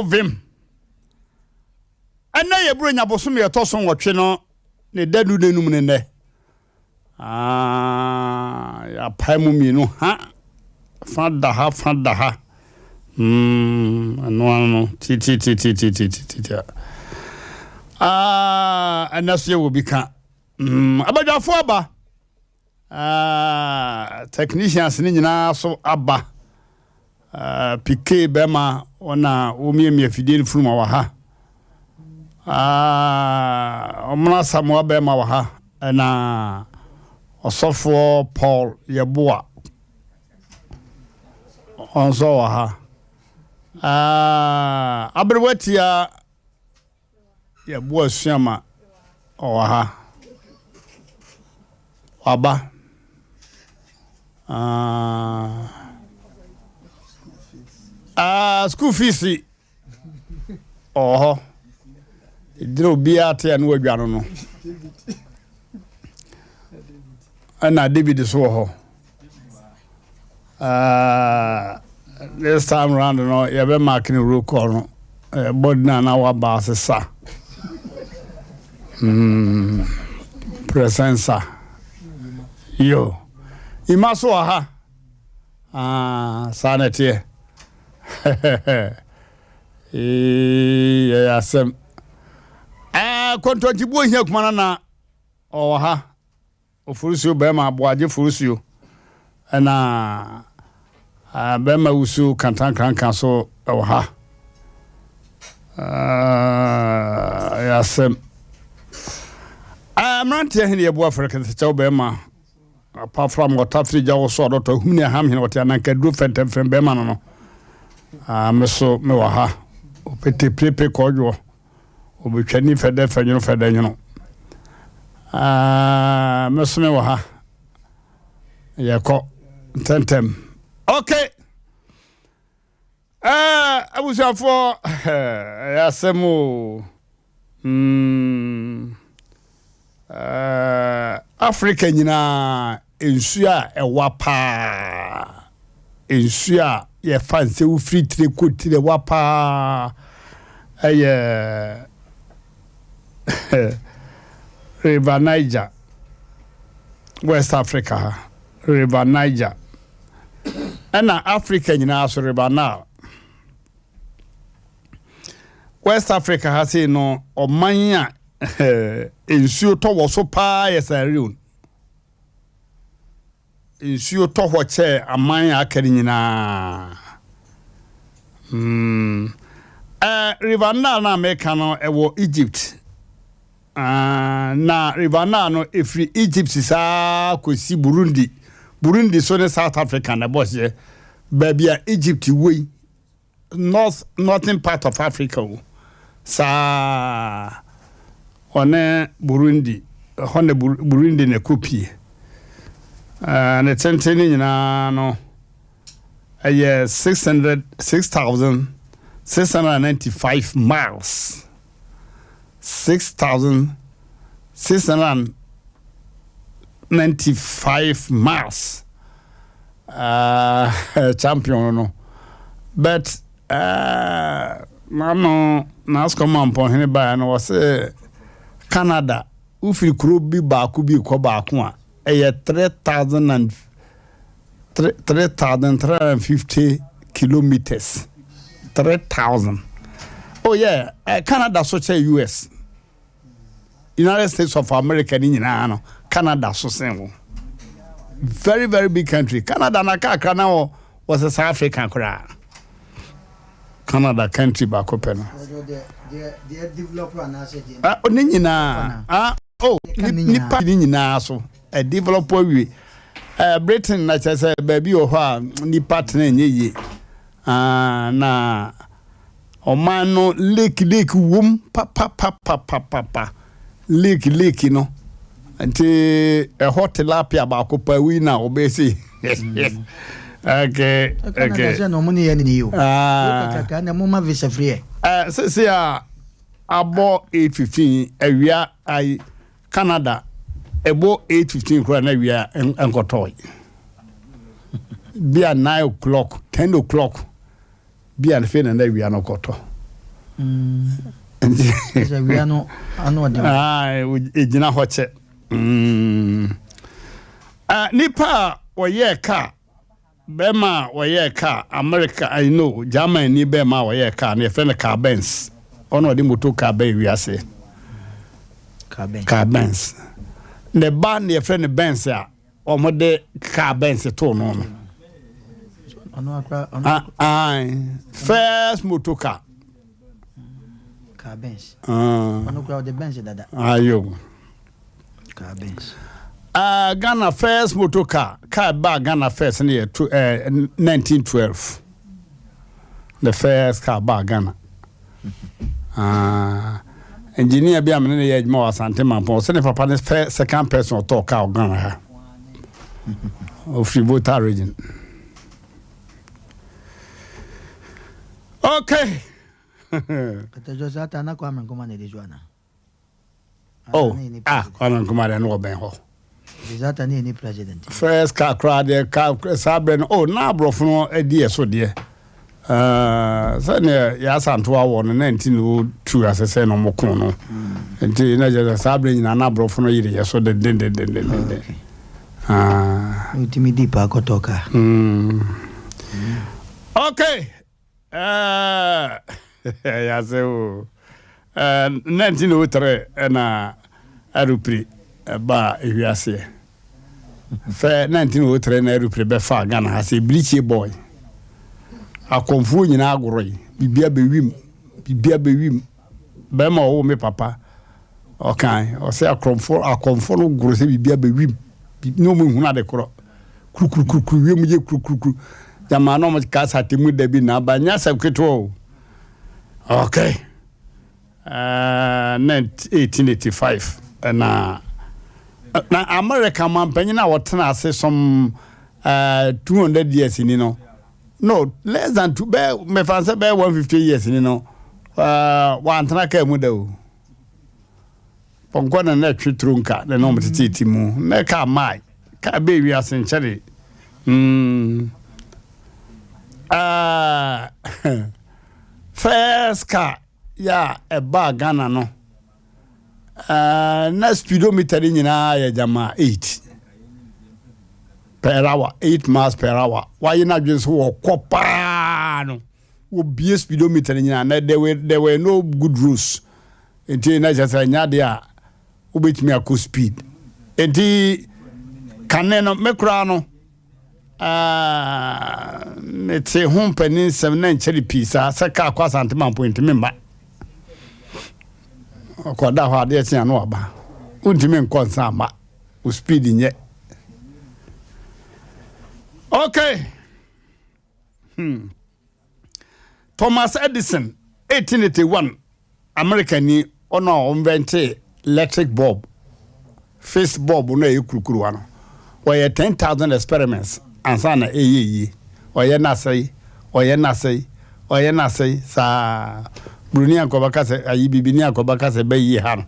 vim ana ye bro nya boso me to so nwotwe no ne dadu denum ne ne ya paimu mi no ha fada ha no ti anaso will become abadwafo aba technicians ni nyina so aba PK bema ona omiemie fidie furuma wa ha omna samoa bema wa ha na osofo Paul Yeboa onso wa ha abrwetia Yeboa suama wa ha aba school fees idro bia te anu adwano no ana David so ho this time round no you be marking roll call no body na wa ba sesa presence yo imaso aha sanete Asem kontonti bo hia kuma na o ha ofurusio be ma aboaje furusio na be ma usu kankan so o ha Asem Mmrantehene ebo Africa se be ma apart from what afri jawo so doctor humni ham hin what ananka dro fentem be ma no meso me wa ha opete prepe kojo obetwani fede fanyo meso me wa ha yeko tentem okay abusafo Asem Africa nyina ensua ewapa ensua ye fancy u free tire kotire wapa River Niger West Africa River Niger ana Africa nyina so River Nile West Africa ha say no omanya ensuo to wo so pa yesariun ensuo to ho che aman akari nyina River Nile na America no ewo Egypt na River Nile no efri Egypt sa kosi Burundi so ne South Africa na boss ye babia Egypt way northern part of Africa sa one Burundi ne kopie na tenteni nyina no 6,695 miles 6,695 miles champion no but mama nasko mampo hene ba no was Canada ufiri kuro bi baaku bi ko baaku a 3,350 kilometers 3,000 oh yeah Canada so che US United States of America ni nyina no Canada so sen very very big country Canada na ka na was South Africa kura Canada country ba ko pe no they developer na say oni nyina nipa ni nyina so a developer we Britain na say baby o ho a nipa tena nyeye na oman no lake wom pa lake no anti a hotel apia ba ko pa wi na obesi okay no money yani ni yo kaka na mo ma visa free say abo 815 awia ai Canada ebo 815 kura na awia enkotoy bia 9 o'clock 10 o'clock bia na fe na awia no koto We are no, I know them. Ejina hoche. Nipa oye ka bema oye ka America I know Germany bema oye ka na friend car Benz ono de moto car be wiase car Benz the ban na friend Benz a omode car Benz to no first motor car Benz ono kwa the Benz dada ayo car Benz Ghana first motor car Ghana first in 1912. The first car bar Ghana. Engineer be am na ye more Asante Mpe so ne papa first second person talk car Ghana of Fribota region. Okay. Kata Josata na kwa mengoma ne dijuana. Kwa mengoma no ben ho. Josata ni any president. First car crowd car sabren na brofo no edi eso de. So ne ya santo awo no 1902 asese no mokon no. Enti na je sabren na brofo no yire yeso de. Ultimi dipa kotoka. Okay. Ya se 1903 na arupri ba ewiase. Fe 1903 na arupri be fa Ghana has a bleachy boy. Akonfu nyina agoroi bibia bewim be ma wo me papa. Okay, o se akonfu no goro se bibia bewim. No mu huna de kro. Kru wiem je kru. Jama no mo kasa temu da bi na ba nya sabketo. Okay. 1885 na America man panyina wotena ase some 200 years ni no less than two me fancy be 150 years ni no wa ntana ka mu da o ponko na twitronka na no mtiti mu na ka mai ka be wi ase nchare first car ya eba Ghana no na speedometer nyina ya jama 8 per hour 8 miles per hour why na dwen so wo kopa no wo bie speedometer nyina na there were no good rules enti na just anya de a wo betimi akọ speed enti kaneno mekura no mete home penin 7 na ncheri pisa saka akwa santima point memba okoda ho ade tia no aba untimi nkonsa ama o speed nye okay Thomas Edison 1881 American ni ono invent electric bulb first bulb no ekurukuru ano oye 10,000 experiments ansana oye nasai sa Bruni ankobaka se ayi bibini ankobaka se be yi ha no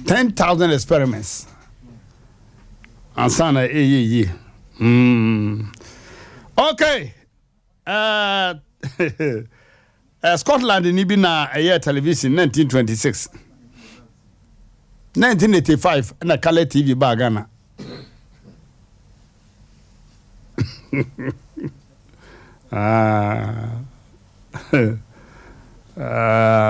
10,000 experiments ansana okay Scotland ni bi na television 1926 1985 na color TV ba Ghana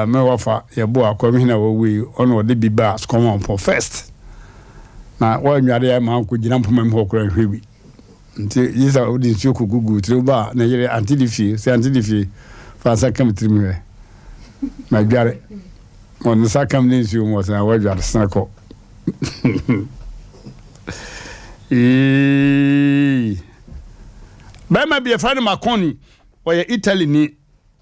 me wafa yebo akwami na wowi ono de biba scommon for first na wa nware ya ma ko gina mpoma me hokora hwewi nti yisa odi nsu ko gugu triba na yere antidifi fa sakam trimwe ma biare on sakam ni nsu mo sa wa biare snako Bema bi efra ni Makoni oye Italy ni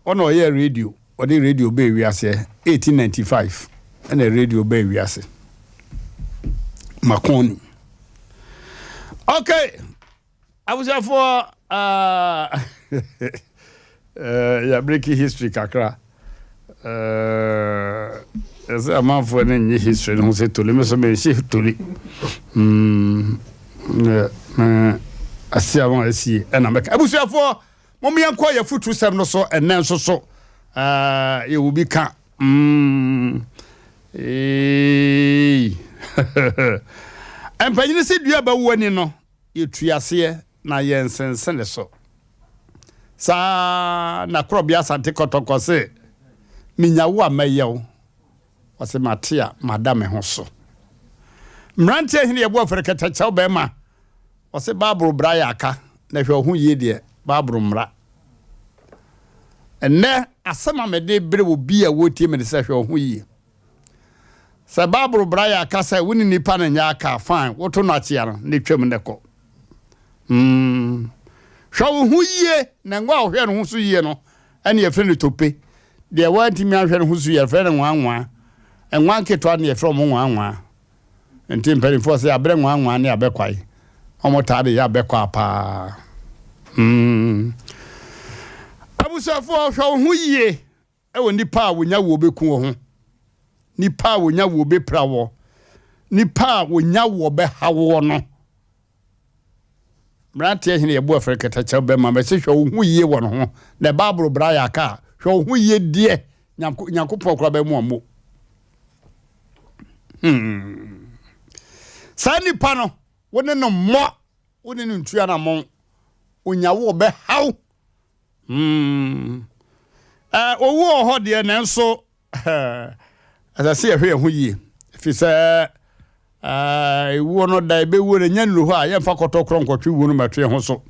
ono oye radio odi radio be wiase 1895 and a radio be wiase Makoni. Okay, I was here for yeah, breaking history kakra as a man for any history no say to me so me history asia won asi na make abusuafo mom yan kwa ya futu sem no so enen so you will become and Panyini said you about one you triasia na yensen send so. Sa na krobia sante kotoko se minyawo amayew wase matia madame ho so. Mmrantehene yebo afrekata chaw be ma wase babro braya aka na hwe ho ye de babro mra. Enne asema mede bere obi a wotie me se hwe ho ye. Sa babro braya aka se woni nipa na nya aka fine woto no atia no ne twam ne ko. Shaw hu ye na ngwa ohwe no hu so ye no ene ye frene tope de wanti mi ahwe no hu so ye frene nwanwa enwan ketwa ne ye from nwanwa enti mperi fo se abre nwanwa ne abekwai omotade ya abekwa pa abusafo shaw hu ye e woni pa wonya wo beku ho ni pa wonya wo be prawo ni pa wonya wo be hawo no Mmrantehene yebo Afrika chaw be ma se hwe hu ye won ho the Bible braya aka hwe hu ye die nyankopon kura be mu omo sani pano woni no mo woni no ntua na mo onyawo be haw owo ho de na nso asase hwe hu ye fi se wo no dai be wo nya nru ho a ye fa kotokro nkotwe wo no matwe ho so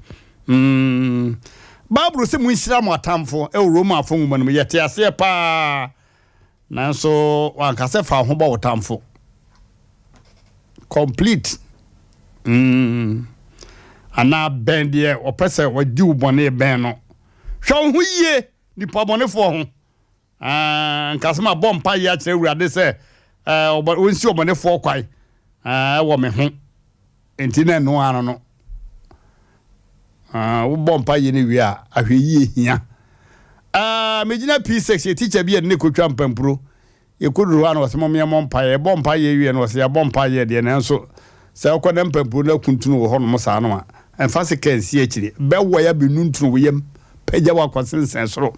Bible se mu nsira mo atamfo e Roma afo nwuma no yete ase pa nanso wanka se fa ho ba wotamfo complete ana ben de opese wadi ubone ben no hwe ho yie ni pabone fo ho nka ma bompa ya kire urade se onsi obone fo kwai wo me ho enti na no ano no wo bompa ye ne wi a ahwe yie hia mejina P6 teacher bi ne kotwa mpampuro ye koduru ano wase mom ye mompa ye bompa ye wi no wase ya bompa ye de na nso se okoda mpampuro na kuntunu wo ho no musa no a emfa se kansi akire be wo ya benuntunu wo yem pagya wa kwasensen soro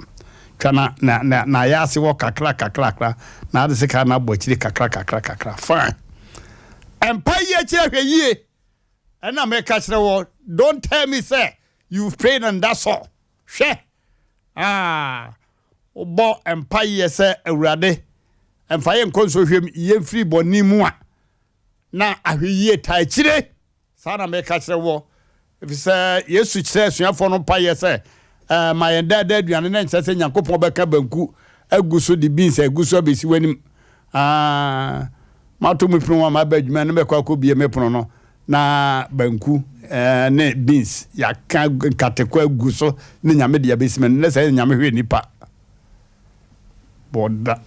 kana na ya se wo kakra na ade se ka na bochiri kakra fine empire chire hwe yie ena me ka chire wo don't tell me say you've prayed and that's all hwe obo empire se awurade emfaye nkonso hwem ye free boni mu a na ahwe yie tai chire sa na me ka chire wo if say yesu chire suafo no paye se my dad aduane na nche se nyankopon beka banku aguso di beans aguso abesi wanim mato mu pinu ma badwuma na mekwa ko bie mepono no na banku ne beans ya ka katekwa aguso ne nyame de abesi men na se nyame hwe nipa boda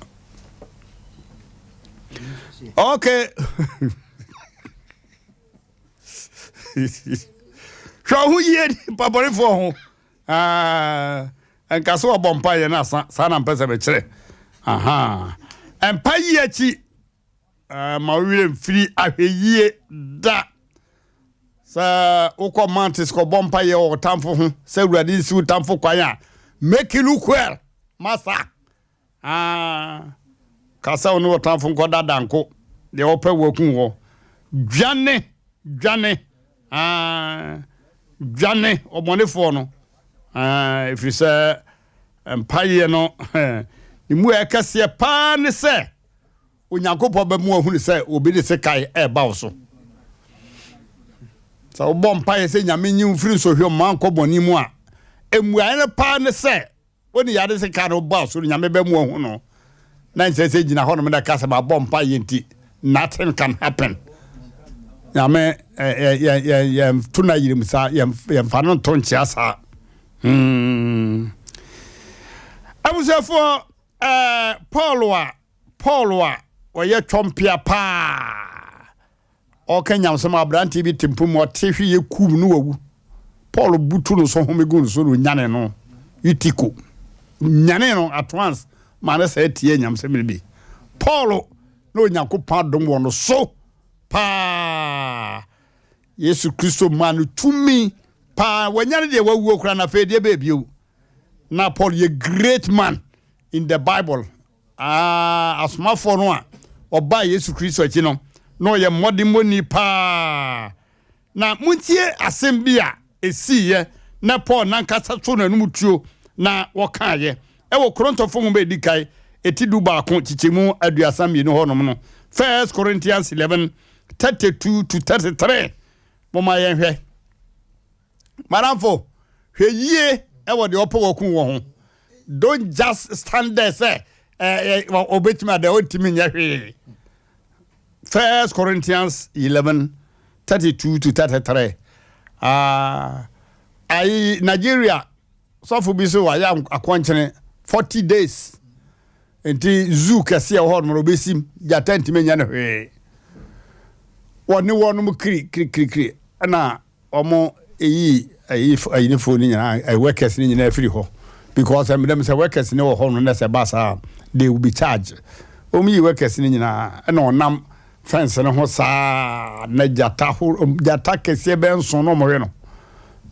okay Shawu ye pabore fo ho enkaso obompa ye na sa na mpese be kire empa ye chi ma wire mfiri ahweyie da sa ukomantis ko bompa ye o tamfo ho sa urade si utamfo kwan a make it look well masa kasa onu o tamfo nko dadanko de opa wokun ho dwane obonefo no if you say empire no imu ekase pa ne se onyankopɔ ba mu ahunu se obi de se kai e ba wo so so bompa se nyame nyi firi so hwe man ko boni mu a emu ane pa ne se oni ya de se kai no ba so nyame ba mu ahunu no na nse gina ho no me da kasa ba bompa yenti nothing can happen nyame tuna yirim sa yem fanon tonchi asa abusefo Paul oye chompia pa o kanyam so ma branti bi timpum o tehwe ye kum no wawu Paul butu no so homegun so no nyane no yitiko nyane no at once man say tie nyam se bi Paul no nyakopa dom wo no so pa Yesu Kristo manu tumi pa wanyane de wawu okra na fe de bebio na Paul ye great man in the Bible. Asomafo no a oba Yesu Kristo achi no no ye Mmrantehene Nipa. Na muntie asem bi a esiye na Paul nankasa to na num tuo na wokaye. Ewo Korinthofo mu be dikai eti du ba ko chichemu aduasa mienu honom no. 1 Corinthians 11:32 to 33. Mama yen hwe. Maramfo hwe yie ewo de opo wakun wo ho. Don't just stand there say obetima de otimi nya hwe. 1 Corinthians 11:32 to 33. Nigeria so for bi so ya akwanchene 40 days. Enti zoo kase ho no besim jata ntime nya ne hwe. Woni wonum kri na omo eyi ne phone nyina workers ni nyina free ho because them say workers ni ho no na say basa they will be charged. Omi workers ni nyina na onam fence no ho sa na jata kase be nso no mo hwe no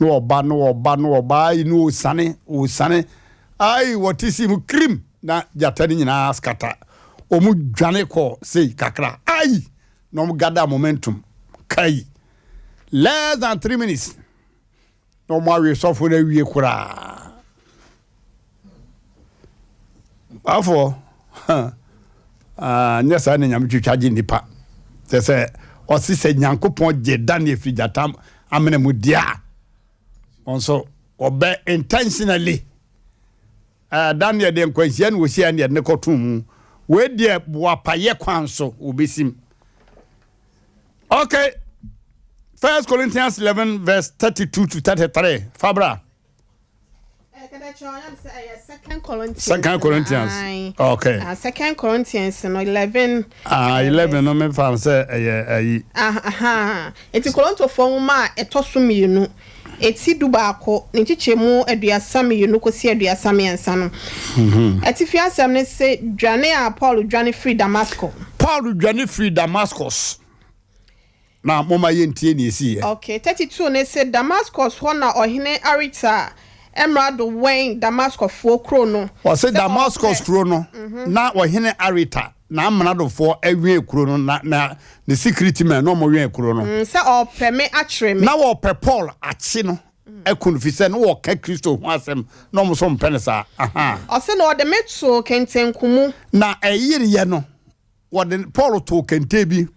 no oba inu osane ai wotisi mu krim na jata ni nyina skata omu dwane ko sei kakra ai no mo gada momentum kai less than 3 minutes no more we suffer na wie kura afo nyesa na nyam twitwaje nipa se osise nyankopon je Daniel frijatam amene mudia onso obe intentionally Daniel de nkwansia na wosia ne kotum we de boapaye kwan so obesim. Okay, 1 Corinthians 11 verse 32 to 33. Fabra. Second Corinthians. Okay. 2 Corinthians 11. 11 no me fan say Eti Korinthofo ma etosumienu. Eti dubaako ne chichemu aduasamienu kosi aduasamiensa no. Eti fiasam ne se dwane a Paul dwane free Damascus. Paul dwane free Damascus. Na mama yentie ni esi. Okay, 32 ne se Damascus ho na ohene Arita Emrado wen Damascus fo kro no. O se Damascus kro no na ohene Arita na amrado fo awie kro no na the security man no mo wen kro no. Se o peme akire me. Na wo pe Paul achi no. Ekun fi se no wo ka Kristo ho asem no mo so mpene sa. Aha. O se no de meto kentenkumu na eyire ye no. What Paul to kentebi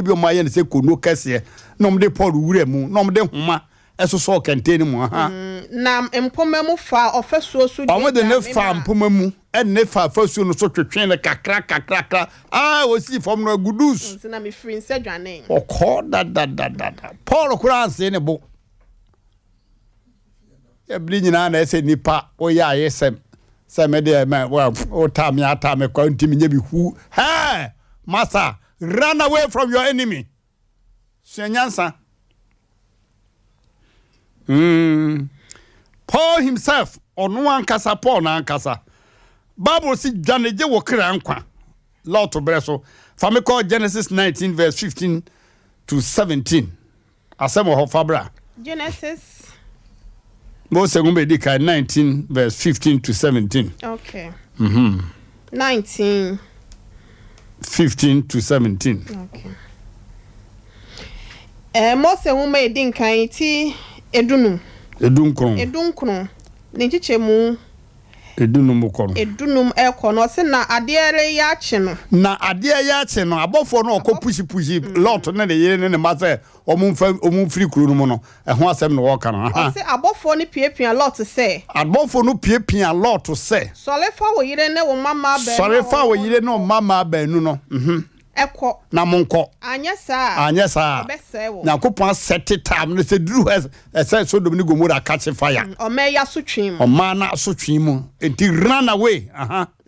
o maye ne se kono kase no mde Paul wure mu no mde homa eso so kenteni mu aha na mpoma mu fa ofesuo su o mde ne fa mpoma mu en ne fa fasuo no so twetwen ne kakra o si fom no agudus na me free nse dwane o ko da Paul kura se ne bo e bli nyina na ese nipa o ya yesem say me dey man o time kwa ntimi nya bi hu hey massa run away from your enemy senyansa Paul himself onu ankasa Paul na ankasa Bible si janeje wo kra nkwa lot to breso fami call Genesis 19 verse 15 to 17 asemo ho fabra Genesis Mose ngumbe dika 19 verse 15 to 17. Okay. 19 15 to 17. Okay. Mose ngumbe dinkan ti edunum ne chichemu edunum kono edunum ekono se na adere ya chi no abofo no pushi lot na de yere ne maze omun free kuru no no ho asem no wo kana ha se abofo no piepia lot se sole fa wo yire ne wo mama ba nu no eko na monko anya sa obesewo na kopon set time no se duru se Sodom ni Gomora catch fire o me ya sotwim o ma na sotwim mu enti run away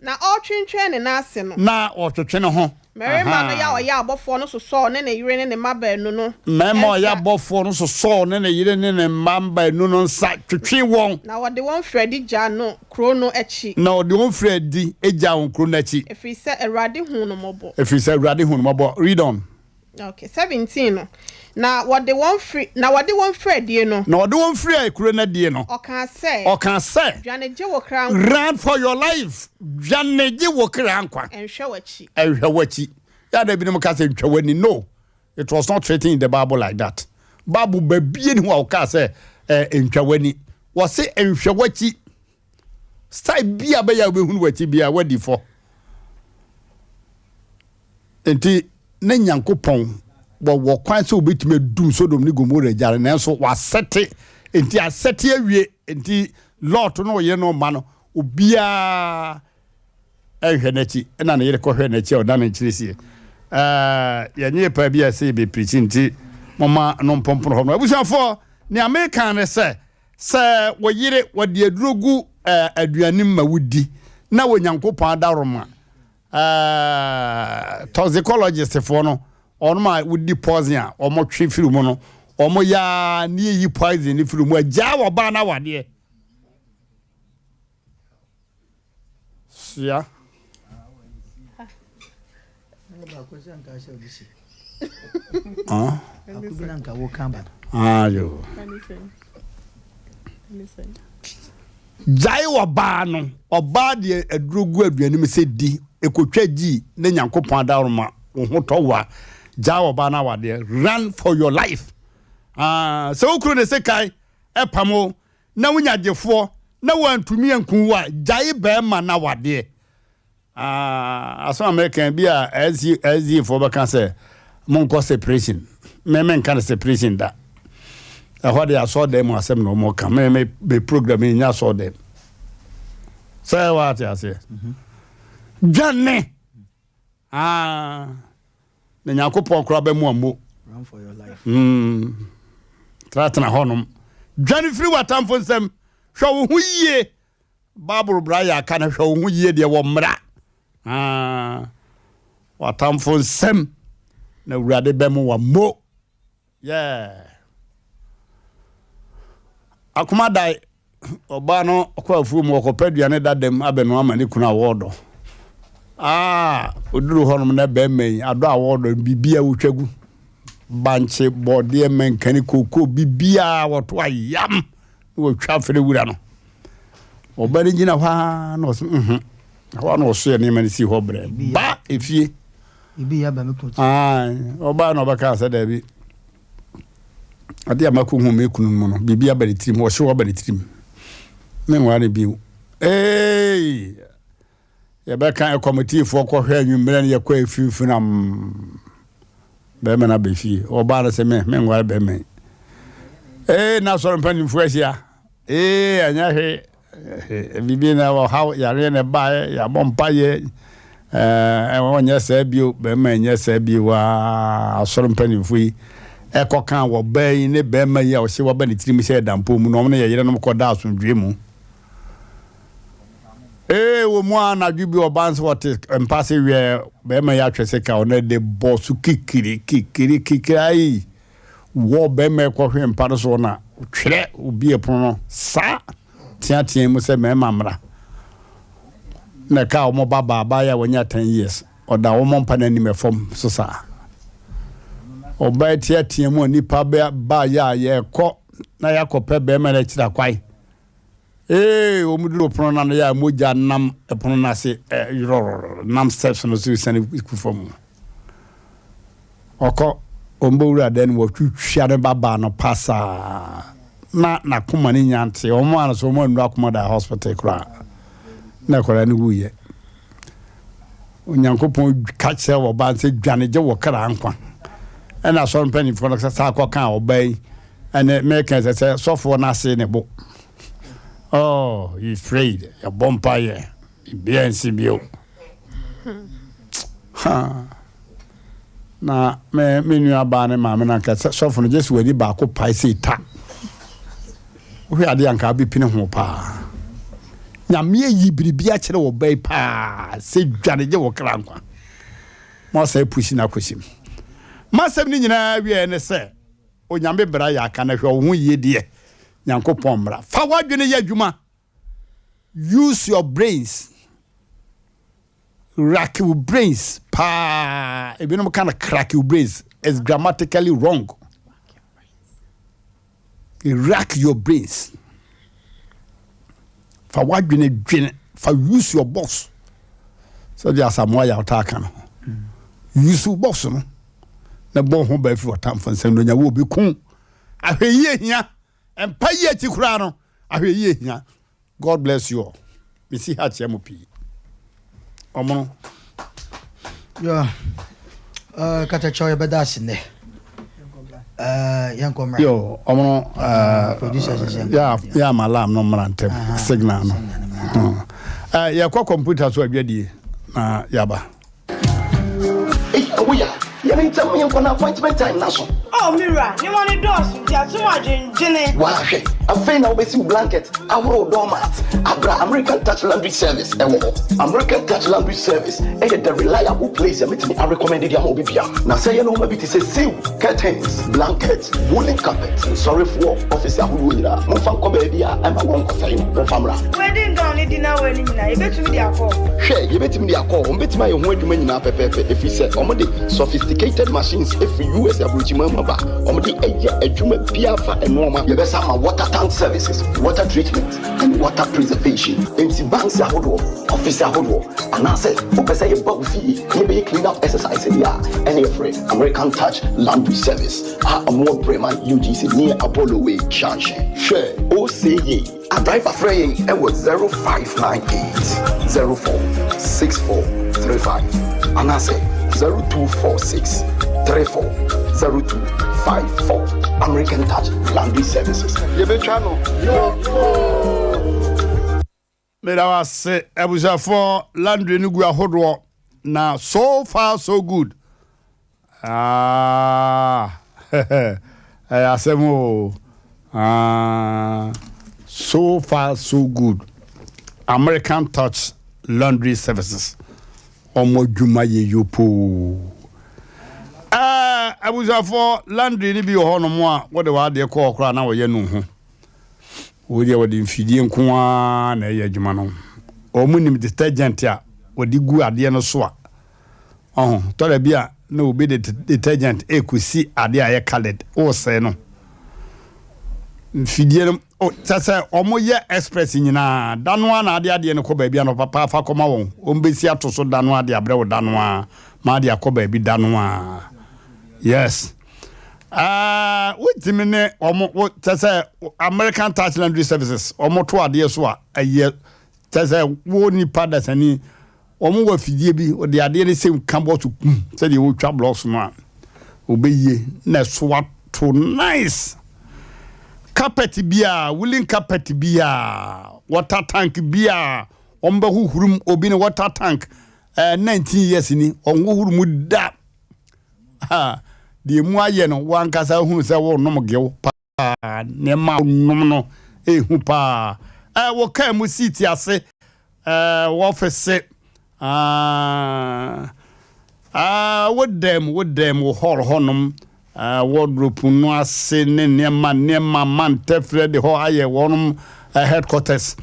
na o twentwen ne na ase no na o twetwe ne ho Merima no ya o ya abofo no so ne ne yire ne maba enu no mema ya abofo no so ne yire ne mamba enu no nsa twetwe won na wo de won Fredi ja no kro no echi na wo de won Fredi eja won kro no echi efise Erade hu no mobo read on Okay, 17 no. Na what they want free die no. Na what they want free ekuro na die no. O kan say. Dwaneje wo kra nkwa. Run for your life. Dwaneje wo kra nkwa. Enhwe wachi. Ya da bi no ka say ntwawani no. It was not written in the Bible like that. Bible babie ni ho ka say ntwawani. Wo say enhwe wachi. Style bia be ya obehunu wachi bia wadi for. Enti na Nyankopɔn wo kwan so obetime dum Sodom ni Gomora jare na so wa sete enti asete awie enti Lot no ye no ma no obia ehwe nachi na na yere ko hwe nachi o da na nchirisie ya nye pa bia se be preach enti mama no mpompono ho no abusuafo ne American ne se wo yire wo de adurogu aduanim ma wudi na wo Nyankopɔn adaroma toxicologist for no on my would di poison ya or more tree film no or more ya near you poison if you more jawa bana wa dear. Yeah. You. Jaiwa bano or bad a drugu aduanim se di ekotwa gi na Nyankopɔn adaroma wo hotowa jawo bana wa de run for your life so okru ne sekai epamo na wunyagefo na wantumi ankunwa jai be ma na wa de aso American bia as for ba kan say monko separation me kan separation da what they saw them asem no more come me be programming nya saw them say what I say Jane na Nyankopɔn kora ba mu ammo run for your life tratana honum Jane free watamfo nsem hwe wo hu yie Bible bra ya aka na hwe wo hu yie de wo mra watamfo nsem na wurade ba mu wammo yeah akuma dai oba no okwa afu mu okopaduane dadam abenu amani kuna awodo oduru honum na be men ado awodo bibia wotwagu banche bode men kani koko bibia woto ayam wo twa fere wura no obari ngina hwa no hwa no so ne mani si ho bre ba efie ibi ya ba me ko oba no baka sa da bi ade amaku hu me kunu mu no bibia bari tirim wo hwe bari tirim men ware bi ya beka committee for ko hwe anwumre ne yakwa efifunam be me na be fi oba na se me ngwa be me na so mpani fuasia anya he bibi na wo how ya re ne ba ya bompa ye wonya se bio be me nya se bi wa so mpani fui ekokan wo be ne be me ya o se wo ba ne tirim se dampo mu no ne ye yere no ko da asundwe mu wo mo anadwu bi obanse what empase we be ma ya twese ka ona de boss kikiri ai wo be ma ko hwe mpa so na twere obi epono sa tiatia mu se me mamra na ka o mo baba ya wonya 10 years oda wo mo mpa na ni mefom so sa oba tiatia mu nipa ba ya ye ko na yakope be ma na kira kwai omuduro prono na ya moja nam prono na se nam steps no so sane kufom oko ombowura den wo twtwia baba no pasa na kuma ni nyante o mo anaso mo ndu akoma da hospital kra na kora ni wuye onyankopon kache wo ba se dwaneje wo kra ankwa na so mpani fo no sa akoka obai ene make say sofo na se ne bo oh, you afraid? Your bumpire, BNCBO. Na me new abane mama na kasa so for just we di ba ko pai se ta. Wo ade anka bi pine ho pa. Nya me yi biribia kire wo bai pa se dwaneje wo krankwa. Mo sai pushi na koshim. Masem ni nyina wi ene se onyambe bra ya aka na hwe wo hu ye de. Nyankopon mra fa wadwene ya adwuma use your brains rack your brains pa ebinom kana crack your brains is grammatically wrong. Rack your brains. For what you need, for use your boss. So there's some way out can. Use your boss, no. Na bon home by for time for send you will be cool. I hear here and pay yet you crown. I hear here. God bless you all. We see how Chamupi. Omo. Yeah. Kata choy badasine. Young comrade. Yo, omo. Producers. Yeah, my alarm no Mmrantehene signal no. Yeah, kwa computer so adwadi na yaba. Oya, you need to me on appointment time naso. Oh, Mira, you want to do ya too much in Jenny. Wa hwe. Afa na obesi blanket, ahoro doormat, abra American Touch Laundry Service. American Touch Laundry Service. The reliable place me I recommended ya mo bibia. Na say you know maybe to say curtains, blankets, woolen carpet, sorry for office ahoro nyina. Mo fa ko ba bia am I won ko say mo famra. Wedding gown ni dinner wedding nyina, e betumi dia call. Hwe, ye betumi dia call, o betumi ye ho adwuma nyina pepepe. If you say omode sophisticated machines if US abrochima maba, omode eya adwuma bia fa enoma. Ye be sama water tank services, water treatment, and water preservation. MC banks ahodo, office ahodo, and I say, opesa ye bag fee, ye be clean up exercise ya. Any free American Touch Laundry Service. More Bremen UGC near Apollo Way Junction. Share O say ye. A driver frame it was 0598 046435. And I say 0246 340254. American Touch Laundry Services. You be channel. Me da was say ebusa for laundry no gu ahodo na so far so good. Asem so far so good. American Touch Laundry Services. Omo dwuma ye yopo. Abuja for laundry ni bi ho no mo a wo de wa de ko okra na wo ye no ho. Wo de wo de mfidie nko a na ye adwuma no. Omo nim detergent a wo de gu ade no so a. To da bia na obi de detergent ekusi ade a ye colored o se no. Mfidie no tase omo ye express nyina danwa na ade no ko ba bia no papa fa koma won. Ombesi atoso danwa ade abre wo danwa ma de akoba bi danwa. Yes. What dimine omo tase American Touch Laundry Services omo to ade so a aye tase wo ni pada sani omo wa fidie bi o de ade ne sem kambo to kum se de wo twa blocks no a obeye na so to nice carpet bia woolen carpet bia water tank bia omba huhurum obi ne water tank 19 years ni onwo hurum da de mu aye no wankasa hu se wo nom gew pa ne ma nom no ehu pa wo ka mu city ase wo office with them wo hall honum wardrobe no ase ne ma man tefre de ho aye wonum headquarters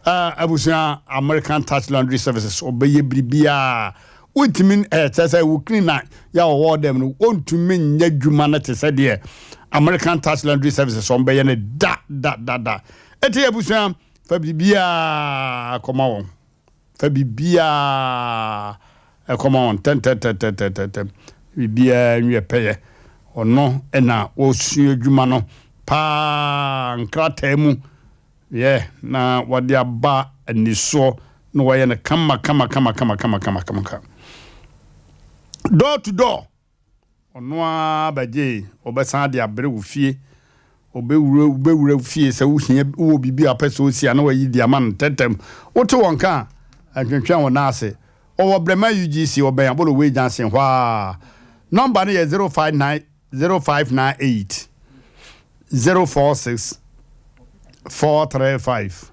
abusia American Touch Laundry Services obeye bribia ultimin tese wo clean na ya wo them no ontumi nya dwuma na tese de American Touch Laundry Services obeye ne da eti abusia fa bribia koma won fa bibia koma won ten bibia nwe peye ono ena osu adwuma no pa nkrata mu na wade aba aniso no waye na kama door to door ono abaje obesan de abre wo fie obewura fie se wo hia wo bibi apeso osia na wayi di aman tetem woto wonka atwentwan wona ase owo brema UGC oben abolo we jansen hwa number no ye 0598 046 435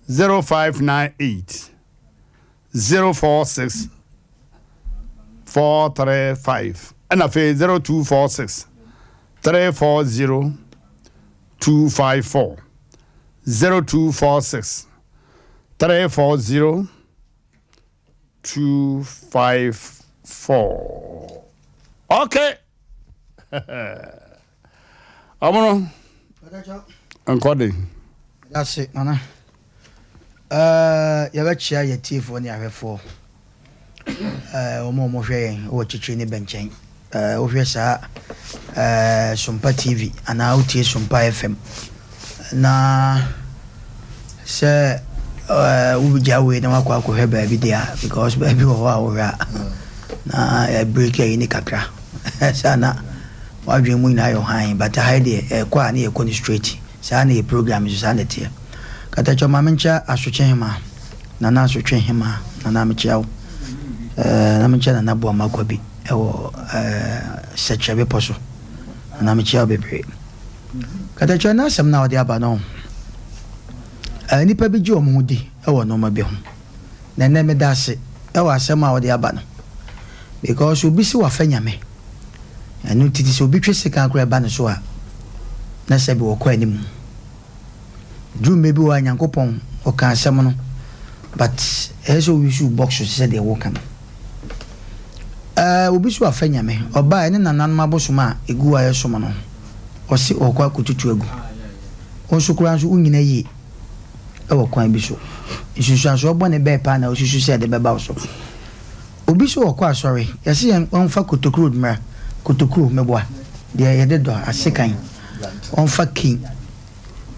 0598 046 435 and afi 0246 340 254 0246 340 254. Okay, Amono. Encoding. That's it, Nana. You bet you your teeth when you have 4. Omo hwe o chichi ni benchen. O hwe sa SOMPA TV and out here SOMPA FM. Na se we jawe na wakwa ko heba bi dia because baby wo wa na break e ni kakra. Sana wadwe mu na yo han but hide kwa na e ko ni straight. Sana e program is sana tie. Kata choma mencha asotwe hema. Na na asotwe hema na na mechiawo. Na mencha na nabo amakwa bi ewo sechebe poso. Na mechiawo bebre. Kata chona asem na odi aba no. Nipa bi ji omudi ewo no ma bi ho. Na na me dase ewo asem a odi aba no. Because obi si wa fanyame. Anu titi so obi twese kan kura ba no so a na sebi wo kwa anim. Dream maybe wa nyankopon o kan asem no. But eso we should box so say dey wo kan. Obi so afanyame oba ene nanan mabosoma egu aye somo no. Osi okwa kututu egu. Onso kura so unyina yi. Ewo kwan bi so. Isusu aso obo ne be pa na osusu se de be ba so. Obi so okwa sorry. Yesi en onfa kotokuru mra. Kotokuru meboa. De ye de do asekan. Onfa king.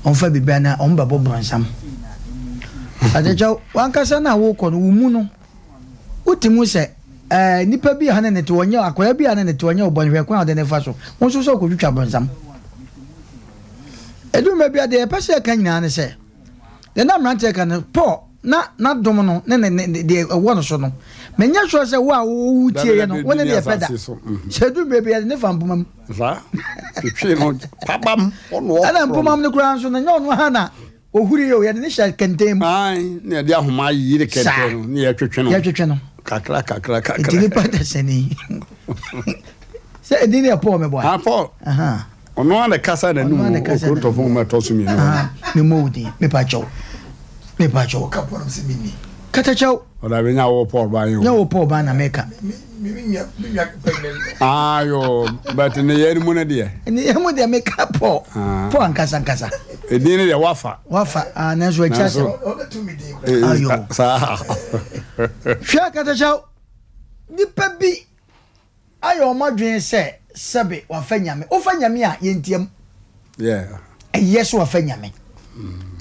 Onfa bibia na onba bobonsam. Adeja wankasa na wo ko no wumu no. Utimu se nipa bi ha na ne to wonya akoya bi ha na ne to wonya obonhwe kwa de ne fa so. Wonso so ko twitwa bonsam. Edu me bia de pese kan nyina ne se. De na Mmrantehene kan po na dom no ne de wo so no. Menya so se wo a wo tie ye no wona de peda. Se edu me bia ne fa mpomam. Za. Twi no pabam ono. Ana mpomam ne kura so na nya ono ha na ohuri yo ye ne sha kentem. Ai, ne de ahoma yi de kentem no. Ne ye twetwe no. Ya twetwe no. Kakra. Dini pata seni. Se edini ya po me boy. Ah po. Aha. Ono na kasa na numu o to fun ma to so mi no. Ah, me modi, me pa chow. Me pa chow ka po se mini. Kata chow. O da be nya wo Paul ba yo. Nya wo Paul ba na meka. Ah yo, but ne ye ni mu na de. Ni ye mu de meka po. Po ankasa. Edini de wafa. Wafa na so echa se. Ayo. Sa. Hwa kata chow. Nipa bi ayo madwen se sebe wa fanyame. O fanyame a yentiam. Yeah. Yes wa fanyame.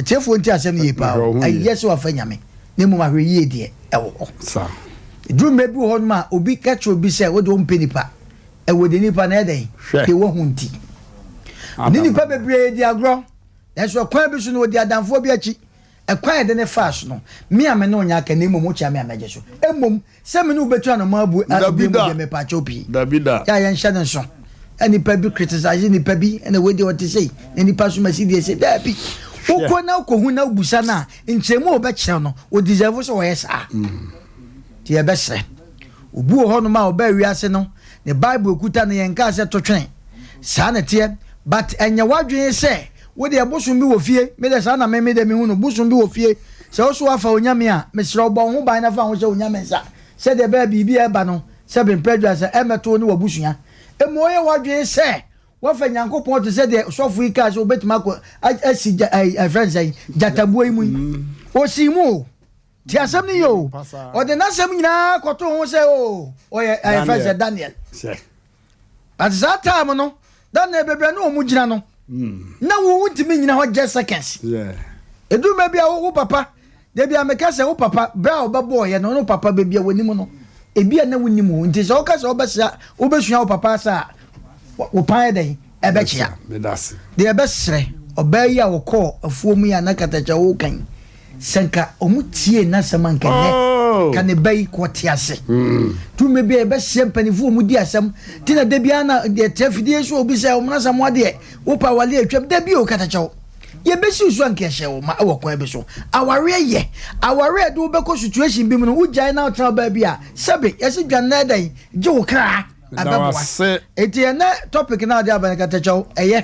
Tiefo nti asem ye pa. Yes wa fanyame. Ne mu mahwe ye de ewo. Sa. Drum mebi ho ma obi catch obi se wo de Mpe Nipa. E wo de nipa na eden. Ke wo hunti. Ni nipa bebre di agro. Eso kwan bi so no di adamfo bi achi. E kwan de ne fast no. Me ame no nya ka ne mom cha me ameje so. Emom se me no betu an ma bu abi mu de me pa chopi. Davida. Ya yan sha den so. Nipa bi criticize nipa bi and we dey what to say. Nipa so ma si dey say da bi. Oko na ko hu na busa na nchemu obe kire no o deserve so we sa. Ti e be sre. Obu ho no ma oba wiase no the Bible okuta no yen ka se to twen. Sa na tie but enya wadwen se wo de bosun bi wo fie me de sa na me de me hu no bosun bi wo fie se wo so afa onyame a me sre obo ho ban na fa ho se onyame nsa se de ba bibi e ba no se be predwa se emeto ni wo busua emo ye wadwen se wo fa nyankopon to se de sofu ika se obetima ko asi friends ai jatabuo imu o si mu ti asem ni yo o de na sem nyina koto ho se o ye friends Daniel at that time no Daniel bebre no mu gina no na wo wuntimi nyina ho just seconds edu me bia wo papa de bia me ka se wo papa bra obabo ye no papa be bia wani mu no ebia na woni mu nti se o ka se obesua wo papa sa wo pan de e be chia de e be sre obayi a wo ko afuo mu ya na katacha wo kan senka omutie na samanka ne kan bai ko tiase tu me bia e be sempanifu mu di asam tina de bia na de tafidie so obi se o na samo de wo pa wale atwam de bia o katacha wo ye be si so anke hye wo ma e wo kwa be so aware do be ko situation bi mu no ujai na tra ba bia sebe yesi dwan dan je wo kra ababoa eti na topic na de aban katacha wo eye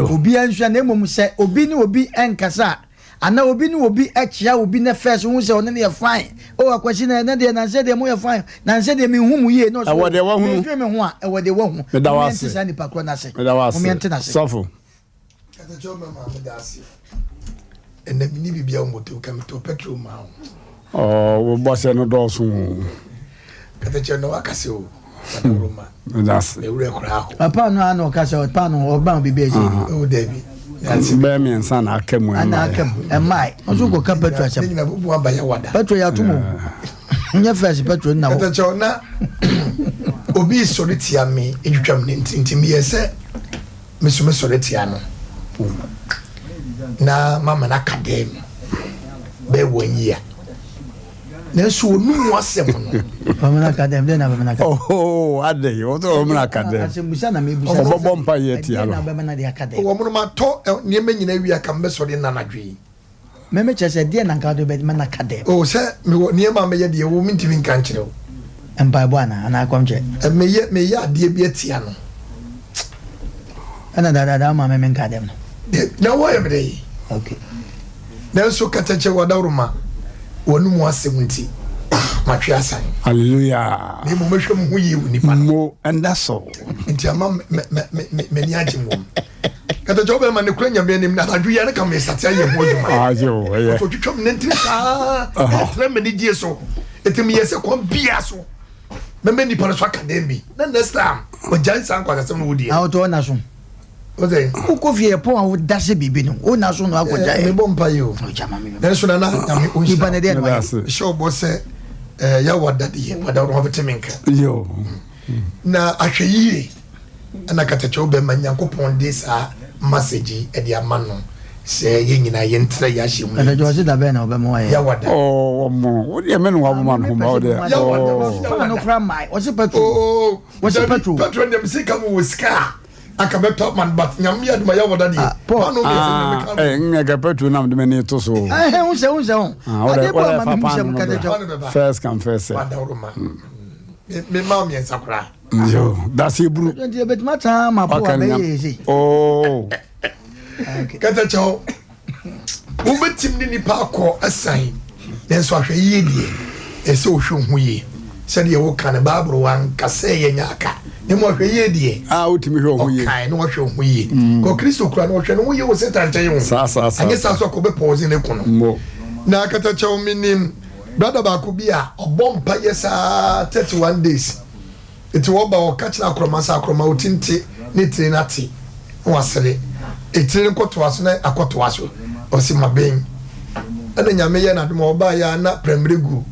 obi anhwa na emom se obi ni obi enkasa ana obi ni obi echia obi na first hu se one na fine o akwasi na de na se de mo fine na se de me hu mu ye no so e de wo hu me hu a e de wo hu me da wa se ni pakro na se mo me ante na se sofo kata choma mama da se ene mini bibia o moto kam to petrol ma wo boss no do so kata cheno akase o Roma. That's the real crowd. Papa no ano kasa papa no oban bibi eji. Oh David. That's be me nsa na akam and akam e mai. Ozo go ka petrol asem. Ni na bubu abaya wada. Petrol ya tumo. Nya first petrol na wo. Kata chona obi sori tia me edwam ne ntintim ye se mesume sori tia no. Na mama na kadem. Be wonyia. Na so onu asem no. Mama academy den na mama academy. Oh, ade, o to mama academy. Asembusa na mebusa. Obo mpa ye ti alo. Na mama na de academy. Wo mo ma to niema nyina wi aka mbe so de na nadwe. Meme chese de na nka do be mama academy. Oh, se me wo niema me ye de wo mintimi nka nkyere wo. Empa bwana ana akwamche. Me ye ade bi atia no. Ana da mama me academy. Na wo ye me. Okay. Na so katache wadawruma wonu mu asemunti. Matwe asan. Hallelujah. Ni mo mehwe mu hu yi nipa. Mo and that's all. Nti ama me ni agim wo. Kata jobe ma ne kura nyame nim na adwu ya ne ka me satia ye ho adwuma. Ah jo, yeah. So twitwam ne ntri sa. Etre me ni die so. Etimi ye se kon bia so. Me nipa so academy. Na next time o jan san kwa asem no wodi. Auto na so. O say, uko vie po an dase bibi no. O na so no akoja. Me bompa yo. O jama me. Na so na me o Nipa ne de no. Show bo se ya wadade ye wada no betemenka. Yo. Na ahweyie ana katache obe manyankopon de sa message e dia ma no se ye nyina ye ntra ya hye mu. Ana jozi da be na obe mo Ya wada. Oh, mo. What do you mean wa man ho ma de? Ya wada. Pa no kra mai. O se petrol. Oh, what's the petrol? Petrol dem se kam wo ska. Aka be top man but nyam ya duma ya wada di. Pa no be se me ka petrol na de me to so. Unse. Ade po ma mi se mu katache. First come first. Wada roma. Me ma mi ensakura. Yo, that's Hebrew. Nti bet mata ma po abe yi. Oh. Katache o. Wo betim ni nipa akọ asan. Nenso ahweyie die. Ese o hwe hu yi. Se de wo kan Bible wan kase ye nyaka. Ne mo ahweyie die. Ah, utimi hwe hu yi. Okay, no hwe hu yi. Ko Kristo kura no hwe no yi wo setan chen hu. Sa. Anye sa so ko be pause ne kono. Mo. Na katache o minim. Brother ba ko bia obompa yesa 31 days. Eti wo ba o kachira akroma otinti ne tire nati. Wasere. Etire nkoto aso na akoto aso. Osi maben. Ana nyame ye na dum oba ya na premregu.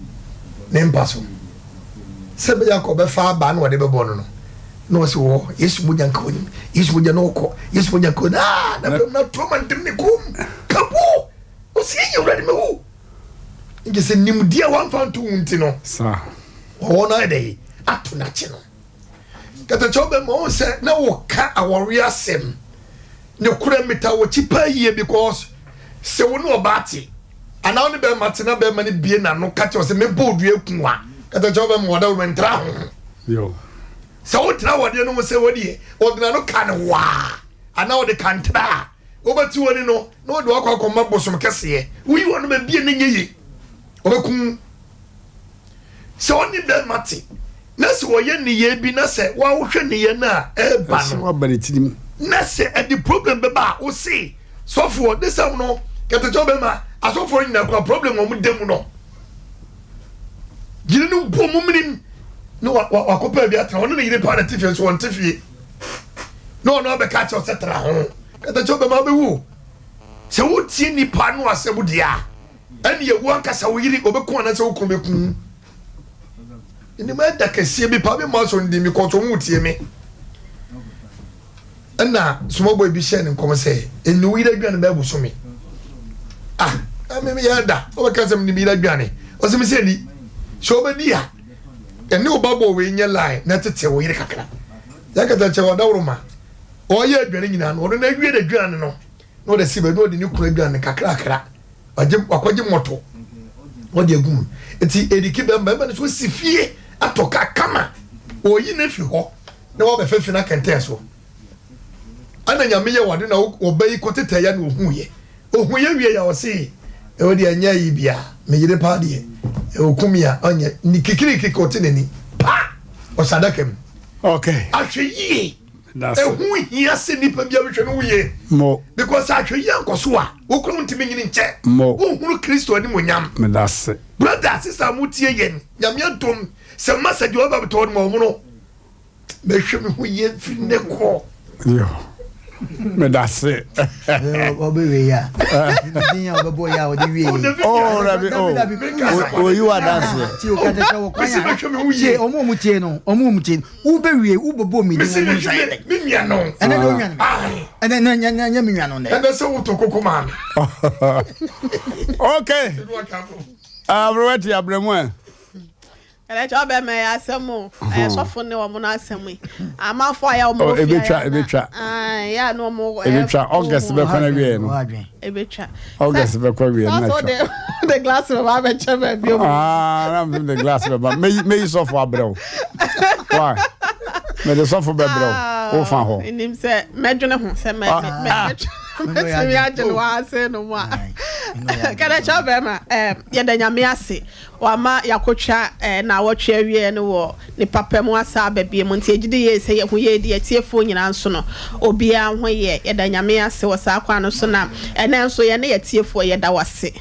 Ne mpaso. Sebe ya ko be fa ba na wode be bono no. No se wo Yesu munya nka onim. Yesu munya no ko. Yesu munya ko na na toma ndim ne kum. Kapo. Osi ye wure me wu. Nje se nimdia wan fan to unti no. Sa. Wo na dey atu na chi no. Kata chobe mo se na wo ka awori asem. Ne kura meta wo chipa yie because se wo no obati. Ana oni be matina be mani bie na no ka che se me bodu ekunwa. Kata chobe mo da wo ntra ho. Yo. Se wo tra wo de no se wo die, o de na no kan wa. Ana wo de kan tra. Wo bati wo ni no do akwa mabosom kese. Wi wo no be bie na nyeye. Obekun se oni be mati na se wo ye ni ye bi na se wa wo hwe ni ye na e ba no wa bari tinim na se e di problem be ba o see so for this am no kete jo be ma aso for ni na problem o mu dem no gire no bo mu minim no wa ko pa bi atra ono ni yire pa na tifie so on tifie no be ka che o setra ho kete jo be ma be wu se wo tie ni pa no asebu dia ani ye wan kasa wo yiri obekun ana se wo kun bekun ni ma da kase bi pa bi ma so ndi mi ko to mu tie me ana small boy bi share ni nkom se eni wo yiri aduane ba buso me me ya da o ka se ni mi yiri aduane o se mi se ni so be dia eni o babo we nye line na tete wo yiri kakra ya ka ta che wa da wuruma o ye aduane nyina no o na awie da aduane no de sibe no de ni kura aduane kakra kakra akwaje moto wodi agum enti ediki bemba ne so sifie atoka kama oyi na fi ho na wo be fefi na kenten so ana nyame ye wade na obayi koteta ya na ohu ye ohu ye wie ya o se e wo de anya yi bia me yire pa de e okumia onye ni kikiri kotineni pa o sadakam okay ahwe yie that's ehu hia se nipa bia behwe no wie mo because ahwe yie nkoso a wokunu ntimi nyini nche mo wohunu Kristo ani monyam me that's brother sister mutie yen nyame dom se message oba beto mo no behwe me hu yie firi ne ko yo me that's it Obewe ya. Dinya obebo ya odi wie. oh rabi oh you are dancing Ti o kata sha wo kwanya. Ti omo mu tie no, omo mu tie. Ubewie ubobo mi ni mo nsaide. me nua no Ene no nwa no. Ene nya mi nwa no ne. ebe se wo to kokoma okay abroati abremu Ele cho be me asem sofo ne wo mo na asem amafo aya wo mo ebetwa ya no mo ebetwa August be kwana wie no ebetwa August be kwa wie na so the glass of ba be chebe bi o I'm the glass be me so for abrew why me the so for be brew o fa ho nim se medwene ho se me me agye no ase no ma kada cha be ma ye da nyame ase wa ma yakotwa na wotwe awie no wo ni papa mu asa babie mu nti egide ye se ye ho ye de atiefo nyina nso no obia ho ye da nyame ase wo sa kwa no so na ene nso ye ne atiefo ye da wase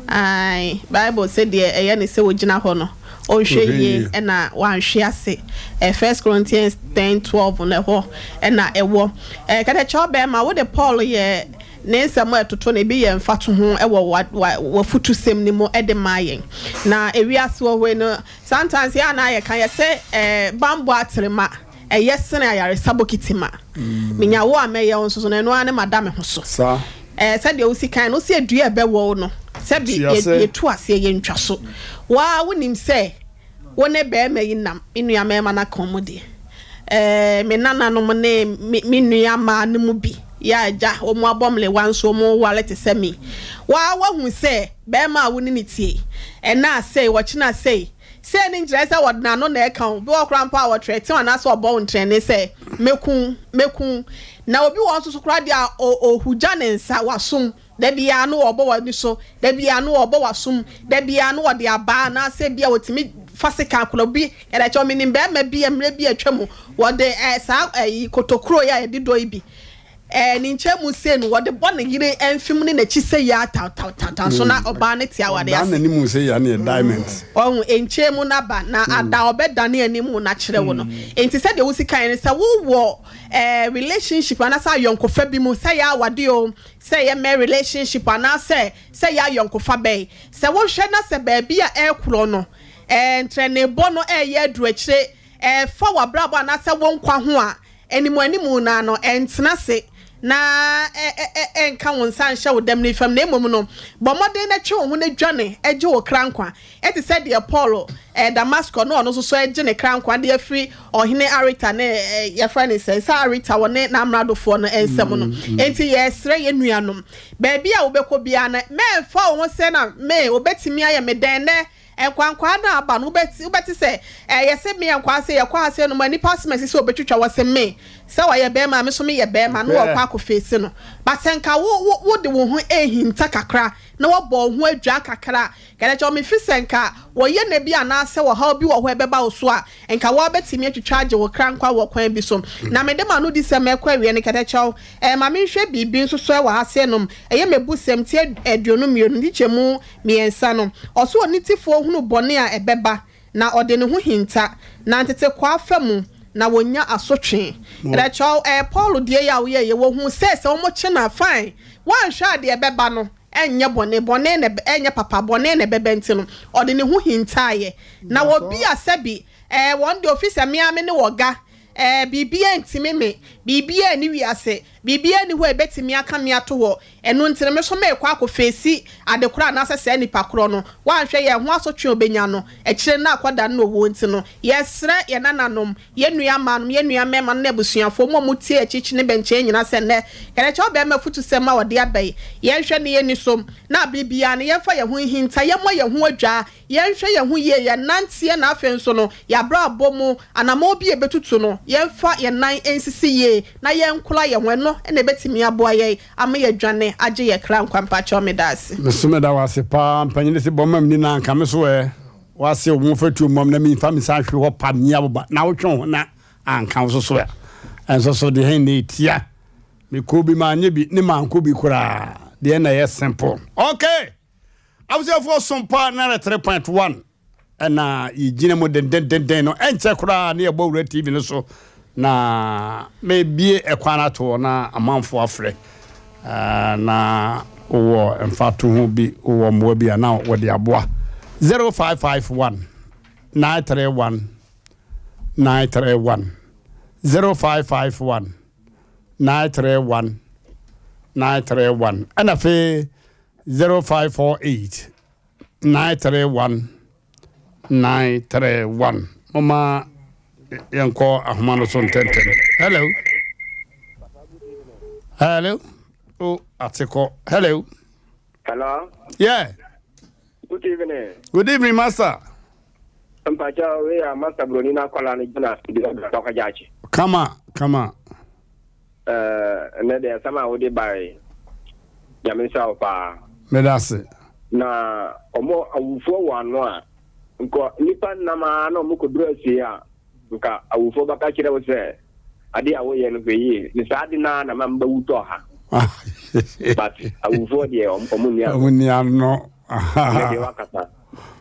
ai bible said de ye ne se wogina ho no onhwe ye na wanhwe ase 1 Corinthians 10:12 na ho na ewo kada cha be ma wo de Paul ye ne nsɛm atoto ne bi yɛ mfato ho wɔ futu sem ni mo de mayen na ewiase wɔ hɔ no sometimes ya na yɛ kan yɛ sɛ bambo atrema ɛyɛ sene ayare sabokitima menya wo amɛyɛ nso so na no ane madame ho so sa sɛ de osi kan no si adua ɛbɛwɔ no sɛ bi yɛ tu ase yɛ ntwa so wa wonim sɛ wo ne bɛ ma yi nam inua mɛma na komode me nana no mo ne me nua ma ne mu bi ya ja o mo abomle wanso mo wallet semi wa hu se be ma wo ni tie e na say wo china say ni njire se wodna no na e kan bi wo krampa wo trete wana so obo ntrene se mekun na obi wo so kra dia o huja ne nsa wasom da bia no obo wani so da bia no obo wasum da bia no ode aba na se bia wotimi fasika kula bi e da cho mi ni be ma bia mre bia twam wode sa kotokuro ya de do ibi ni nchemu se no wode bone yire enfim ne na chi se ya ta so na oba ne tia wade ase na ni mu se ya ne diamond on enchemu na ba na ada obeda ne animu na kire wo no enti se de wo sikan ne se wo relationship ana sa yonkofa bi mu se ya wade o se ya me relationship ana se ya yonkofa be se wo hwe na se ba bia ekuro no entrene bono ye adu akire fa wa brabo ana se wo nkwa ho a animu na no entena se na enka won san hye wo dem ne fam na emom no bomode na twe wo na dwane eje wo krankwa eti said de Paul Damascus no no so eje ne krankwa de afri ohene Arita ne ye friend say sa Arita wone na amradofo no ensem no enti ye sre ye nuanom ba bia wo bekọ bia na me fa wo se na me obetimi aye me den ne enkwankwa na aba no ubeti se yese me enkwa se yakwa ase no mani passes se obetwitwa wase me se wa ye be ma me so me ye be ma no wakwa akofese no basenka wo de wo ho ehinta kakra na wo bo ho adwa kakra kele cho me fisenka wo ye na bi ana se wo ha bi wo ho ebeba wo so a enka wo betimi atwitwa age wo krankwa wo kwan bi so na me de ma no di se me kwa wie ne kele cho ma me hwe bibi nso so wa ase nom eye mebusem tie aduonum mienu di chemu miensa no oso onitifo hunu bone a ebeba na ode ne ho hinta na ntete kwa afamu na wonya asotwe era chaw Paul die ya wo ye wo hu se wo mo che na fine wan hwa de ebeba no enye bone ne enye papa bone ne bebe ntino ode ne ho hinta ye na wo bi asabi won de office ame ne woga bibia ntime me bibia ni wiase bibia ni ho ebetimi aka me ato ho eno ntire me so me kwa akofesi adekura na asese nipa kro no wanhwe ye ho asotwe obenya no ekire na akwada no wo ntino yesre ye nananom ye nua manom ye nua mema na busuafo mo mutie echichi ne benche nyina se ne kere che oba ma futu se ma wode abai ye hwe ne ye ni som na bibia ne ye fa ye ho hinta ye mo ye ho adwa ye hwe ye ho ye ye nantie na afenso no ya bra abomu anama obi ebetutu no ye fa ye nan ensisi ye na ye nkula ye ho no na ebetimi aboa ye ama ye dwane agye ye kra nkwampa cho me dase mesume da wase pa mpanyine se bomam ni na nka me so wase wo fatu mom na mi fa me sa hwe ho pam nya boba na wo twon ho na anka so so enso so de hen ne tia me ko bi ma anye bi ne man ko bi kura de na yes simple okay I was here for SOMPA na 3.1 na yigine mo den no enche kura na ebo wura TV no so na maybe ekwana to na amanfo afre na wo emfatu ho bi wo mo bi na wo de aboa 0551 931 0551 931 and afi 0548 931 mama yanko ahmano son tenten hello oh atiko hello yeah good evening master Mpacha we are master broni na kwala ni jina doka jachi kama ne de sama wodi bai yaminsa opa medase na omo awufo wano a nko nipa nama na omo kodurasi a nka awufo baka kire wo se ade a wo ye no beyi ni saadi na mamba wuto ha but awufo de omo nia no ne de wakata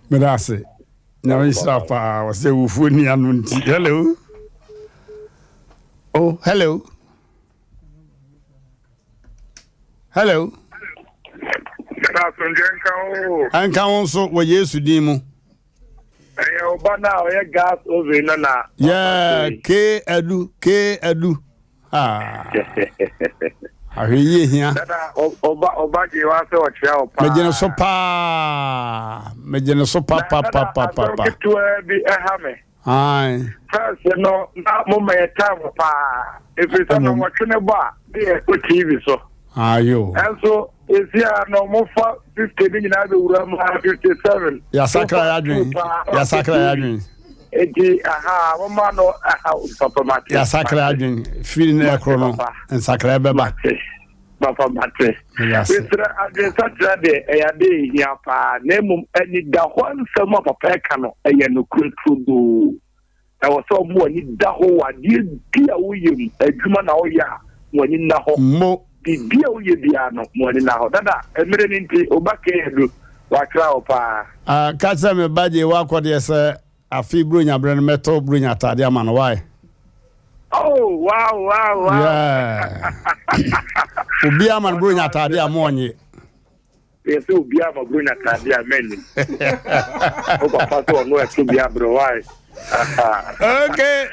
medase yaminsa pa wase wufu nia no nti hello oh hello Anka wonso wo Yesu din mu. Oba na o ye gas oven na. Yeah, ke adu. Ah. Ahwe hia. Oba je wa se o chia opa. Mejene so pa. Kitu bi ehame. Ai. First no na mo me time pa. If it's no mo twene ba, dey o TV so. Ayo. And so is here no more 50 million 57. Ya sakra ya dwen. Edi mama no papa mate. Ya sakra ya dwen. Feel na ekro no. En sakra beba. Papa mate. Mr. Adesatra de ya de ya pa nemum ani da hon sama papa ka no eya no krutudo. I was so mo ni da ho wa di dia wo yim adwuma na wo ya mo ni na ho. Mo bia wo ye bia no mo ni na ho dada emere ni nti obake edu wa kra opa kaza me baje wa kwode se afi brunya brand metal brunya tade amano why oh wow yeah obi aman brunya tade amonye yes obi aman brunya tade ameni o papa to no e to bia bro why okay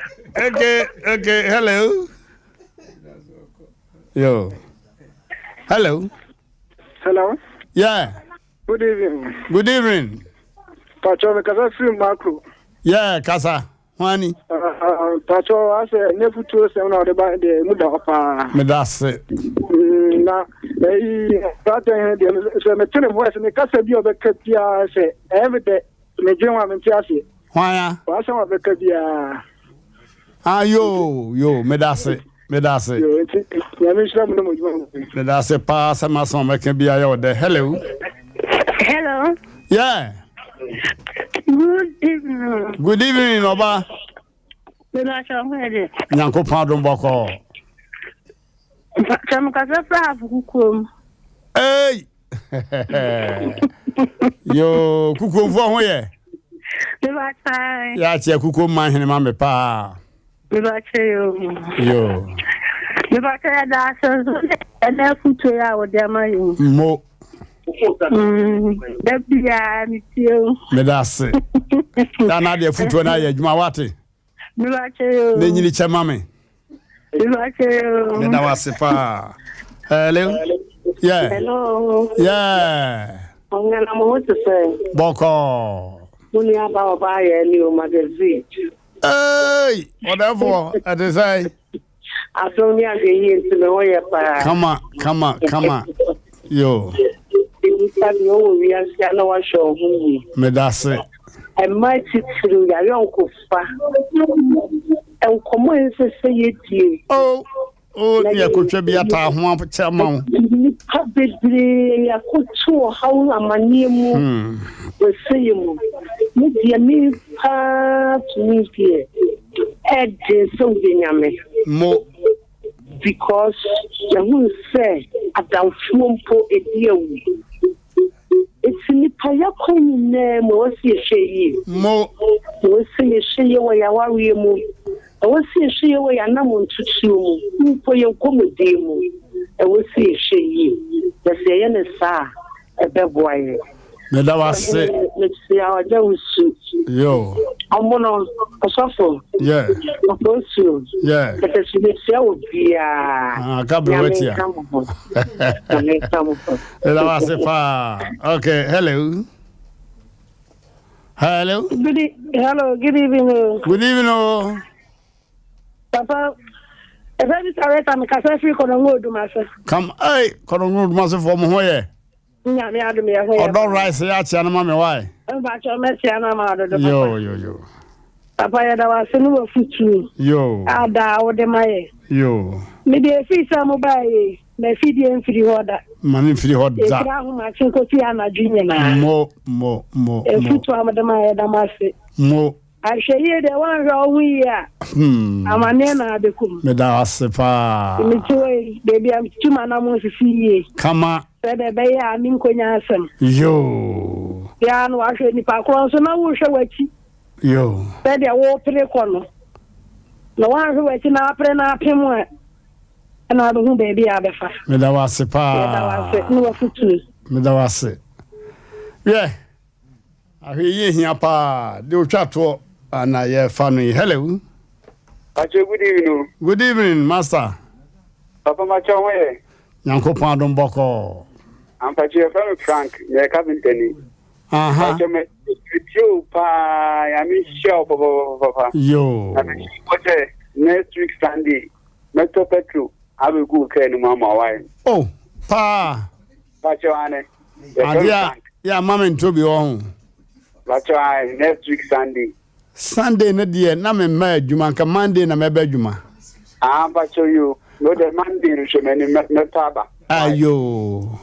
hello yeah good evening Pacho me kasa film macro yeah kasa wani Pacho ase nefutu se na de ba de muda opa me dase na that de se me tele voice me kasa bi obekapia se everyday me dwenwa me tiase wanya wa se obekapia yo me dase me dase pa sama so me can be ayo de hello yeah good evening oba nyanko pardon boko cham kasa fra kukum hey yo kukum vo ho ye ya tie kukum man hene ma me pa yo da so na futu ya wo de ma yo mo da bia mi tio me da se da na de futu na ya adwuma wate ne nyini chema me me da wase pa hello yeah ongana mo to say boko muni aba ba ya ni o magazine hey whatever I say Asomi ande yinti me woye pa. Come on. Yo. Sabi o wi ansia na wa show hu. Me dase. E ma titru ya yonko fa. E nkomo ense se yeti. Oh. Oh, yeah, could be at a home chairman. I could show how I'm a new will say you. Media me to me here. Ed something More because you will say at the Swampo a dear. It's in the Payacon name, or see a shade. more See a shade where you are. I will see a shade where I am to chew for your comedy. I will see a shade. The say, sir, a bad boy. that was it. Let's see our Joe suit. Yo, I'm one on a shuffle. yeah, Of those shoes. yeah. But as you say, be a Can't be wait here. That was it. Okay, hello. Hello. Hello, good evening. Good evening. Oh. Papa, if I was arrested, I'm a cafe free on the road, myself. Come, hey, Colonel Master from where? Yeah, me, I do me. Oh, don't rise here, Chana, mammy, why? I'm back to Messi and I'm out of the Yo. Papa, I was a new foot. Yo. I would my. Yo. Maybe a fish I'm by my feed in for the order. Money for the hot If that. I'm a Chicotiana Junior. More. A foot to Amadama Damasi. More. I shall hear the one wrong we are. I'm a nana, the coom. Medasa. Baby, I'm 2 man. I want to see ye. Come on. Said the bay, I'm in Cognasum. Yo. Yeah, no, I should nip across, so now we shall wait. Yo. Said the war to the corner. No one who went in our pen up him. And I don't know, baby, I'll be fast. Medawase. No foot. Medawase. Yeah. I hear here, pa. Do chat to and I funny. Hello. Good evening. Good evening, Master. Papa Machawe. Yanko Pandon Boko. I'm Patrick Frank, the Cabin. Aha. You, pa, I mean, show, Papa. Yo. Next week, Sunday, Metro Petro, I will go to Mama. Why? Oh, pa. Pachuane. Yeah, Mamma and Toby on. Pachuane, next week, Sunday. Sunday, na dear, na me mad, you man, Monday, na me bedjuma. I'm Pacho you. No, the Monday, you many metaba. Yo.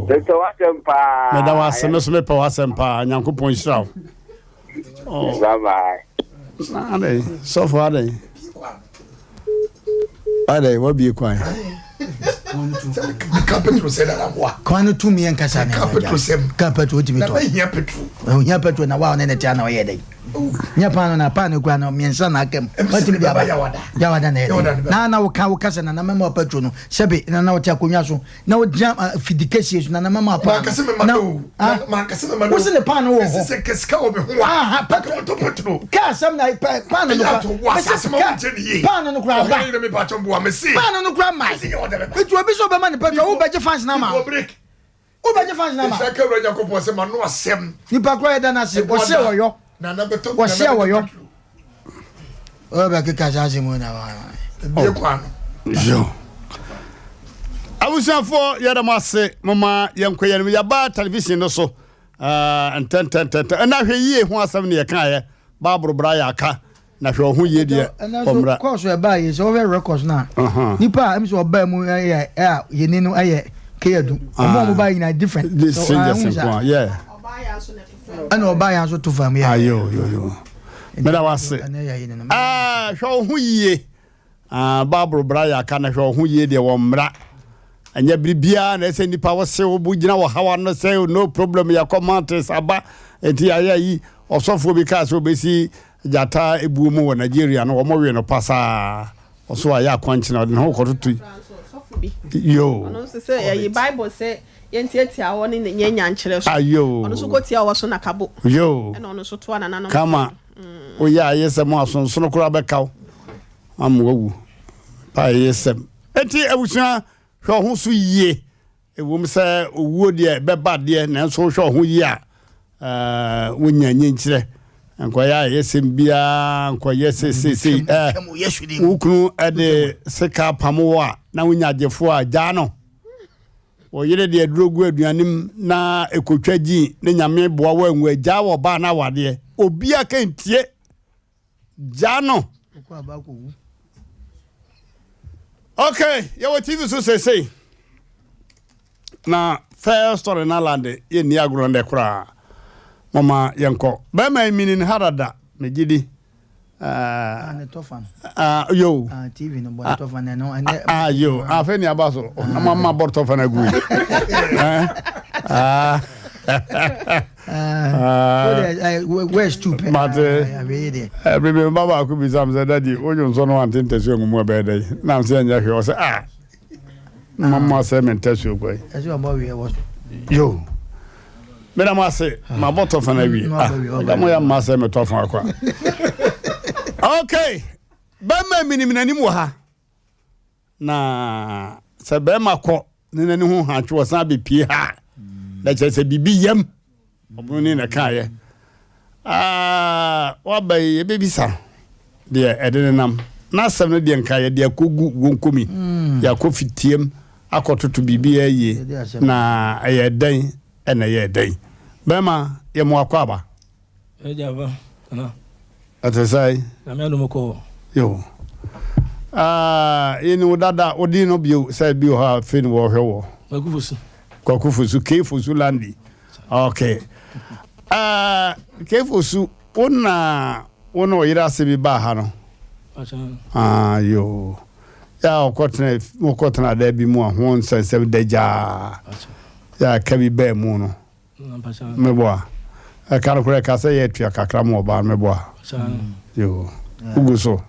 That's what I'm pa. Madam was no sleep or Asem Mpe Nipa, point show. Oh, bye. So far, they. What be quiet? Capital said that I'm what? Kwan to me and Cassandra. Capital to me. Yeah, Petro, and a while and a channel headache. Yapan and a pan grano, me and son, I came. But to me, Yawadan. Now, cow cousin and a member of Petrono, Sebi, and now Tacunaso. No jump fidication and a mamma. Marcus, wasn't a pan over. This is a casco. Cast some night pan on the ground. Pan on the ground, it will be so bad, but you bet your fans now. Who bet your fans now? You back right than I said, what's your? What's your? Oh, back a Kazazimuna. Yo. I was for Yadamase, Mamma, young Quayan, we are bad television also. And 10. And now he was 7 year kaya, Barbara Brayaka. Na hwe ho ye de omra course we buy is over records now. Nipa am so ba mu ye ni no aye keadu. Omo buy na different. This changes yeah. And obuy so to fam yeah. Yo. Me da wase. Hwe ho ye. Barbara Braya ka na hwe ho ye de omra. Anya bibia na se nipa wo se wo bugina wo hawa no say no problem ya comments aba enti ayi osofo bi ka so be si Jata ebuomu wo Nigeria no wo we no pasa oso aya kwanchi na ho kototu yo ono se say Bible say yentiatia wo ne nyanya nkyere so ayo ono so kotia wo so na kabo yo na ono so to ana na kama o ya yesem asonso no kura bekaw amwo pa yesem enti abusia hwe ho so yie ewum se owuo de beba de na so hwe ho yie a wonya nyenkyere Enkwaya yesimbia enkwaya sisi ukunu ade seka pamowa na wunyagefo a jano wo yire de adrogu aduanim na ekotwaji ne nyame boa wa anwu agya wo ba na wade obi aka ntie jano Okay, you were TV so say. Na fair story na land ye ni agro nde kra. Mama yenko. Ba ma minin harada me gidi. Ne tofan. Yo. TV no bo tofan no. Yo. Afa ni abaso. Mama bor tofan agu. Where's stupid? But every baba could be some said daddy, you son one thing to show more better. Now saying that he was Mama said and test you boy. As your boy was yo. But I must say, my bottle for every must say, my top for okay. Bama minimum anymore. Na Sabema co, then who had was not be P. Let's say BB yam. Obuni na kaye. Wa bay baby sa. De edenam. Na sam no de nkaye de akogu wonkomi. Ya kofitiem akototo bibi aye. Na aye dan na aye dan. Bema ye mo akwaba. Java. Na. Atesai. Na me no ko. Yo. Inu dada odi no bio say bio ha fin wo hwewo. Kwakufusu kefusu landi. Okay. Kefusu ona ira se bi ba ha no. Yo. Ya okotena da bi mu ahon sense deja. Ya kabi be mu no. Meboa. Akara kure ka se ye tua kakra mu oba meboa. Yo. Uguso.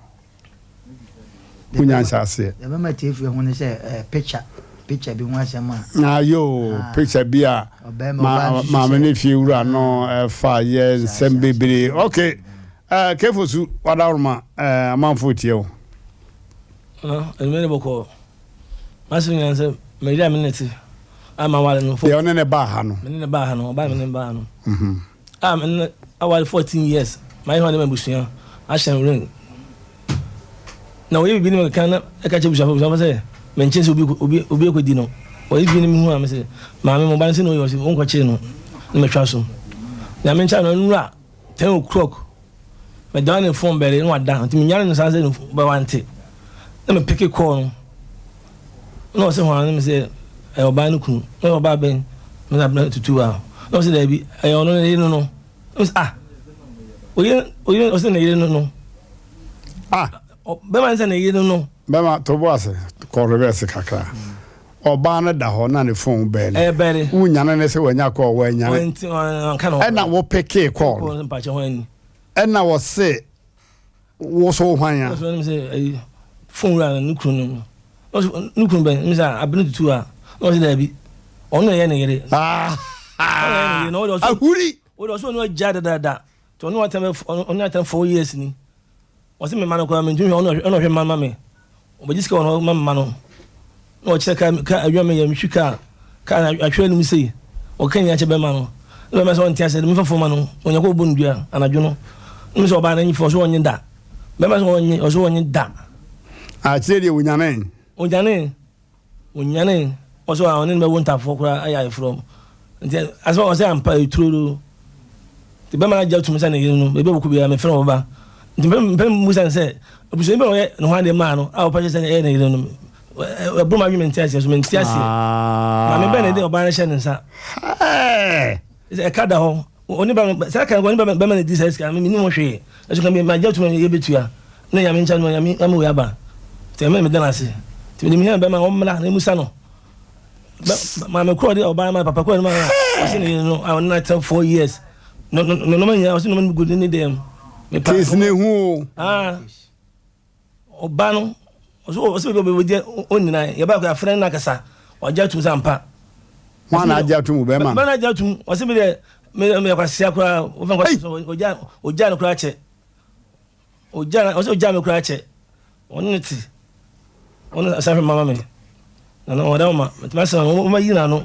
Kunya chase. Ya mama tifu ho ne se picture bi ho asema. Yo, picture bia. Ma me fi wura no fa ye sembebere. Okay. Kefosu wadaruma amanfo tie o. Emene boko. Masu nyanse me dia minute. Ama wale no. Ye one ne ba ha no. Me ne ba ha no, ba me ne ba ha no. I was 14 years. My one me busuan. Ashen ring. Na we bi ni kan e ka che busuan say menchen se obi ko di no. O ibi ni mi hu am say ma me mo ban se no yo se won ko che no. Na me twa so. Na me ncha no nura 10 o'clock. Me down in phone bere no ada. Nti me nyare no san say no ba wante. Na me pick call. No se ho na me say e oba no kunu. No oba ben. Me na bla tutu a. No se da bi e ono ne no no. Oye o se ne no. Be man se ne no. Be ma to bo ase ko reverse kakra. Oba na da ho na ne phone bere. E bere. Unya na ne se wanya ko wa nya. E na wo pick call. E na wo se wo so hwan so me say phone ra na nukunu. Nukunu be me say abinu tutu a. No se da bi. Ono ye ne yere. No do so. Ahuri. O do so no jada da. To no atem 4 years ni. O se me manu ko me ntumi ono hwe mama me. O be jiska ono mama no. No cheka ka adwa me yam hwika ka ahwe ni sei. O kan ya che be ma no. No me so on tiase me fofo ma no. Onya ko bondua anadwo no. Me so ba na nyi fo so onye da. Be ma so onye da. A chire de unyane. Unyane. O so a onin be won tafo kura aya from. Nti aso o se ampa eturo. Ti be ma ja tumi sa na yenu no. Be be boku bia me fere oba. Nti be musa se obuso be o ye no hande ma no. A o pa se na ye na yenu no. Bro ma mi ntiase so me ntiase. Ma me be na de oba na hye nsa. E kada ho. Oni ba sa kan oni ba ma na dis ka me ni mo hwe. Aso kan me ma ja tumi ye betua. Na ya me ncha no ya me am we aba. Ti me dana ase. Ti me mi be ma o mla na musa no. Ma me kro de oba ma papa ko ma. Ase ni no I want 4 years. No man ya ase no man good ni dem. Me pa ne hu. Oba no so be je onina ye ba ko afren na kasa o ja tum sampa wa na ja tum be ma na ja tum o se be de me kwasia kura o fan kwasia o ja no kura che o ja me kura che oniti on asafe mama me na o da ma me sa o ma yi na no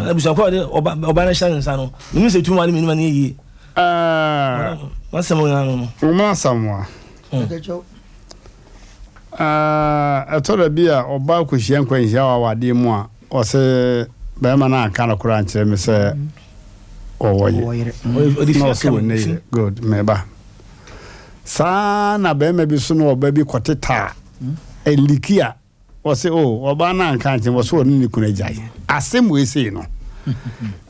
abusa ko de oba na shan nsa no mi se tum ani mi ma na yi ma se mo na no o ma samwa atoda bia oba ko hia nkwanhia wa wade mu a o se be ma na aka na kura nkyere me se o woye no so ne good meba sa na be ma bi so no oba bi koteta elikia say oh oba na nka nti was so ni kuna jai asem we say no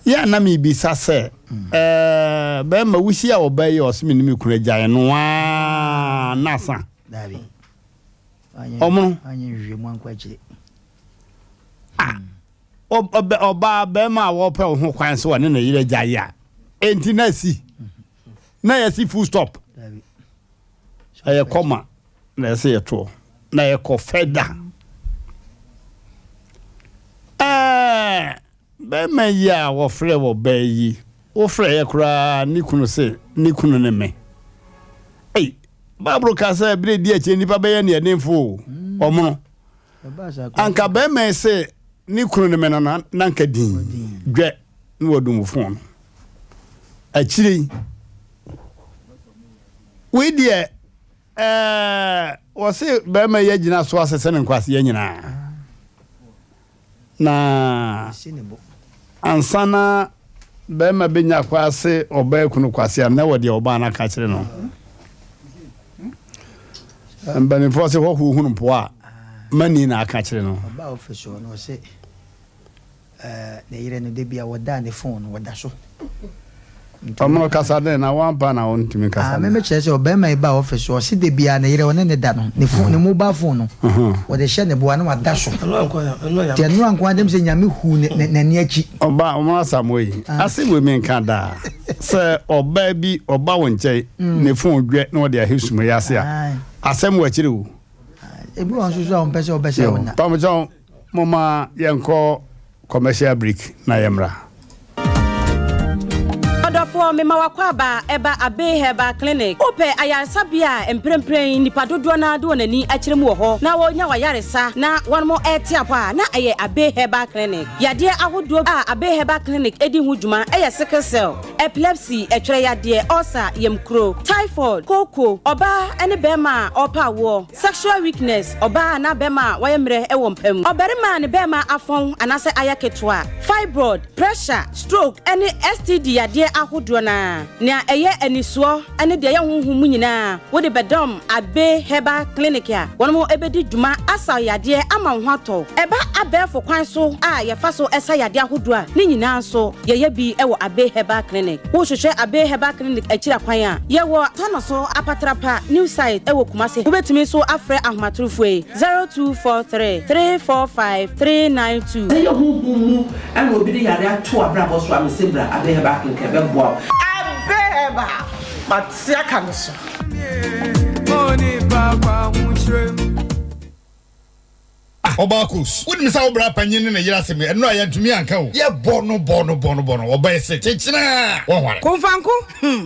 ya na me bisa say be ma wusi a oba yi osimi ni kuna jai no wa nasa dabi omo anyi hwe mu ankwa chire oba be ma wo pe ho kwan so ne na yire jai a enti na si na ya si full stop dabi aye koma na say to na ye ko feda be ma ya wo frɛ wo ba yi wo frɛ ye kura ni kunu se ni kunu ne me babro ka say bre di ache nipa be ye ne nemfo omo anka be ma se ni kunu ne me na nka din dwe ni wodum fon achiri we die wose be ma ye gina so asese ne nkwase ye nyina na ansana be ma benya kwase oba kunu kwase na wode oba na ka kire no mbani fose ho hunu mpo a mani na aka kire no oba officer no se ne yire no de bia woda ne phone woda so Omo kasa de na wampa na ontimi kasa. Me chese obema e ba office o si de bia na yire wona ne da no ne phone ne mobile phone no wo de share ne boa na wada so. Te no anko dem se nyame hu ne ne achi. Oba omo asamoyi. Ase we me nka da. Se oba bi oba wonche ne phone dwe na wo de ahesumo yase a. Asem wa chire wo. E bi won so so on pese obese wona. Pa mo jon mama yenko commercial break na yemra. For me mawakwaba eba abe heba clinic ope ayansabia emprempren nipa dodo na do nani akiremu wo ho na wonya wayaresa na won mo etiapa na eye abe heba clinic yade ahodo a abe heba clinic edi huduma eye sickle cell epilepsy etwere yade ulcer yemkro typhoid koko oba ene bema opa wo sexual weakness oba na bema wayemre ewo mpam oberima ne bema afon anase ayaketwa fibroid pressure stroke ene STD yade na eye enisuo ene de ye honhom nyina wo de bedom abe heba clinic ya wono ebedi dwuma asa yade ama hwato eba abefo kwan so a ye fa so esa yade ahodo a ni nyina so ye bi ewo abe heba clinic wo hwehwe abe heba clinic akira kwan a ye wo tono so apatrapa new site ewo kumase wo betimi so afre ahmatrofo 0243 345 392 ye honhom ene obi de yade ato abrabo so amesembra abe heba clinic ebe Abeba, Matsia Kamiso. Obakus wouldn't miss our panyin in a yasime and no I to me uncle. Ye bono or by say china. Confanco,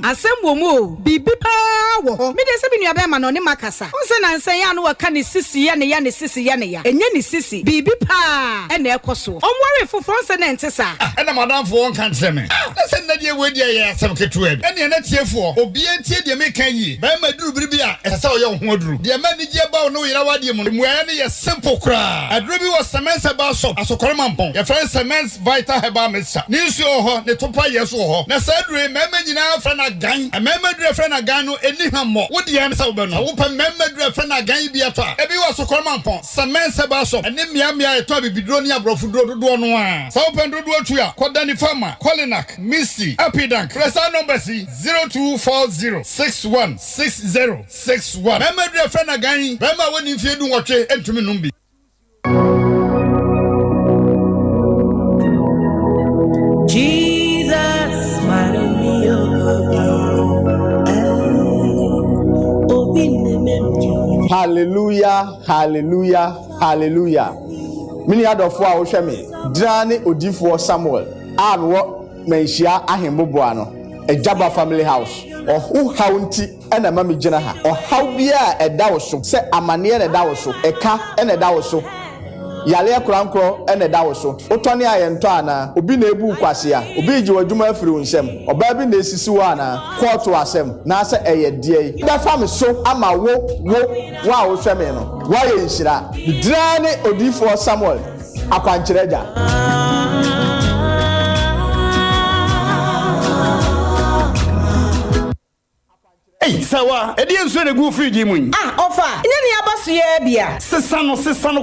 Asem Mo, Bibi Power, Midasabin Yabeman on Macassa. Onsen and say, I know a canny sissy and a yanny sissy yanny, and yanny sissy, Bibi Pa, and their cosso. On worry for France and Tessa. And a madam for one can't say me. Listen, that you would ya some kitweb, and you're not here for, or be a tea, you make ye. By my drew Bribia, as I saw your wardrobe. The manager about no Yawadium, where any a simple cry. A dribby was cement about soap, as a cormampon. Your friend cements vital hebamis. News your ho, the topa yes or na said, remember you now, friend a gang, a member friend a gano, any more. What the answer, open member friend a gang be a tar. Every was a cormampon, cement about soap, and then Miamia Toby Bidronia Brofudo do one. So open to do to ya, Kodani Farmer, Colinak, Misty, Apidank, Resa number C 0240 616061. Member friend a gang, remember when you do what you enter me numbi. Jesus, hallelujah, hallelujah, hallelujah. Mini adofo a wo hwe me drane odifo Samuel a wo menhia ahemboboa no Ejaba family house ohu haunti ena mami gina ha ohaw bia eda wo so se amane eda wo so eka eda wo so yale akurankro ene da wo so otone ayento ana obi na ebu kwase a obi ji wadwuma afiri nsem oba bi na esisi wo ana court asem na ase eye die da fam so ama wo wa wo hweme no wa ye nhira drane odifo Samuel akwanchereja Hey, sawa, e dey nso na gu fridge mu. Ofa, nya ne abaso ye bia. Sesa no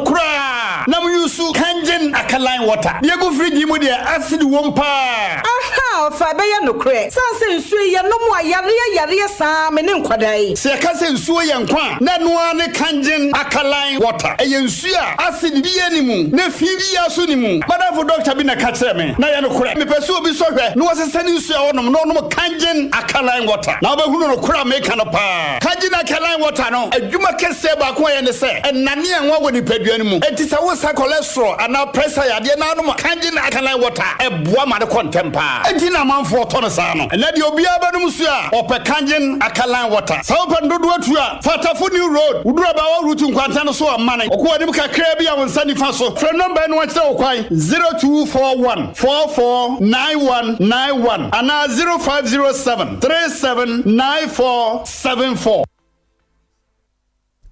kura. Na mu yusu kangen alkaline water. Dey gu fridge mu dey acid wom pa. Aha, ofa be ye no kure. Sanse nsu ye no mu ayare sa me ne nkwadai. Se ka se nsu ye nkwa. Na no ane kangen alkaline water. E ye nsu a acid bi ye ni mu. Na fi bi ya so ni mu. Madam doctor bi na ka kire me. Na ye no kure. Me pese obi so hwe. No sesa ni nsu a wonom no kangen alkaline water. Na obehunu no kura me ka no pa. Kangen alkaline water no. Adwuma kese ba ko ye ne se. Enane enwa wo ni padua ni mu. Enti se wo sa cholesterol ana pressure ya de na no kangen alkaline water. Eboa ma de contempa. Enti na manfo to no sa no. Ena de obi aba no musu a ope kangen alkaline water. Sa ope ndodo atu a Fatafo New Road. Udura ba wa route nkwanta no so amane. Okwo anim kakra bi a won sani fa so. Frɛ number no wa kire okwan 0241 449191 ana 0507 379474.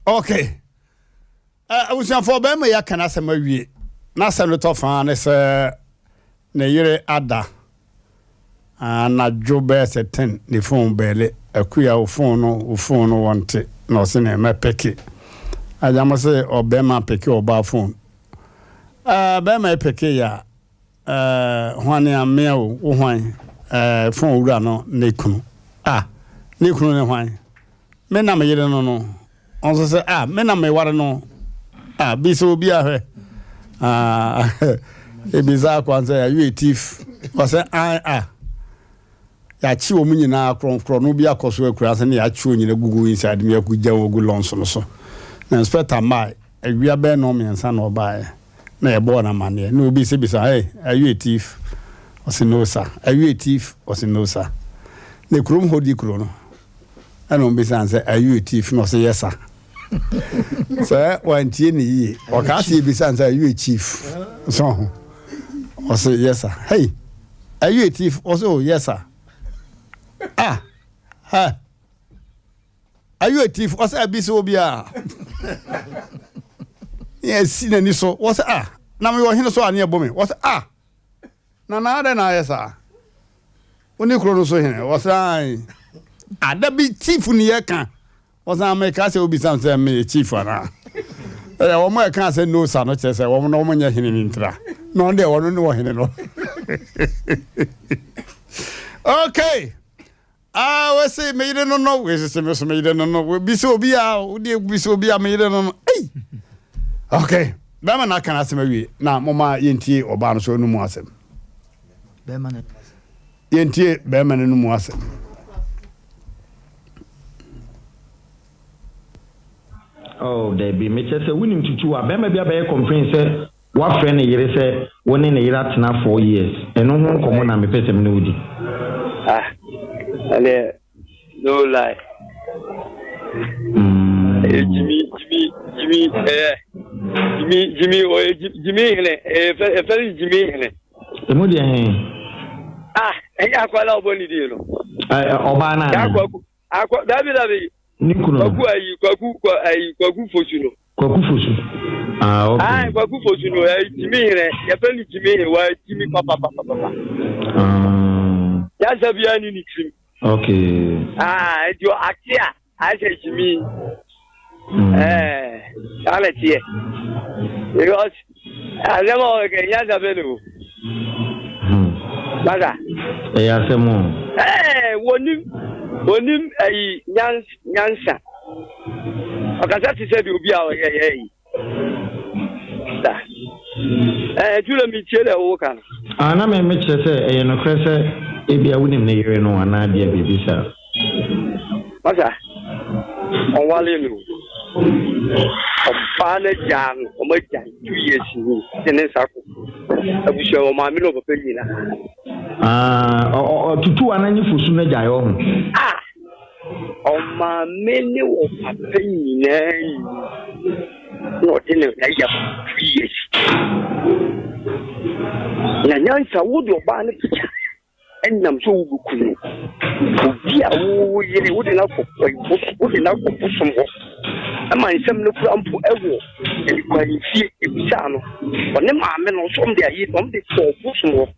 Okay. I was for them ya kana sema wie. Na se no to fa ne se ne yire ada. Na jobe se 10 ne phone bele akuya o phone no wonte no se ne mepeke. Ajama se obema peke oba phone. Bema peke ya hwane amea o hwan phone wura no ne kunu. Ne kunu ne hwan. Me na me yire no. On se me na me ware no. Biso obi ahwe. Ebiza kwanza ya you thief. Wase ya chi wo munyina kron no bi akoso akura se ne ya chi onyina gugu inside me akugya wo gu lonso no so. Na inspector mai awia be no me nsa no bae. Na e bo na mane. Na obi se bisa hey, are you a thief? Wase no sir. Are you a thief? Wase no sir. Ne krom hodi kro no. Ana obi say are you a thief? No say yes sir. So one tie or can't see besides are you a chief? So I say yes sir. Hey, are you a thief? Also, yes sir. Are you a thief? Also a bisobia. Yes, seen any so what's now you are here so near bombing. What's na yes sir. Only chrono so here. What's that be thief in the can. Was I make us will be something me chief or I can't say no, son, not say, woman, no man, in intra. No, they won't know him. Okay. I will say, made no know, we say, made no know, will be so be out, be so be a maiden on. Okay. Bama na can ask me now, Mama Yenti or Barnes or no more. Beman Yenti, Beman and no more. Oh, they be me say winning to two. I maybe a complaint say what friend you say one in a year at now 4 years. And no one come on and me person nudi. No lie. Jimmy, I quite a bonny deal. Obana. David. Nicola, Kwaku Fosuno. Okay. Kwaku Fosuno, Jimmy, Jimmy, why Jimmy Papa. That's a very unique. Okay. Your Akia, I say Jimmy. I'll let you. Because I never again, yes, available. Mother. Yes, more. Onim nyansa akasa ti se bi obi a jula mi tiele wo kan na me kire se no kire se e bia wonim ne yere no ana bia bibi sa masa on wale no o pale jan o ma jan 2 years ni tene sako abusha o ma mi no papa ni na tutu ananyi fosu na jaye ho o ma me ni o papa ni na no tene na ya 2 years na nyansa wo do ba ne picha enam so wo kunu obi a wo yere wo de na ko sombo ama nsem no kura mpo ewo e kwani fie e bisa no one ma me no som de ayi nom de ko sombo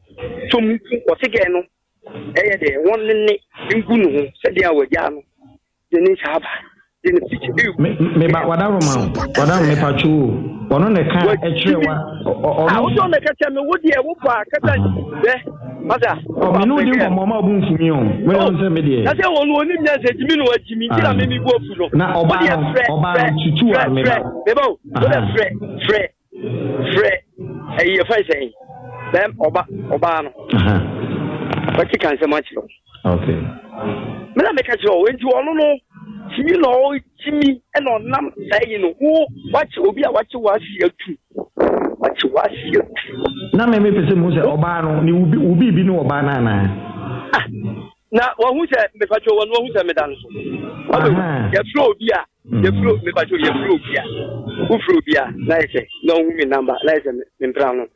tom ko se ge no eye de won ne ngu no se de awagya no Denise Haba. Me ba wadaroma me pachu ono ne ka echewa ono so me ka me wodi e wo pa ka ta mata me no di mo ma bu mfumi o me no se me die na se wonu oni nya se jimi no wajimi ti na me mi go fu no na oba tutu a me ba bebo wo de fre e fa say dem oba no ba ti kan se ma chi okay me na me ka chi o we ti ono no Chimi no chimi and on nam saying who watch obi a watch was here too. Watch was here. Na me pese mo se oba no ni ubi bi no oba na na. Na wo hu se me fa cho wo hu se me dan so. Ya flow bi a, ya flow me fa cho ya flow bi a. Who flow bi a, na say no hu me number, na say me plan no.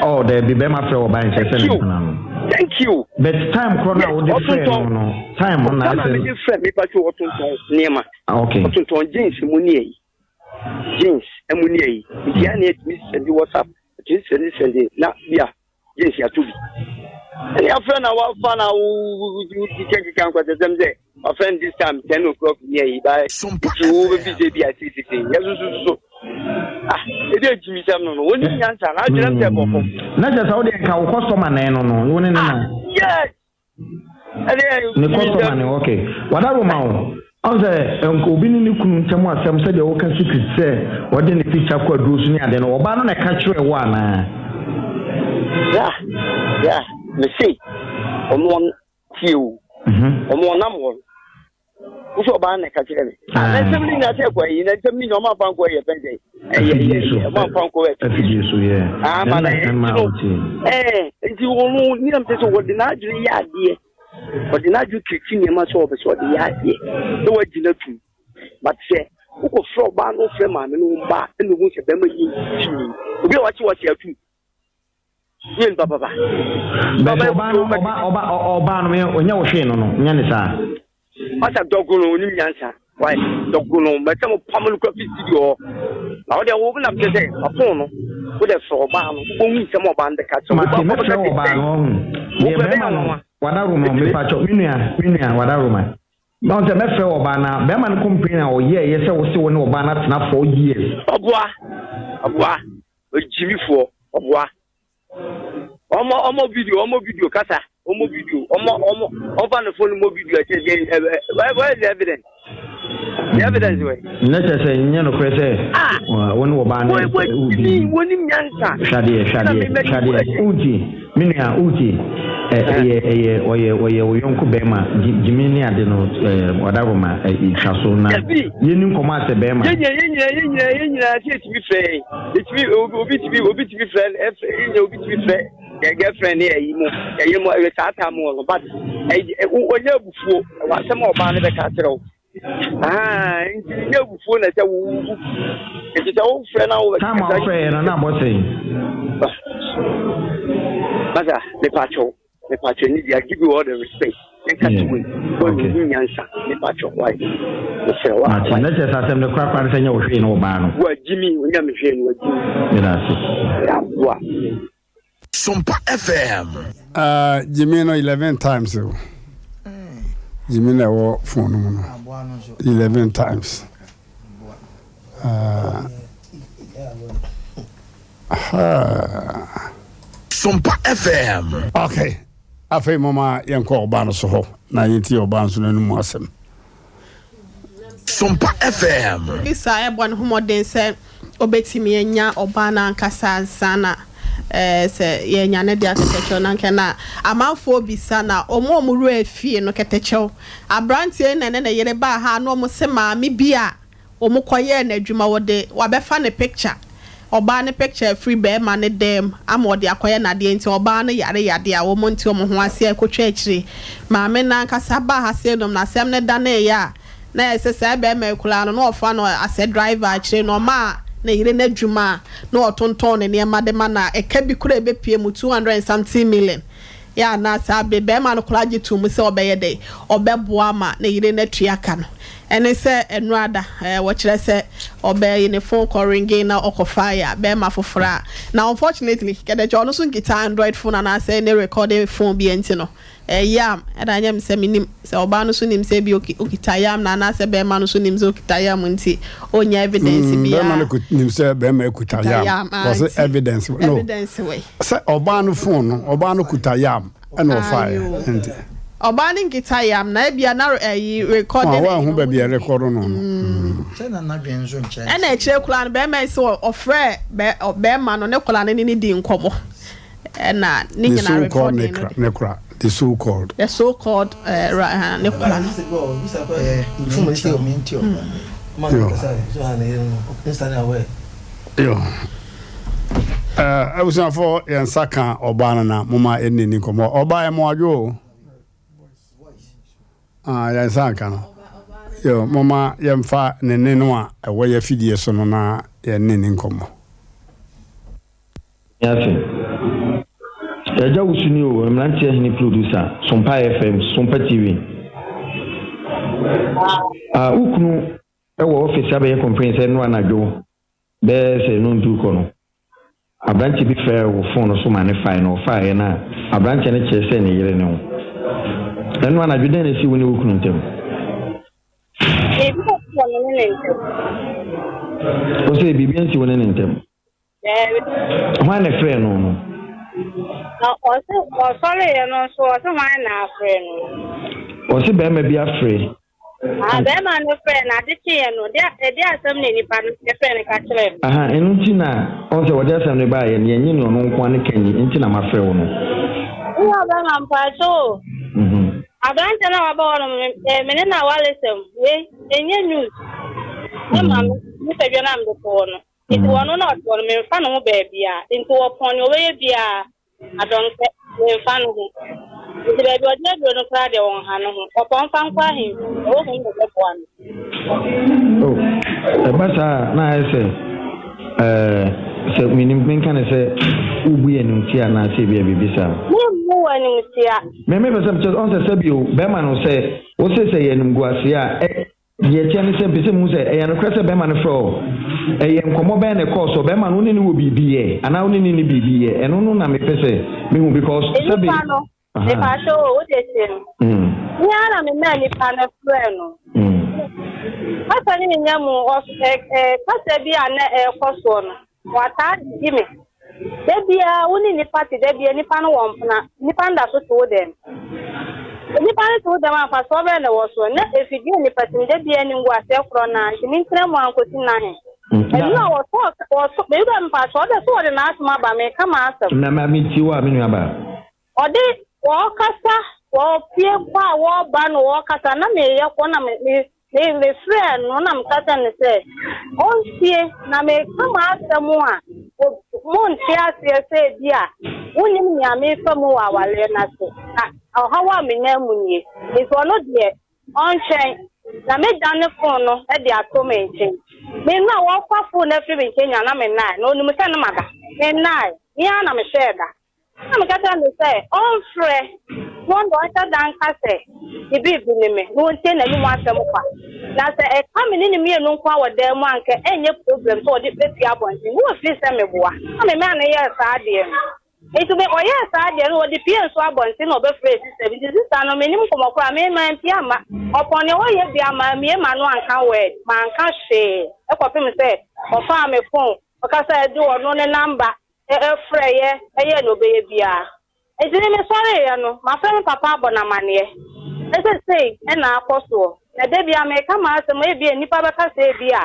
Oh, there be ma fra oba en say me plan. Thank you. But time corner would different no. Time on that. Me different me pa cho wo ton niema. Okay. Ton jeans muni jeans emuni dia na et mi send WhatsApp. Jeans send na bia jeans ya to bi. Any friend na wa fa na wo kan kwa dem say my friend this time 10 o'clock near you buy SOMPA you be busy at 6 so e dey jimi sam no woni nyansa na adwere te boko na je sa wo dey ka wo customer na no woni na yes ni customer na okay wadaro ma wo onse enko obi ni kunu ntem asem se de wo ka secret se wo dey ni picture kwa do so ni ade no oba no na ka kire wo ana yeah me see omo tiu omo namwo uso ba na ka kire me na semli na te kwa yi na semli no ma fan kwa ye penje ma fan kwa Yesu ye ma na nti wo ni am te so wo de na adwere ya ade wo de na adwere kiki ni ma so wo so de ya ade so wa gina tu but say uko fro ba no fre ma me no ba enu hu se be ma yi obi wa chi atu yen baba oba no me onya wo hwe no nya ne sa asa dogono ni nyansa why dogono me tamo pamulu ko video na wo de wo na pese apon no wo de so ba no wo hu se mo ba ndeka so ma se me so ba no ye me ma no wadaru no me pa cho minua wadaru ma ba se me fe oba na be ma no company na o ye se wo se wo ne oba na tena 4 years obwa ojimi fo obwa omo video kasa omo video omo over the phone mo video where is the evidence where na say nya no kwese woni wo ba na woni nyansa shade uti minua uti oye oyonko bema jimini ade no wadaroma itwaso na yeni nkoma ase bema yenya ti fe obi ti friend obi ti friend girlfriend e yi mo e tata mo but onye bufuo wa se mo ba ne be ka kire o nye bufuo na se wo e ti wo friend na wo ka friend na bo say Mother, the patrol need to give you all the respect. And catch you. Okay. Why? Let's just ask them the crap and say you're no ban. What Jimmy, we are machine. What SOMPA FM. Jimmy no 11 times. Jimmy no phone 11 times. SOMPA FM. Okay. Afi mama yanko obano so ho na yenti obano so nanu mu asem. SOMPA FM. Isa ebon homoden se obetimi enya obana ankasa sana se yenya ne dia ketecho na nke na amanfo bisa na omuru afie no ketecho abrantie na yere ba ha no mo se maami bia omukoye na adwuma wode wabefa ne picture oba ne picture free be ma ne dem amode akoye na de nti oba ne yare a wo monti o mo ho ase akotwa akiri maame na nkasa ba ha se dom na asem ne da na ya na esese be ma ekula no ofa no ase driver akiri no ma na yire na adwuma na otonton ne ma de ma na eka bi kura ebe pie mu 200 and something million ya na sa be ma no kula gitu mu se obeye de obeboa ma na yire na tuaka no ene se enrada wo kire se Obe in the phone calling again now or fire, bear my for now. Unfortunately, get a Jonathan guitar Android phone and I say, recording phone be entino. Yam, and I am seminim, so Banusunim say be okitayam, Nana say bear manusunim zokitayam unti, only evidence be a bear kutayam. Was it evidence? No evidence way. Say Obanu phone, Obanu kutayam, and no fire. Obani gitayam, na be an recording. Who be a record on. And a check clan bear my so or fre bear man on Nicola any din como. And Nina recording Necra. The so-called Nicola. I was not for Saka or Banana, Mama, and Nicomo, or by a mojo. Yes, I can. Yo, Mama, yam fa, Nenua, away a feed years on a Nincomo. Yes. Eja usuni o Mmrantehene producer SOMPA FM SOMPA TV ukunu ewo office abaye conference no anadwo be se no ndu kono abranche bi fe wo phone so mane fine no fire na abranche ne chese ne yire ne ho eno anadwo den na si woni ukunu ntem o se bibi nsi woni ne ntem ma ne frɛ no sorry, no, so what's my friend? What's it, Bama be afraid? I'm no friend, I did see no, there are some many friend catch them. And Tina, also, what there's some by and you know, no one can into my friend. Who are them? I'm so. I don't know about them. Menina Wallison, we in your news. Mr. Vietnam the phone. It was not for me, fun of baby, into upon your way, I don't say, fun of it. If I was never to cry on Hannah, upon Fanqua him, open the one. Oh, but I say, so meaning can I say, Ubi and Tia and I say, baby, sir. No one is Remember some just on the Sabio, Beman will say, what say, and Guasia. Ye tiani se bise mu se e no kwese be ma ne fro e ye nkomo be ne course so be ma no ni wo bibie ana wo ni bibie eno no na me pese me hu because sabi e pa so o de se ya na me na ni pa na fro no asa ni nyamu o kwese bi ana e course no wata di me debia woni ni party debia ni pa no wo mpna ni pa nda so to dem ni pa to dem afa so be na wo so na efidi ni party debia ni ngwa se kro na ni ntre mo ankosi na he e no wo so be dem pa so de so de na asma ba me kama asem na ma mi ti wa mi nua ba odi wo kasa wo pie kwa wo ba no wo kasa na me ye ko na me friend no na mkata ne se onsie na me kama asem a mo ntia se dia woni mi ame famu wa wale na se hawa me na munye is one of the on chain na me dan phone no e de atome nchen me na wo kwa phone na free me Kenya na me na no num se na mada me na ya na me share da na me kata no say on free one do ata dan ka se e bi ni me no nche na ni mo asem kwa na se e ka me ni me no kwa wa dem anke enye problem so de pe abonti wo fi se me boa na me na ye sa de it be oya sa de no de pie so abonti na obe free system this is no me nim komo kra me man pia ma upon your oya bia ma me ma no anka word ma anka she e ko pe me say o fa me phone o ka say do no ne number e free ye no be bia e dire me sorry ya no ma fe papa abona mane e say e na akoso na de bia me ka ma asem e bia nipa be ka say bia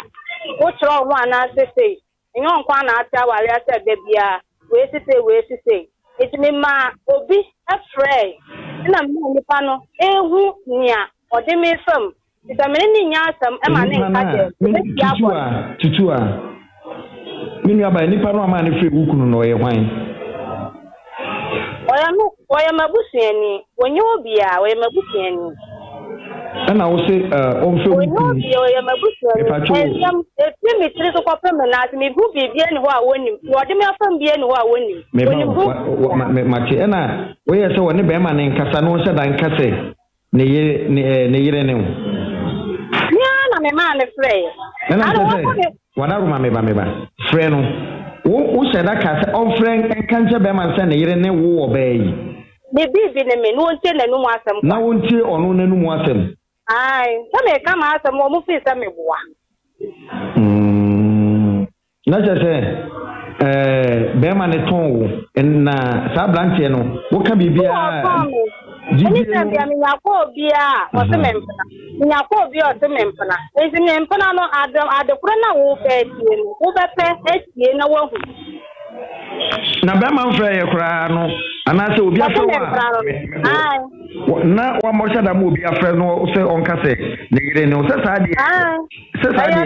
wo tro ho ana say enyo nkwa na atia wale ase de bia we say it me ma obi afraid na me nipa no ehu nia ode me fam ita me ni nya asam e ma ne nka de tutua minu aba nipa no ama ne free ukunu no ye hwan oya mabusiani wonye obi a oya mabusiani ana wo se on fe ukunu oya mabusiani e mi tiri so kwa peme na mi bu bibie ni ho a woni ode me afam bie ni ho a woni ma ti ana wo ye se woni be ma ne nkasa no se dan kase ne yire ne wo ya na me man frɛ. Wana ruma meba. Frɛ no. Wo hyɛ da ka sɛ ɔmfrɛ nka nkyɛ bɛma sɛ ne yere ne wo ɔbɛɛ yi. Me bibi ne me no ntie n'anum asɛm. Na wontie ɔno n'anum asɛm. Ai, sɛ me ka ma asɛm mo fi sɛ me boa. Na kyɛ sɛ bɛma ne tɔn wo na saa branche no wo ka bibia Any time I mean, I call Bia or the Mempana. I call Bia or the Mempana. It's an Empana no Adam at the Prana who paid you, who paid you, no one. Na bɛma mfrɛ yɛ koraa no anaasɛ obi afrɛ na wammɔhyɛ da ma obi afrɛ no sɛ ɔnka sɛ ne yere ne wo sɛ saa deɛ sɛ saa deɛ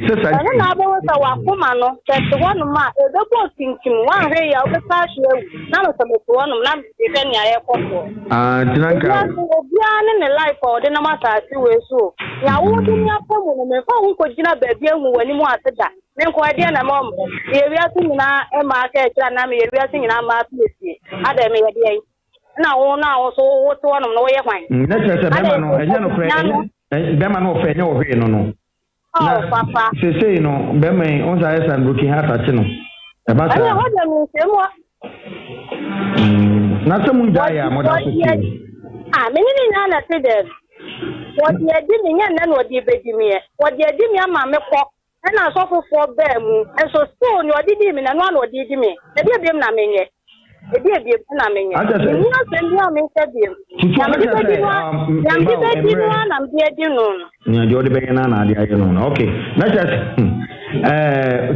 sɛ saa deɛ na abɛwɔ sɛ wakoma no sɛ hɔ nom a ɛbɛbɔ tintim woanhwɛ yɛ a wobɛsa ahwɛ awu na no sɛ mɛte hɔ nom na mehwɛ nea yɛkɔfoɔ ntina nka obiara ne ne life a ɔde nam asase wei so nea wode ne apɔ mu no memfa wo nkɔgyina baabi ahu w'anim ase da me ko ade na mom ye wiase nyina e ma ka ekira na me ye wiase nyina ma asie ada me ye de na wo so wo to no wo ye kwan na chese be ma no enye no kre be ma no fe enye wo hwe no no papa se no be me on sa esa broken heart achi no e ba sa ana ho da mi se mo na se mu ja ya mo da so ti me ni na na se de wo de di mi nya na no de be di mi e wo de di mi ama me ko and I saw for them, and so soon you did him and one or did me. The dear Bim Naming, the dear Bim Naming. I just send you a message. I'm dear Junon. You're the banana, okay. Not just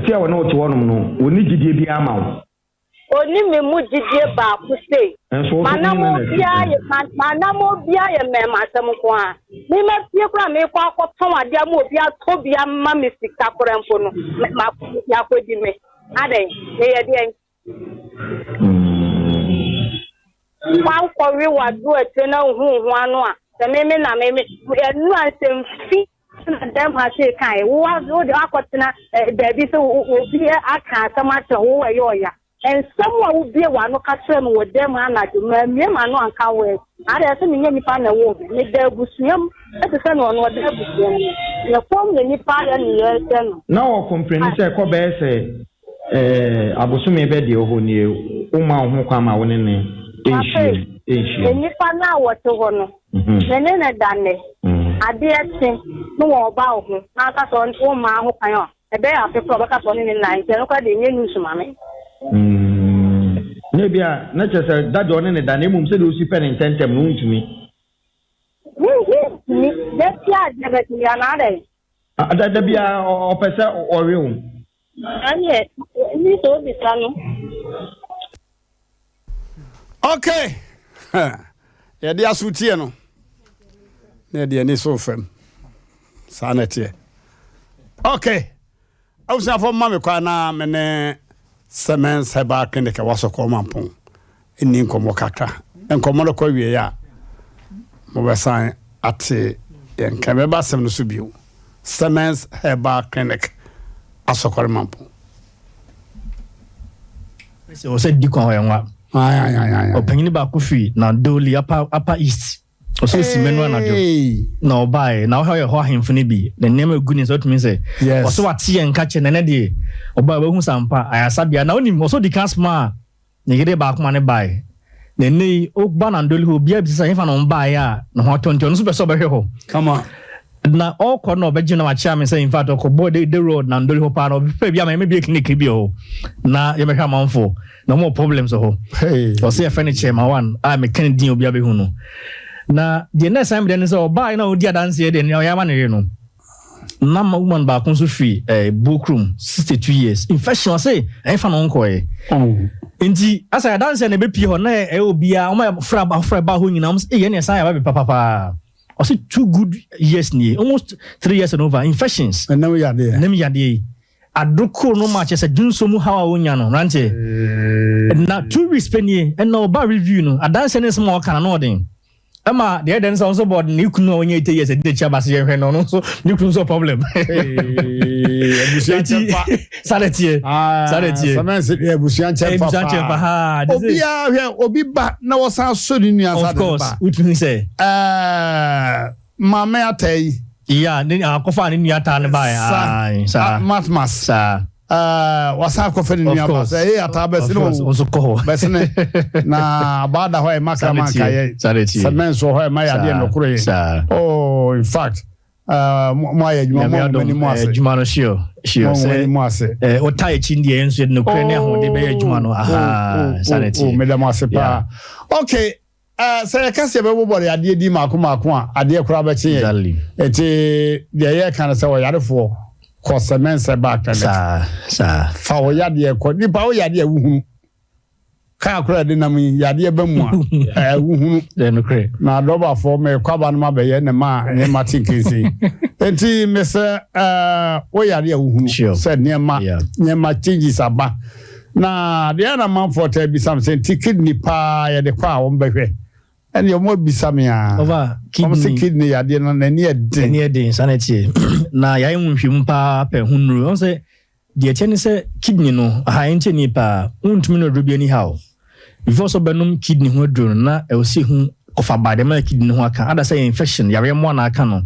see, I will know to one. We need to be a mouth. Only me muji ba ku say manamo bia ye me masem ko a me ma pie kura me kwa akoton ade am obi atobia ma me sika korempo no ma ya kodi me ade me ye de kwa ko wi wa do ete na hu anu a se me na me enu ansem fi na dem ha se kai wo de akotena baby so obi aka asama wo yo ya and someone will be one of them with them and I do me no and can wait. I have seen any pan a woman, make their busham, at the sun on what they busham. The form the Nipa and yes, no comprehension. Kobe say, Abusumi bedi ohoni, who come out in the Nipa now what to one. Then a dane. I dare say, no about him, not as on Oma who can. A bear after Probaka on in the night, and look at the news, mammy. Maybe not just that one in the name said you spend in 10 room to me. That's another. That be a person or room. And yet, this will be okay. Yeah, they are Sutiano. Yeah, they are not so firm. Sanity. Okay. I was not for Mammy Kwana, Mene. Semens heba clinic waso ko mampon eni nkomo kakra nkomo no kwa wie ya mo besan ate yenka be ba sem no so bio Semens heba clinic asokore mampon o se di kon yenwa ay opanyini ba ko fi na doli upper east o so si menu na jo na obai na ho ye ho ahemfo ne bi na nem aguni so to mean say o so wate yenka che na de obai ba hu sampa ayasabia na onim o so di kasma ne gede ba kuma ne bai na nei o ba na doli ho bia bi say fa no bai a na ho tonton so be so be hwe ho come on na all corner of Benjamin Wacham say in fact ko board the road na ndoli ho pa no be bia me be clinic bi ho na ye me hwa manfo no more problems ho o say furniture ma one me kan din obi abehu no na the next time then say oba na odi adanse de ne ya ma ne no na ma woman ba kun so free bookroom 62 years infection say fa no nko enti asa adanse na be pie ho na obi a o ma fra ba ho nyina ye ne sa ya ba papa I see 2 good years near almost 3 years and over infections. And now we are there. Adoko no match as a dunsomu how onyano rante. Na 2 weeks penny and no bar review no. A dance and small can ording. Emma the dance also board new kuno when 8 years and the chabas here no so new so problem. Sanity. Someone said Busian Champa. Obi ba na was so in your of course, which means say Mama Tay Yeah, then akofa ni nuata ne ba ya. Sa. Matmas. Sa. Wasa ko fe ni nuaba. Say atabesi no. Onso ko. Besene na bada ho e makama kaye. Semen so ho e ma ya de no kuro ye. Oh, in fact, mo aye juma mo ni mo ase. Juma no sure. Say mo ase. O tai chi ndi enso no kure ne ho de be juma no. Aha, sanity. Me da mo ase pa. Okay. Say kase be bobore ade di mako a ade kura ba chi ye. Eti de ye kan say wo yarefo ko semen se back and sa fa wo yade ko nipa wo yade wuhunu ka kura de nam yade ba mu a wuhunu de no kre na doba for me kwaba no ma be ye ne ma tinkinsi enti me se wo yade wuhunu se ne ma changes aba na de na man for te bi something kidney pa ye de kwa wo mbehwe and you more bisamia over kidney yade no na ne den sanity na ya enhwim pa pe hunru on say de tiene say kidney no ha ente ni pa untumi no drobi ani how before so benum kidney ho dro na e o si hu kofa bade ma kidney ho aka ada say infection yare mo na aka no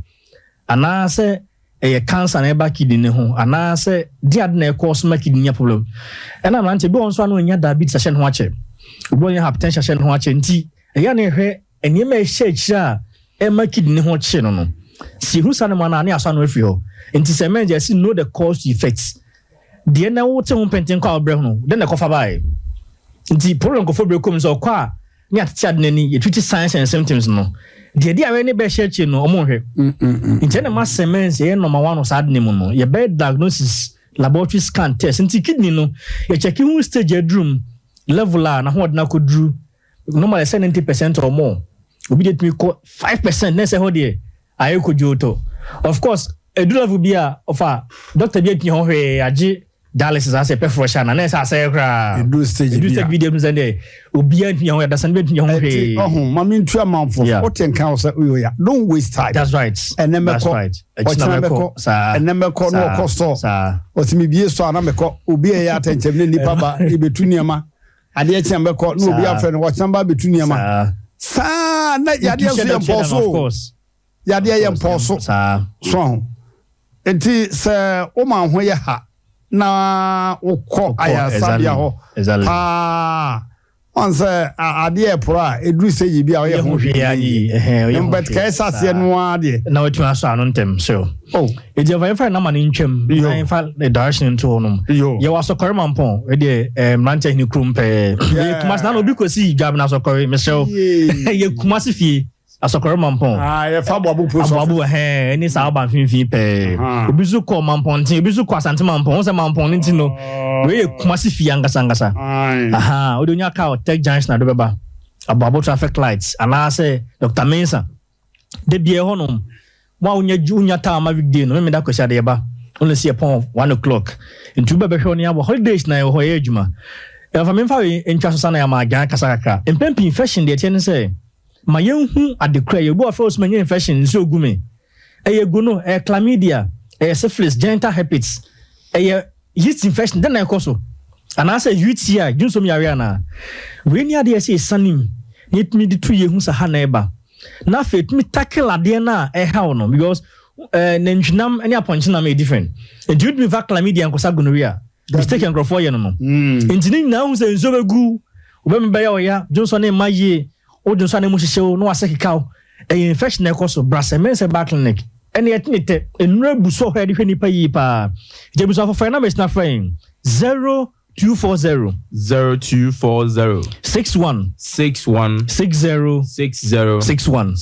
ana say e cancer na ba kidney ho ana say diad na e cause ma kidney problem ena mrante bi on so anu nya diabetes session ho ache bo nya hypertension session ho ache nti e ya na ehwe eni ma ehye e ma kidney ho che no si who sana mana na aso no afri ho nti se men just know the cause effects de na wo te ho penten kwa obre ho den na kofa bai nti problem ko fobre kom so kwa ni atete ade nani ye treat signs and symptoms no de dia we ne be share chi no omo hwe nti na ma semens ye number 1 o sad name no ye be diagnosis laboratory scan test nti kidney no ye check who stage adrum level na ho na ko dru normally 70% or more obi dey me call 5% na say ho dey ayeko joto of course edu level bia ofa doctor bia tin ho hwe age dialysis as a perforation na say say kra edu stage bia dem say obi an tin ho da san bia tin ho hwe mama ntu amanfo oten kan say oya don't waste time. That's right. Enemeko no costo otimi bie so ana meko obi e ya atenchem ne nipa ba ibetu niama ade e chembeko no obi afre no wachamba betu niama sa na yade so yemposo of course yade yemposo so enti se o ma ho ye ha na ukọ ayasabia ho on say ade pro edu se yibi a o ye ho hwe but kai sase no ade na wetu aso anu ntem so e je vai fa na mani ntwem na fa the direction into onum ye waso kore mampon e de Mmrantehene krumpe ye kumas na obi kosi gab na so kore mesel ye kumasi fie asokoro mampon ye fa boabu proso boabu ni sa ba finfin pe obizu ko mampon tin obizu ko asante mampon se mampon ntin no we ye kumasi fi angasa odonya ka tech giants na do beba aboabo traffic lights ana say Dr. Mensa de bie honom wa unya ta ma weekday no me da kwesi ade ba only see upon 1 o'clock ntu bebe hwe oni abo holidays na ho ye adwuma e fa me fa we ntwa so sana ya ma gan kasaka empempi infection de tiene say ma yenhu adekra ye bo afro so infection nso ogume egu no chlamydia syphilis genital herpes yeast infection then na koso ana say UTI junso mi area na we ni ade say sanim yet me di tu yehu sa ha na eba na fet mi tackle ade na how no because nentwinam any aponche na me different and you me va chlamydia and kosa gonorrhea mistake and growth no intini na hu say nso begu obembe ya oya junso na maye o do so na mo hihye no asekikaw infection na koso brasemense back clinic ene yetinete enura buso ho de hwenipa yi pa je buso for na mesna friend 0240 61 60 61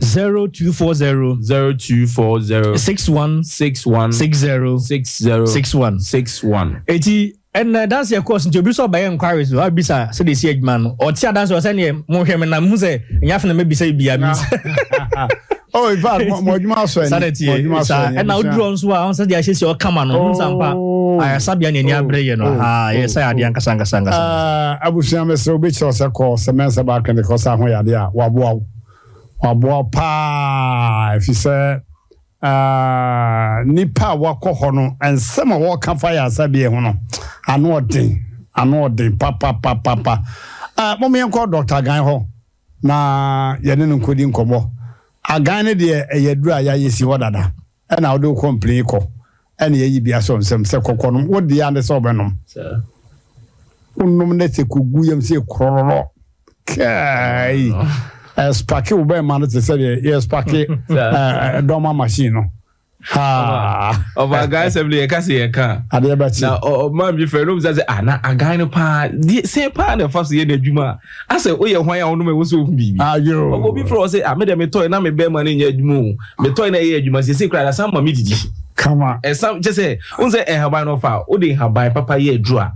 0240 61 eti and that's your course into biso by inquiries I bisa say this man or tia dance or say mo hwe me na mu say nya fa na me bisa bia mi oh in fact mo djuma so and now drone so on say dia hye o kama no nsampa ayasabia na ni abre ye no yes say ade ankasanga abusia me so be cho se ko se men se ba kan ko sa ho ya de a wabo pa if you say nipa wakọ no ensema wo kan fa ya sabie ho no ano odin papa mo me enko Dr. Gan ho na ye ne nkodi nkomo agan ne de eyadura ya yesi wadada e na wo complain ko e na yi bia so nsem se kokko no wo de ya ne so benom unum ne te kugu yam se krororo kai spaki wo be man te say yes spaki doma machine no Over guys every kasi ka na man bi fe no say na agan no pa say pa na first year na adwuma I say oye hwan ya wo no me wo so bibi ayo obi fro say me de me toy na me be man nya adwuma me toy na ye adwuma say kra some ma me didi kama some just say un say haban no fa o de haban papa ye adua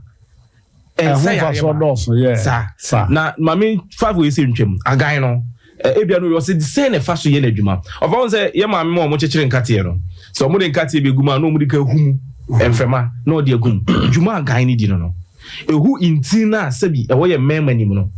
say ya so yeah sa na mami 5 we say ntwem agan no ebia no say the same fa so ye na adwuma of one say ye mami mo chekere nkate no so mo de nkate be guma no mo de ka hum enfrema no de agum dwuma agan ni di no ehu intina sabi e wo ye mema nim no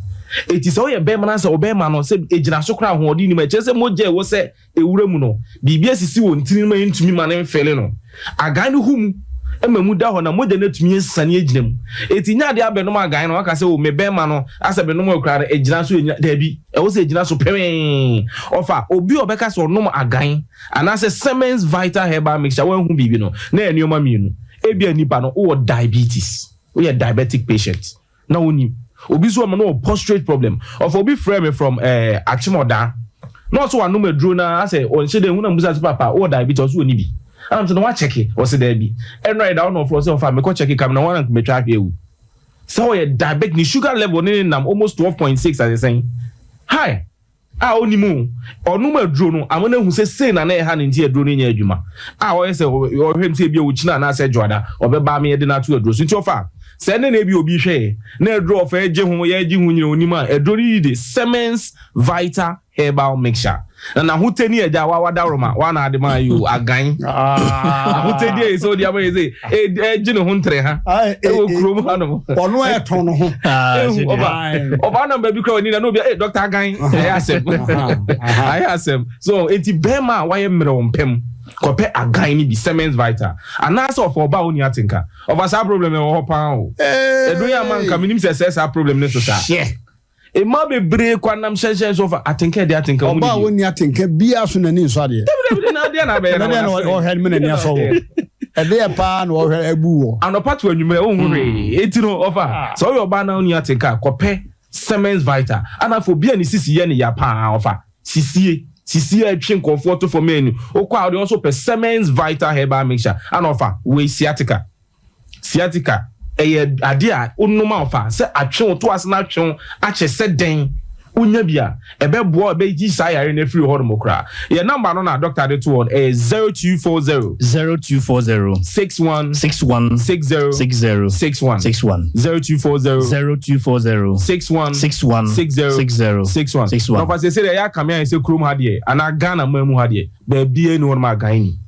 eti so ye be mana say obema no say ejina so kra ho odi nim e chese mo je wo say ewura mu no bibia sisi wo ntini ma ntumi ma ne mfele no agan ni hum emamu da ho na mo de na tumi nsane ejinam eti nya de abenom agan no aka say o me be ma no asabenom okra ejina so enya da bi e wo say ejina so pewen ofa obi obeka so nom agan ana say Siemens Vital Herbal Mixture wan hu bibi no na enioma mienu ebia nipa no wo diabetes we are diabetic patient na woni obi so ma no prostate problem of obi frame from Achimoda no so wanom aduro na ase on hye de hu na musa papa wo diabetes wo ni bi I'm to no check it or say there be and right down on floor so far me ko check it come na one me try here so your diabetic sugar level in almost 12.6 as they saying hi oni mu onu ma duro no amona hu say na na ha ne ntie duro no nya adwuma o say o hwem say bia wo china na say joda obeba me de na to aduro so nti ofa say na bi obi hwe na aduro ofa eje hu ya eje hu nyina onima aduro yi de Siemens Vital Herbal Mixture na huteni eja wada roma wana ade ma you agan huteni so dia boy say eje no huntre ha e wo krom ha no onu e ton no ho oba na baby kro ni na no be Dr. Agan I asem so enti bema why mre ompem kope agan ni bi Siemens Vital anasa of oba oni atinka over sa problem e wo pa o edu ya man ka minim say sa problem ne so sa e ma be bre kwanam shensen so fa atinka de atinka woni oba woni atinka bia so nani so ade na de na be na o head me nani so e de pa na o head abu wo anopa to anwume o hu re eti no ofa so yo ba na oni atinka kope Siemens Vital ana fo bia ni sisi ye ne ya pa ofa sisi atwen comfort for menu o kwa de also pe Siemens Vital Herbal Mixture ana ofa we sciatica ade a onuma ofa se atwen to ase na atwen ache se den unya bia ebebo ebeji sayare na free ho no kra your number no na doctor de to on 0240 61 60 61 0240 61 no fa say ya kamia say krom ha de ana Ghana mamu ha de ba bie no ma gani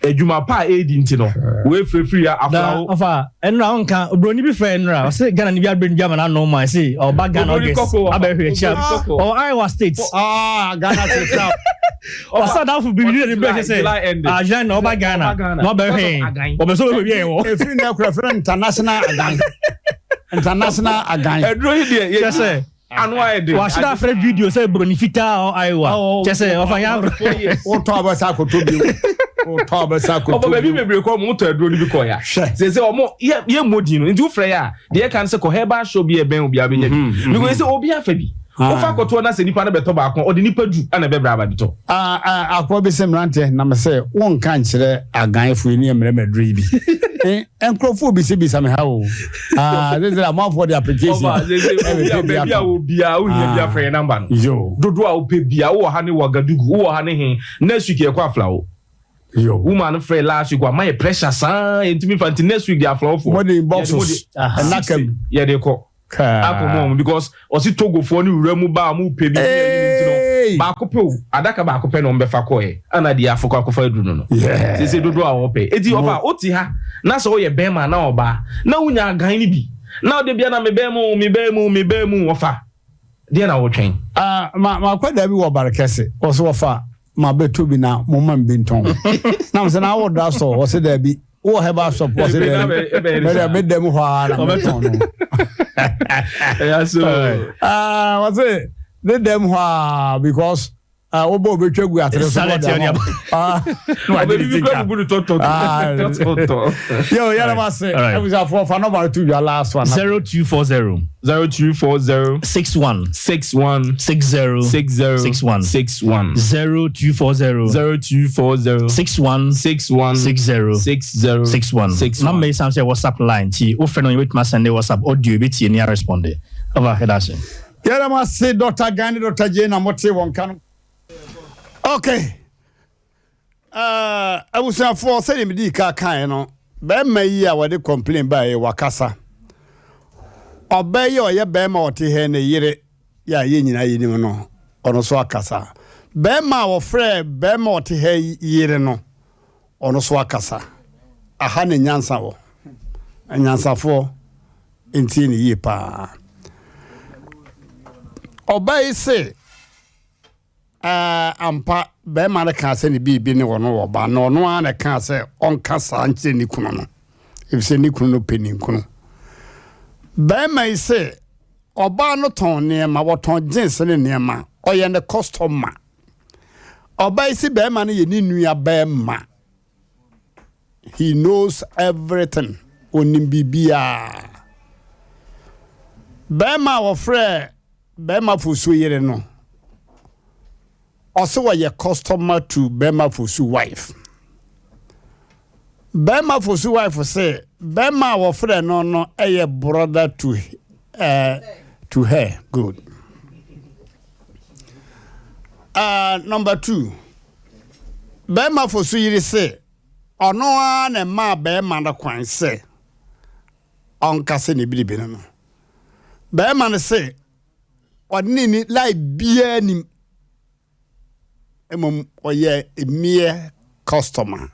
ejuma pa edi nti no we free ya aflawo ofa enra onka obroni bi fe enra say Ghana ni bi adben German na no man say o ba Ghana guest abehwe cha o Iowa State Ghana State now o sa da fu bi ni be say Jan no ba Ghana no be he o be so be bi e wo e free na kura friend international agan edro hide ye say anwa ede wa should have video say broni fita o Iowa che say ofa ya o to abasa ko to bi o to abasa ko to bi bebre ko mo to edro ni bi ko ya say omo ye modi no nti ufre ya de kan say ko heba show bi e ben obi abenya bi because say obi afa bi o fa ko to na say nipa na beto ba ko o de nipa du ana be bra ba bito akwa bi se mrante na me say won kan kire agan fu ni emre medri bi enkrofo bi se bi same ha o this is amount for the application bia o bia o nya bia free number no yo dodo a o pe bia o ha ne wagadugu o ha ne he next week e kwa aflawo yo woman free last week my pressure san intimi fanti next week they aflawo for what the boxes nakam ye dey ko akomom because osi Togo for ni uramu ba mu pe bi ni ba ko pe o adaka ba ko pe no mbefa ko e ana di afoko akofa eduru no se dodo a wo pe eti ofa oti ha na so ye bema na oba na unya agan ni bi na de bia na me bemu ofa de na wo twen ma kwada bi wo barakese wo so ofa ma beto bi na mo man bi nton na mo se na wo da so wo se da bi wo heba shop wo se da be dem ho ara na beton no yeah so what's it they them because Obo betwegu atere so no baby go good to yo yara ma say I was for number 2 your last one 0240 61 60 60 61 0240 61 60 number is answer WhatsApp line ti o fe no you ma send WhatsApp audio be ti near respond over head action yara ma say Dr. Gani Dr. J na mote won kan. Okay. I was for saying me di ka kan no. Be ma yi a we complain ba e wakasa. Obey yo ye be ma ote he ne yire ya ye nyina yi nim no. Ono so akasa. Be ma wo frɛ be ma ote he yire no. Ono so akasa. Aha ne nyansa wo. Anyansafo enti ni yi pa. Obey say ampa be ma na ka se ni bibi ni wono wo ba no no na ka se on kasa nche ni kunu no if se ni kunu no peni kunu be ma se oba no ton ne ma wo ton jeans ne ne ma oye ne customer oba se be ma na ye ni nua be ma he knows everything onim bibia be ma wo frɛ be ma fusu yire no also were your customer to Bema Fosu wife. Bema Fosu wife say Bema wa friend no a brother to her. Good. Number 2. Bema Fosu yiri say ono an ma Bema na kwan say on kase ni bibi no. Bema na say odini like bia ni oye a mere customer.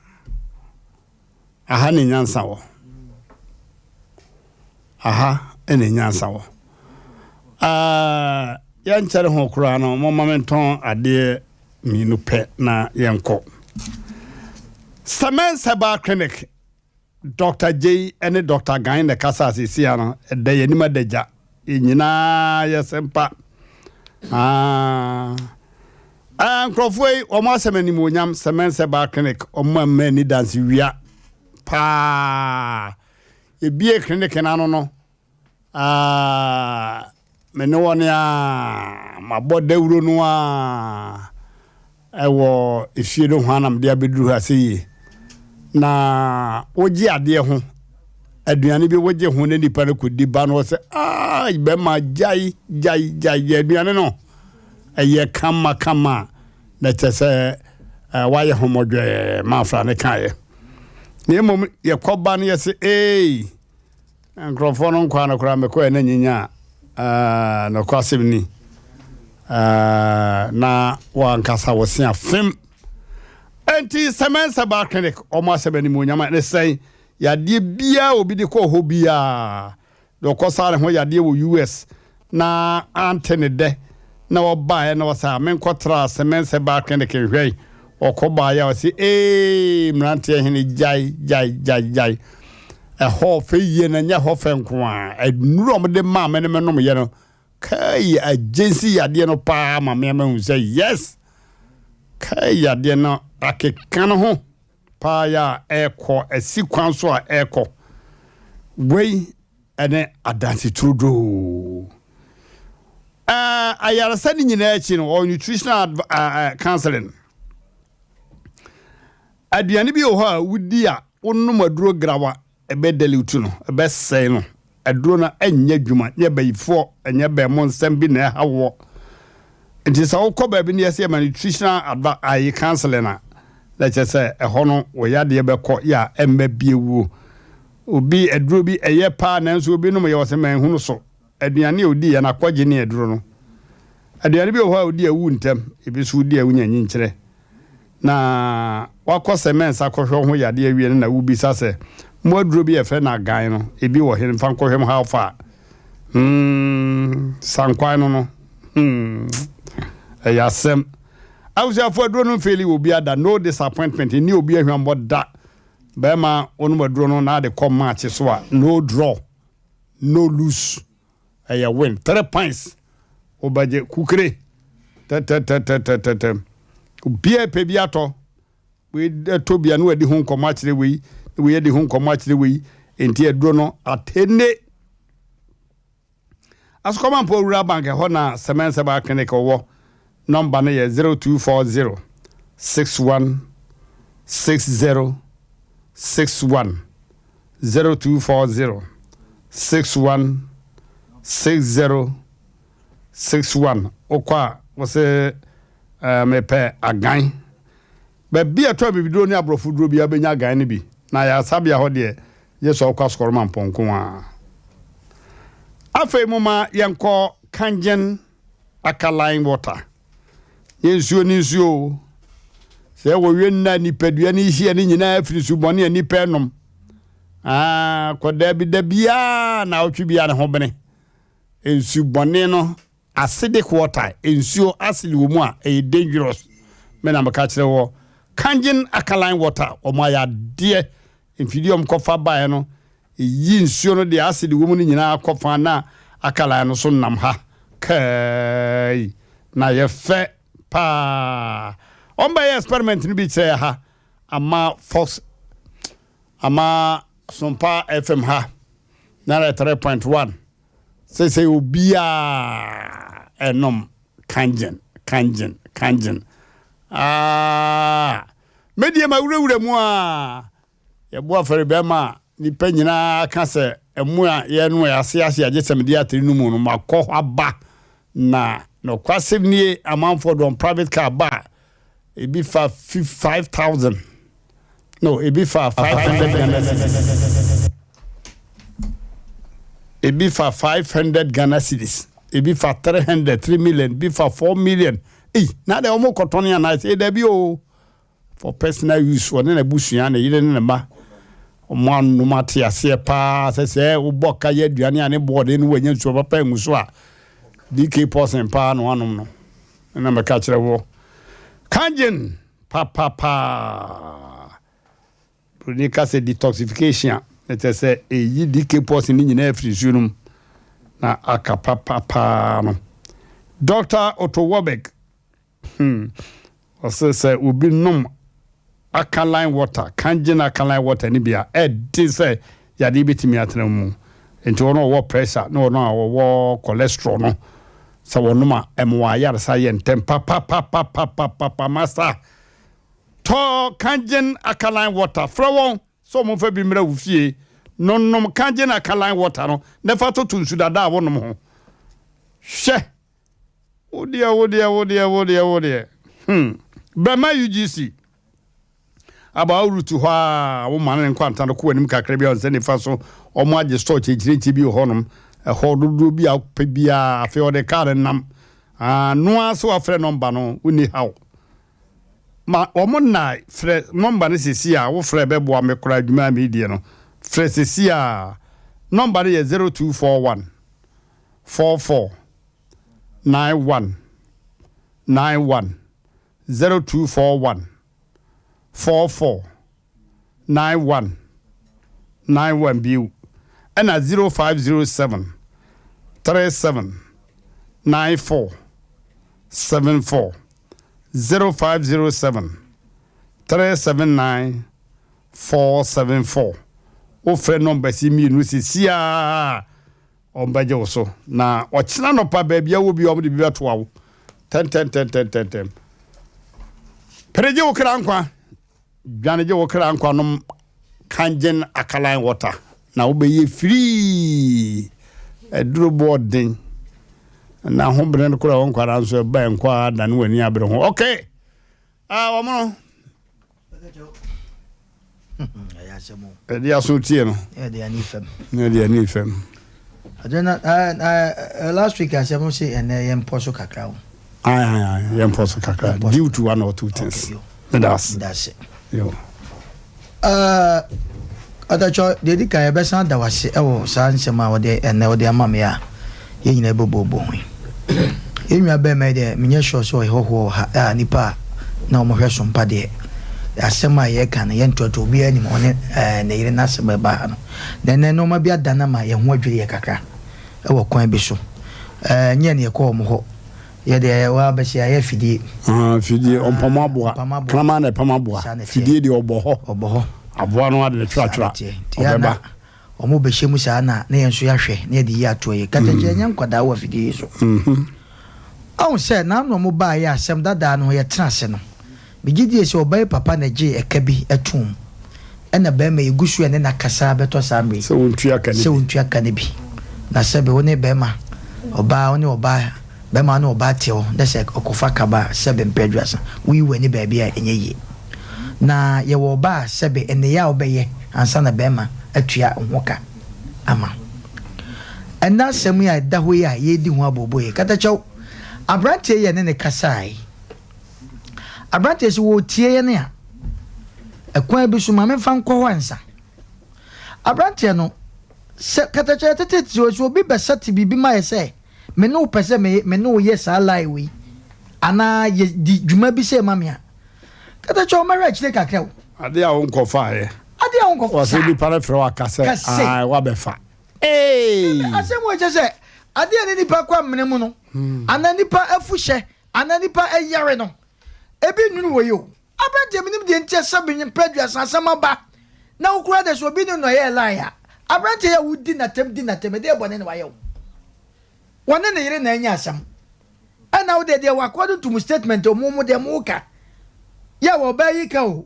Aha ni nyansa wo. Aha ene nyansa wo. Ya nchere ho kura no mo momenton ade minu pe na yenko. Asem Mpe Clinic Dr. J and Dr. Gani the kasa asisi ano de yenima deja nyina yesempa. Crofway or Masamani Munyam, Asem Mpe Clinic, or many dance wia. Pa a beer clinic and I don't know. Menonia, my body noa. I will, if you don't want them, dear Bedru has see. Na, Oji dear home. Adriani be what you want any part could deban was Bema Jai, Adriano. A year kama that is why you homo mafra ne kaye ne mom ye koba ne yes and crofon on kwa na kra me ko na nyinya no kwasem na wan kasa wosi afem enti Asem Mpe Clinic o mo asem ni munyama ne sei ya de bia obi de ko ho bia do ko sare ho ya de wo US na antene de na oba na wasa men kotra Asem Mpe Clinic hwei okoba ya wasi Mmrantehene jai ho fe ye na nya ho fe nko a enuro de ma me no ye no kai agency ya de no pa ma me hu say yes kai ya de no akekano ho pa ya eko asikwan so a eko wei ene adansi trudo ayara sani nyina echi no or nutritional counseling aduane bi ho a wudi a wonnom aduro grawa ebe delitu no ebe sei no aduro na anya dwuma nye bayifo anya be mo nsem bi na hawo nti sa wo ba bi ne yesi ma nutritional counseling na let's say ho no wo yade be ko ya emma biewu obi aduro bi eye pa na nso obi no ye wose man hunu so aduane odi ya na kwaje ne aduro no aduane bi ho a odi awu ntem ebi so odi awu nyanyi nkire na wakose mensa akohwe ho yade awie na wubi sase mo aduro bi efe na gan no ebi wo hen fan kohwem how far sankwan no Asem awusia fo aduro no feli obi ada no disappointment ni obi ahwambo da bema onu aduro no na de come match so a no draw no lose win 3 points obaje kukre Bia pe bi ato we tobia no adi ho nkomo akire we adi ho nkomo akire we enti eduro no atene askoma mpo rural bank ho na semense ba clinic wo number no ye 0240 61 60 61 0240 61 60 61 okwa wose mepe agan be bia to bibiduro ni abrofo duro bia benya agan ni bi na ya sabia ho de yeso okwa skoroma mponko a afei moma yenko kangen alkaline water yensuo ni nsuo se wo wenna nipadua ni hia ni nyina afiri subone ani penom koda bi da bia na otwe bia ne ho bene ensubone no acidic water ensuo acid wo mu a dangerous me na maka kire wo kangen alkaline water o ma ya de infidium kofa bae no yi nsuo no de acid wo mu ni nyina kofa na alkaline no so nam ha kai na ye fe pa omba ye experiment ni bi kire ha ama fox ama SOMPA FM ha na 3.1 say obia enom kangen media ma wura mu a ye bo afere be ma ni panyina ka se emu a ye no ya se agesem dia atri no mu no makọ aba na no kwasem ni amanfo don private car ba e bi fa 5,000 no e bi fa 500 Ghana e bi fa 500 Ghana cedis e bi fa 3 million bi fa 4 million na de omo kotoni ana e da bi o for personal use one na busua na yire ne ma omo anu mate ase pa se uboka ye aduane ane board ni wanya nsuo papa enguso a DK person pa no anum no na me ka kire wo kangen pa Pronika se detoxification it say e DK person ni nyina afiri sunum na akapapa no Dr. Otto Wobek say ubi nom alkaline water kangen alkaline water ni bia say ya di bitimi atramu enti wono wo pressure no wo cholesterol no so wonuma emwa yar sa yen tempa pa master to kangen alkaline water from so mo fa bi mra wo fie nonnom kangen alkaline water no ne fa to tunsu dada wonom ho hwe wodia Bama UGC about route to ha woman and quantum ko anim kakra bia on send fa so omo age store chechire bi honom e hododo bi a bia afi o de car nam no aso afre number no uni how ma omo na fre number ne sisi a wo fre be bo me kora adwuma me die no fre sisi a number is 0241 44 91 0241 44 91 biu and 0507 37 94 74 0507 379 474 o friend number si mi nu si sia on baje oso na o china no pa ba bia wo bi o de bi beto awo 10 Pereje wo kra nkwa dwaneje wo kra nkwa no kangen alkaline water na wo be ye free eduro boarding na ho brand kra won kwara nso ba nkwa da no wani abre ho okay womo ya semo dia so tie no dia ni fem adena last week I said say and yem poso kakra yem poso kakra due to one or two things that's it yo atacho dedi ka ya besan da wase ewo sa nsema wode ene wode amame a ye nyina bobobo hu enwa be me de menye sure so hoho ha nipa na omo hwe SOMPA de asema ye kan ye ntoto bi ani mo ne na yire na asema ba no den no ma bi adana ma ye ho adwiri ye kakra ewo kwan bi so nye ne ko omo ho ye de wa ba sia ye fidie fidie ompama aboa krama na pama aboa fidie de oboho aboa no ade twatwa obeba omo be shemu sa na yenso ya hwe na de yi atoye kataje nya nkwada wa fidie so se na no mo ba ya asem dada no ye trase no bigidie se obai papa na je ekabi atum ena ba ma igusu ene na kasa beto samri se wontua kanebi na sebe woni be ma oba woni oba be ma no oba teo na se okofa kaba sebe mpedwasa wi wani ba bia enye yi na ye wo ba sebe ene ya obeye ansa na be ma atua nwoka ama ena semu ya daho ya ye di ho aboboye katacho abrante ye ne kasai abrante se wo tie ye ne a ekwan bi so ma me fa nkọ wansa abrante no se katacho tete so bi besati bibi ma ye se me no pese me no ye sa laiwi ana ye di dwuma bi se ma me a katacho ma ra chile kakra ade a won kofa ye ade a won kofa wa se bi para fra wa kase wa be fa asem wo je se ade a nipa kwa mene mu no ana nipa afuhye ana nipa ayare no ebi nunu wo yo abrante minim de ntia sabin pedua sansama ba na ukura de so bi no ye laia abrante ya wudi na tem de bone ne wa ye wone ne yire na anya asam ana wo de according to statement o mu de mu ka ya wo ba yi ka o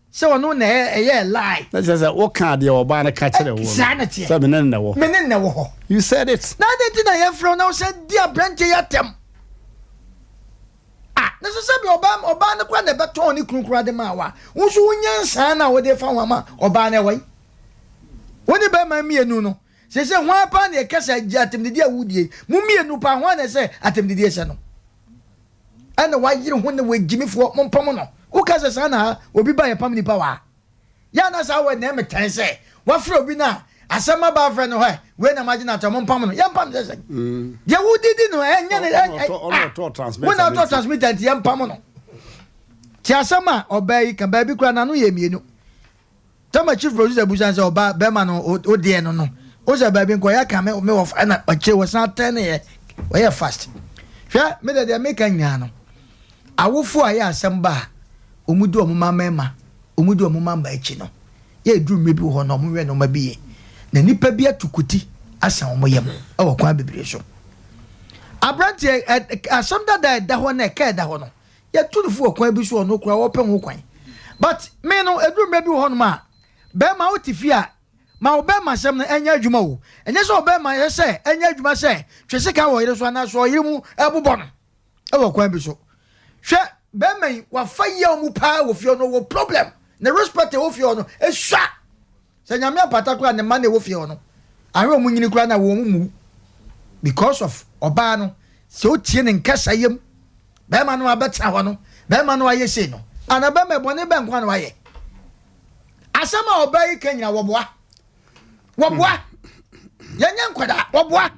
se wono na ye lie na say wo ka de wo ba na ka kire wo so menen na wo you said it na de ti na ye fro na wo say di abrante ya tem na so se bi oba na kwa na beton ni kunkura de ma wa wo so wonyansa na wo de fa wa ma oba na wai woni be ma mienu no se ho apa na kasa atemdidi awudie mu mienu pa ho na se atemdidi se no ana wa yire ho na wagimifo mompam no wo kasa sa na obi ba ye pam ni pa wa ya na sa wa na metan se wa fra obi na asama ba fra no he we na magina to mompam no ya pam se ye wudidi no enya ne to transmitter ya pam no ti asama obai ka ba bi kura na no ye mienu tama chief producer busan se oba be ma no o de no o se ba bi nko ya ka me wo fa na oche wo san ten ye wo ye fast hwa me de make anya no awofo aye asem ba omudu omuma mema omudu omuma mba echi no ye duru mebi ho no omwe no mabiye na nipa bi atukuti asa omoyem e wo kwa bebire so abrante asem da ho na ka da ho no ye tunufu kwa bi so no kura wo pe ho kwan but me no eduru mebi ho no ma be ma otifia ma obe ma sem no enya adwuma wo enye so obe ma ye se enya adwuma se twese ka wo yire so na so yire mu ebobọ no e wo kwa bi so hwe be mai wa fa ye omu pa wo fie no wo problem na respect wo fie no e swa se nyame apata kura ne ma na wo fie no ahwe omu nyini kura na wo mu because of oba no se o tie ne nkasa yem be ma no abeta ho no be ma no aye se no ana be me bone be nkwa no aye asama obai kenya woboa yanya nkwada woboa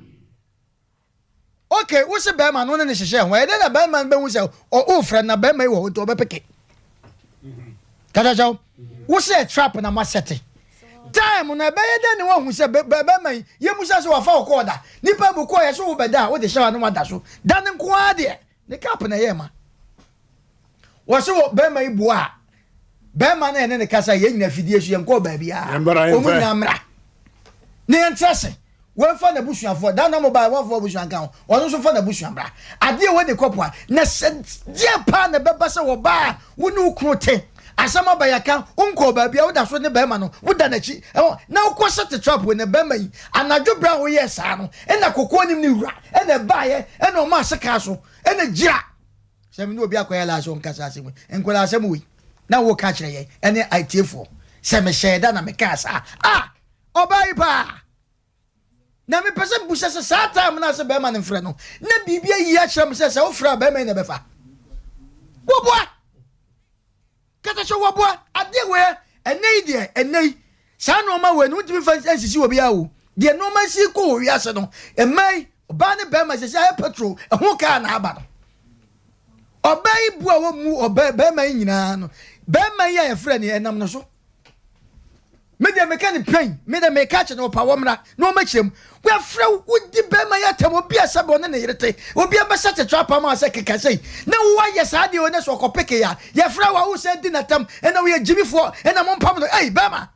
okay wo se be ma no ne hyehyɛ ho e de na be ma be hu se o friend na be ma wo to be peke kada jaw wo se trap na ma sete time na be ye de ne wo hu se be ma ye mu se wo fa wo ko da nipa bu ko ye so wo be da wo de hyehyɛ no ma da so da ne nko ade ne cap na ye ma wo se wo be ma ibu a Bema na ene ne kasa ye nyina fidie so ye nko ba bia omu na mra ne entrase wo fa na busuafo da na mobile wo fa busuan kan ono so fa na busuan bra ade we de kopo a na die pa na beba se wo ba wo ne ukrote asama ba yaka unko ba bia wo da so ne bema no wo da na chi na wo set trap we ne bema yi anadwo bra wo ye sa no ena kokko nim ne wura ena ba ye ena o ma seka so ena gira se me no obi akoya la so nkasa se we enkola asem we na wo ka kire ye ene ITF se me sheda na me kasa obai pa na me pese busa se sata am na se be ma ne frɛ no na bibia yi a kyerɛ me se wo fra be ma ne be fa wo boa kata so wo boa ade we enei de enei sa no ma we no ntimi fa ansisi wo bia wo de no ma si ko wo wiase no emai oba ne be ma se ya petrol ho ka na aba no obai bua wo mu obai be ma nyina no be ma ya ye frɛ ne enam no so me dey make any pain me dey make catch no power mra no machiem we afra wudi be ma yatam obi asabo ne yerete obi abasa te trap ma ase keka sei na wo ye sa de one so kopeke ya ye fra wa wo se di natam e na we jimifo e na mo pam no ei be ma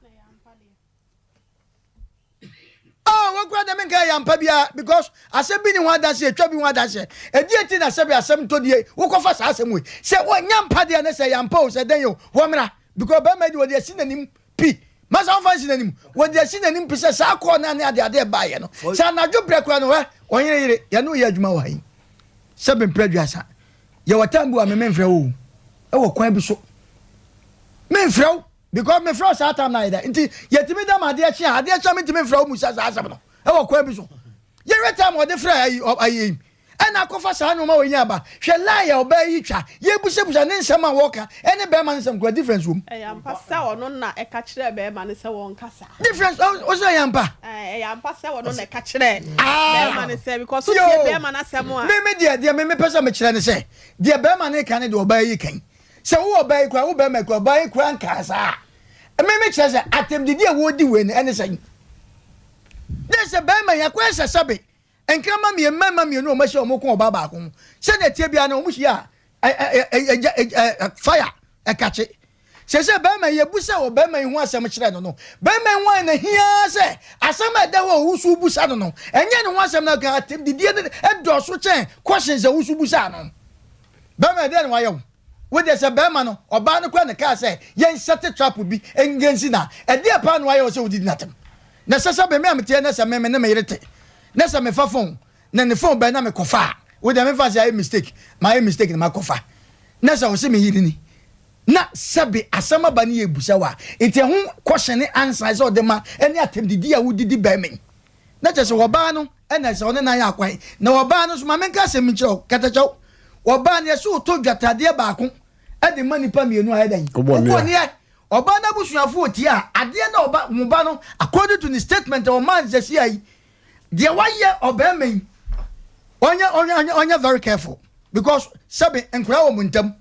oh what grad them guy yampa bia because asem bi ni ho adase atwa bi ho adase edieti na sebi asem to die wo kofa sa asem we se wo nyampa de na se yampa o se den yo wo mra because be ma di wo de sinanim pi masa on fancy nanim wo de sinanim pi se sa ko na ne ade ba ye no sa na dwo brekwa no we yire ye no ye adwuma wa hin sebi mpredwasa ye watambu a me menfrɛ wo e wo kwan bi so menfrɛ wo because me frost at time na nti yetimi da ma de chia me timi fra mu sa asam no e wo kwa bi so ye reta mo de fra ayi ana kofa sa no ma wo nya ba hwe lie oba yi twa ye busebusa ne nsem a wo ka ene be ma nsem kwa difference wom yampa sa wono na e ka kire be ma ne se won kasa difference o so yampa yampa sa wono na e ka kire be ma ne se because so tie be ma na asem a me me pesa me kire ne se de be ma ne ka ne de oba yi kan se wo oba yi kwa wo be ma kwa oba yi kwa nkasa me kire se atem didi e wo di we ne ene se de se be ma ya kwa se sabe enkrama me no ma hye omoko oba ba ko se na tie bia na omuhia fire ekache se be ma ye busa wo be ma hu asem kire no be ma hu na hia se asem eda wo husu busa no enye ne hu asem na ka atem didi e do so chen questions e husu busa no be ma de ne wa yo wo de se be ma no oba no kwa ne ka se ye set trap bi engensi na e de pa no wa yo se wo didi natem na se be me amte na se me ne me yerete nessa me fa phone na ne phone be na me kofa wo de me fa say mistake my mistake na kofa nessa wo se me yiri ni na sabe asama ba ne ebusa wa ite ho question answer so de ma ene atem didi a wo didi ba me na je se wo ba no ena se one na ya kwai na wo ba no so ma me ka se mi kiro katacho wo ba ne so to dwatade ba ko e de manipa mienu a edan wo ne oba na busuafo oti a ade na oba mo ba no according to the statement of man je see ai the why obey onya very careful because sabe enkura wo muntam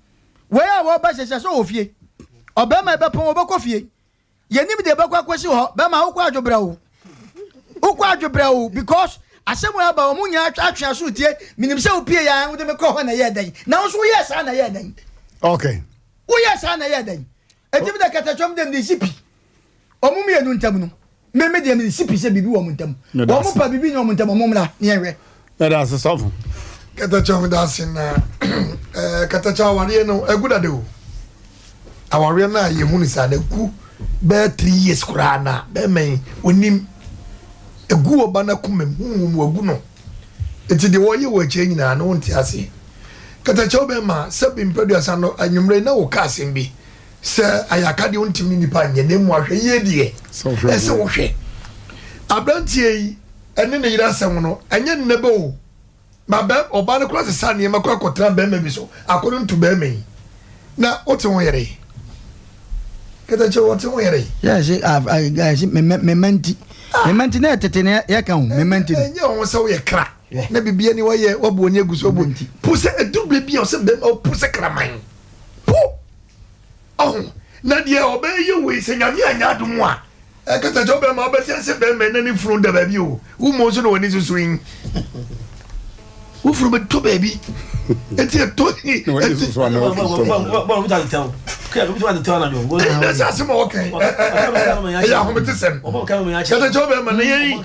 where wo ba sese so ofie obey me be pon obako fie yenim de be kwa kwesi ho be ma wo kwa adwobra wo because asemu aba wo munya atwa so tie minim se opie ya wo de me ko ho na ye dan na wo so yes na ye dan okay wo yes na ye dan etim de katachom dem de sipi omumi enu ntam no me de me sipi se bibi wo muntam wo mu pa bibi no muntam mo mla ne enwe na da so sofu katachom da sin na katacha ware no aguda de o aware na ye hu ni sa da ku be 3 years kura na be men onim egu oba na kumem hu agu no eti de wo ye wo che nyina no nti ase katacha be ma sabi mpeduasa no anwumre na wo ka asem bi se ayaka de untimi nipa nye ne mu ahwe ye die ese wo hwe abrantie yi ene ne yira asem no enye ne be o ma be oba ne kura se sa ne makwa kotra be ma bi so akono ntu be me na ote won yere keta che ote won yere yes guys me menti na tete ne ya kan me menti enye won se wo ye kra na bibia ni wo ye wo bo ni aguso bo puse edurbe bia o se be o puse kraman oh na dia obe ye we se nyame anya adum a kata jobe ma obe se be me na ni furu da baby o wo mo so no woni susuin wo furu be to baby eti to ni woni susu ana wo bo we ta tell okay we ta tell na jo na sa se mo okay ya ho mete sem kata jobe ma na ye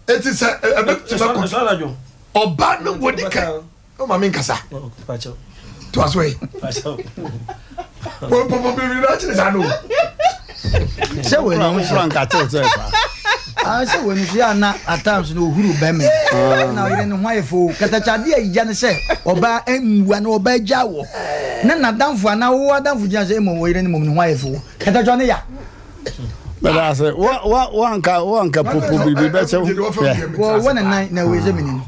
eti se ebe ti ba ko oba no wodi ka o ma min kasa to aswe po baby na chile sanu se we no frank atoto se we no ya na at times no huru be me na ire no hwayefo katacha de ya ne se oba enwa na oba jawo na danfo na wo danfo gya se mo ire ni mo no hwayefo katacha ne ya but I say one ka popo bibi be che wo one na we je mini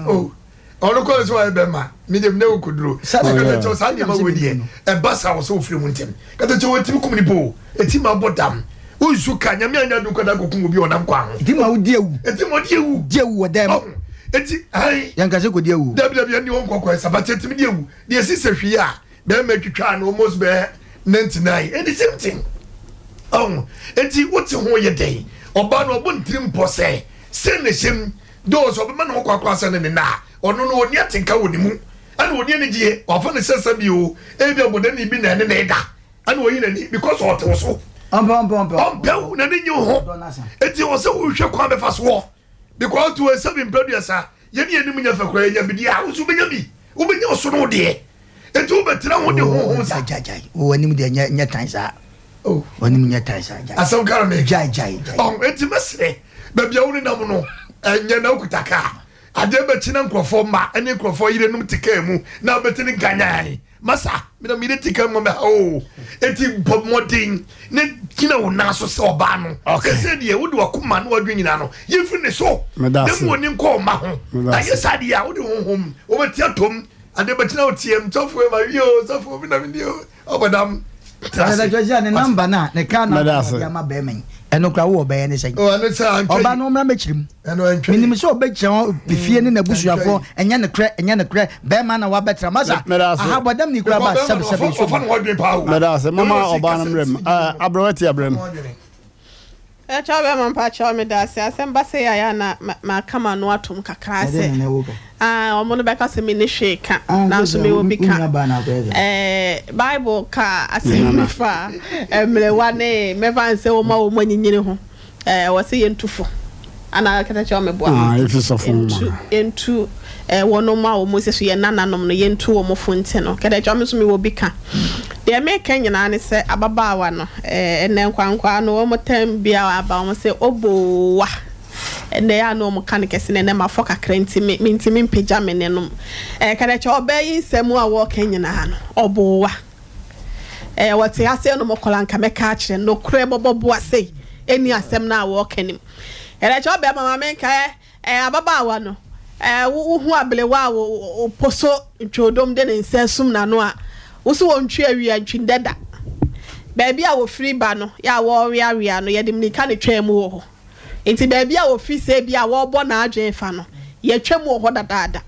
oh ono ko so e be ma mi dem ne okuduro kata cho sa ma we die e basa wo so ofiri mu ntem kata cho we timi kumni po eti ma bodam o su ka nya mi anya du ko da kokun obi onam kwa ho eti ma wo diewu eti mo diewu wo dem eti ai yanka se ko diewu dabi ni won kokko sabate eti mi diewu die si se hwi a be ma twitwa no almost be 99 and the same thing enti wote ho ye den oba no obo ntrim po se ne shem those oba na okwa asa ne na ono no oni atenka woni mu ana oni ne gie wafa ne sesa bi o ebi obodo ni bi na ne na eda ana oyi na ni because o te so ompa na ne nyu ho enti o se wo hwe kwa be fa so because to a 7 producer yeni enim nya fa kwa nya bi dia wo so benya bi wo benya so no de enti wo betra ho de ho sa jai wo anim de nya tan sa wani munya taisa ja asam kara me jai enti mesre ba bia woni nam no enya na okutaka ade ba china nkrofo ma ene nkrofo yire num tika mu na betini ganyan masa me na mi tika mu me enti bob modin ne kina wo na so se oba no se de wo de wakoma no wadwe nyina no yefi ne so dem woni nko ma ho aye sade ya wo de honhom wo betia tom ade ba china wo tiem tofo ma yo tofo bi na video obadam Ada joja ne number na ne ka na ya ma be men eno kra wo be ne sei oba no mra mechirim minim so obechira bifie ne nabusuafo enya ne kra be ma na wa betra masa aha bodam ni kra ba sabe so medase mama oba no mrem abrowati abrem chawe mampa chawe medase asemba se ya na ma kama no atom kakra se omo no beka se me ne sheka na so me obi ka bible ka asemfa emrewa ne mevanse wo ma wo manyinyire ho wo se yentufo ana kata chawe me boa yentu wono ma wo mo se so ye nananom no yentu wo mo fonte no kata chawe me so me obi ka de me kanyina ne se ababawa no ene nkwankwa no wo mo tem bia aba wo se obowa ene ya no mo kan kese ne ma fo kakra ntimi mpagya menenom kada cha obayi nsemu a wo kanyina no obowa wote ase no mo kolanka meka akire no kure bobo ase eni asem na wo kanim kada cha obayi mama menka ababawa no wo hu abelewa wo poso ntwodom de ne nsesum na no a woso wontwe awia ntwindeda baabi a wo free ba no ya wo wiawia no yedim ni kan twam wo ho enti baabi a wo fi se bia wo bo na adwen fa no ye twam wo ho dadaada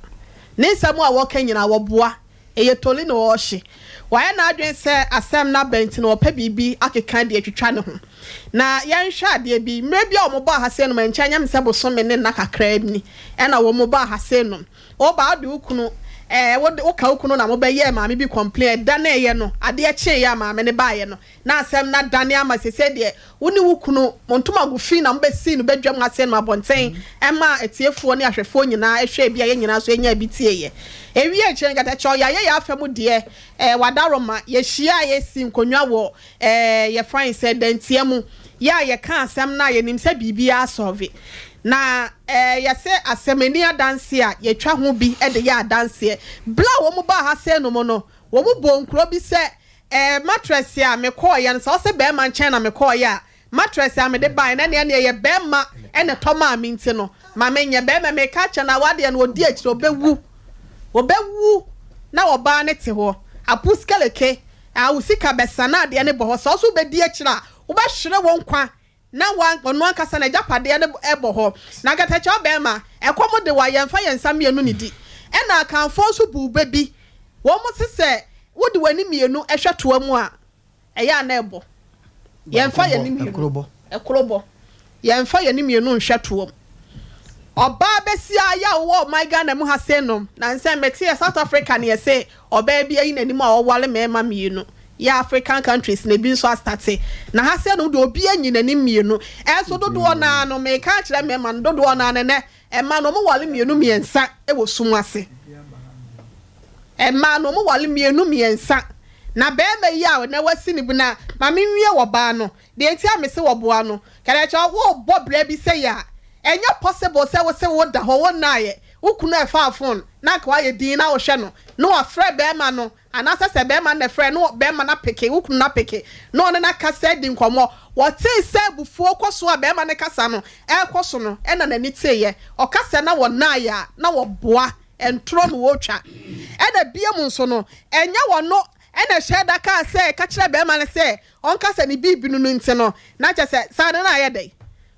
ne nsam a wo kanyina wo boa eye toli no wo hye waye na adwen se asem na benti no opa bibi akekan de atwitwa ne ho na yan hwa de bi mre bia wo bo ha se no mancha nyam se bo so me ne na kakra ni na wo mo bo ha se no wo ba de ukunu wo ka ukunu na mo be ye maame bi complain da na ye no ade a che ya maame ne ba ye no na asem na dane ama sese de woni ukunu montuma gufi na mo be si no bedwam ase no abonten ema etiefuo ne ahwefo nyina ehwe bia ye nyina so enya bi tie ye ewi a chen gata cho ya ye ya afemu de wadaroma ye hia ye si nkonwa wo ye fine said dentiemu ya ye ka asem na ye nim se bibia solve na yase asemeni adanse a yetwa ho bi de ya adanse bla wo mo ba ha se no mo no wo mo bo nkro bi se mattress a me call ya no se be ma nchen na me call ya mattress a me de ban na ne ye be ma ene to ma mi nti no ma me nye be me ka cha na wade no odi akiro obewu na wo ba ne te ho apuskeleke a usika besana de ne bo ho so be di akira wo ba hwere wo nkwa na ono akasa na japade ne ebo ho na gatacha obema ekomo de wa yemfa yensa mienu ne di e na kanfo so bu bebi wo mo sese wodi wani mienu ehweto mu a eya na ebo yemfa yeni mienu ekrobo yemfa yeni mienu nhweto oba besia ya wo my Ghana mu hasenom na nse meti South Africa ne se oba bia yi nanim a wowale mema mienu ya African countries na bi so starte na ha se no do obi anyina ni mienu so dodo na no me ka kire me man dodo na ne ma no mo wale mienu miensa wo sum ase ma no mo wale mienu miensa na be ma yi a na wasi ni bu na ma me wie wo ba no de enti a me se wo boa no kare cha wo bo bra bi se ya enya possible se wo da ho wo na ye ukunu e fa phone na kwa ye din na wo hwe no no afre be ma no anasa se be ma na frɛ no be ma na peke ukunu na peke no ne na kasa di nkomo wote se bufuo koso a be ma ne kasa no koso no na nani teye o kasa na wo na ya na wo boa entro no wo twa na bia mu nso no enya wo no na hye da ka se ka kire be ma ne se on kasa ni bibi no nti no na che se sa ne na ye dai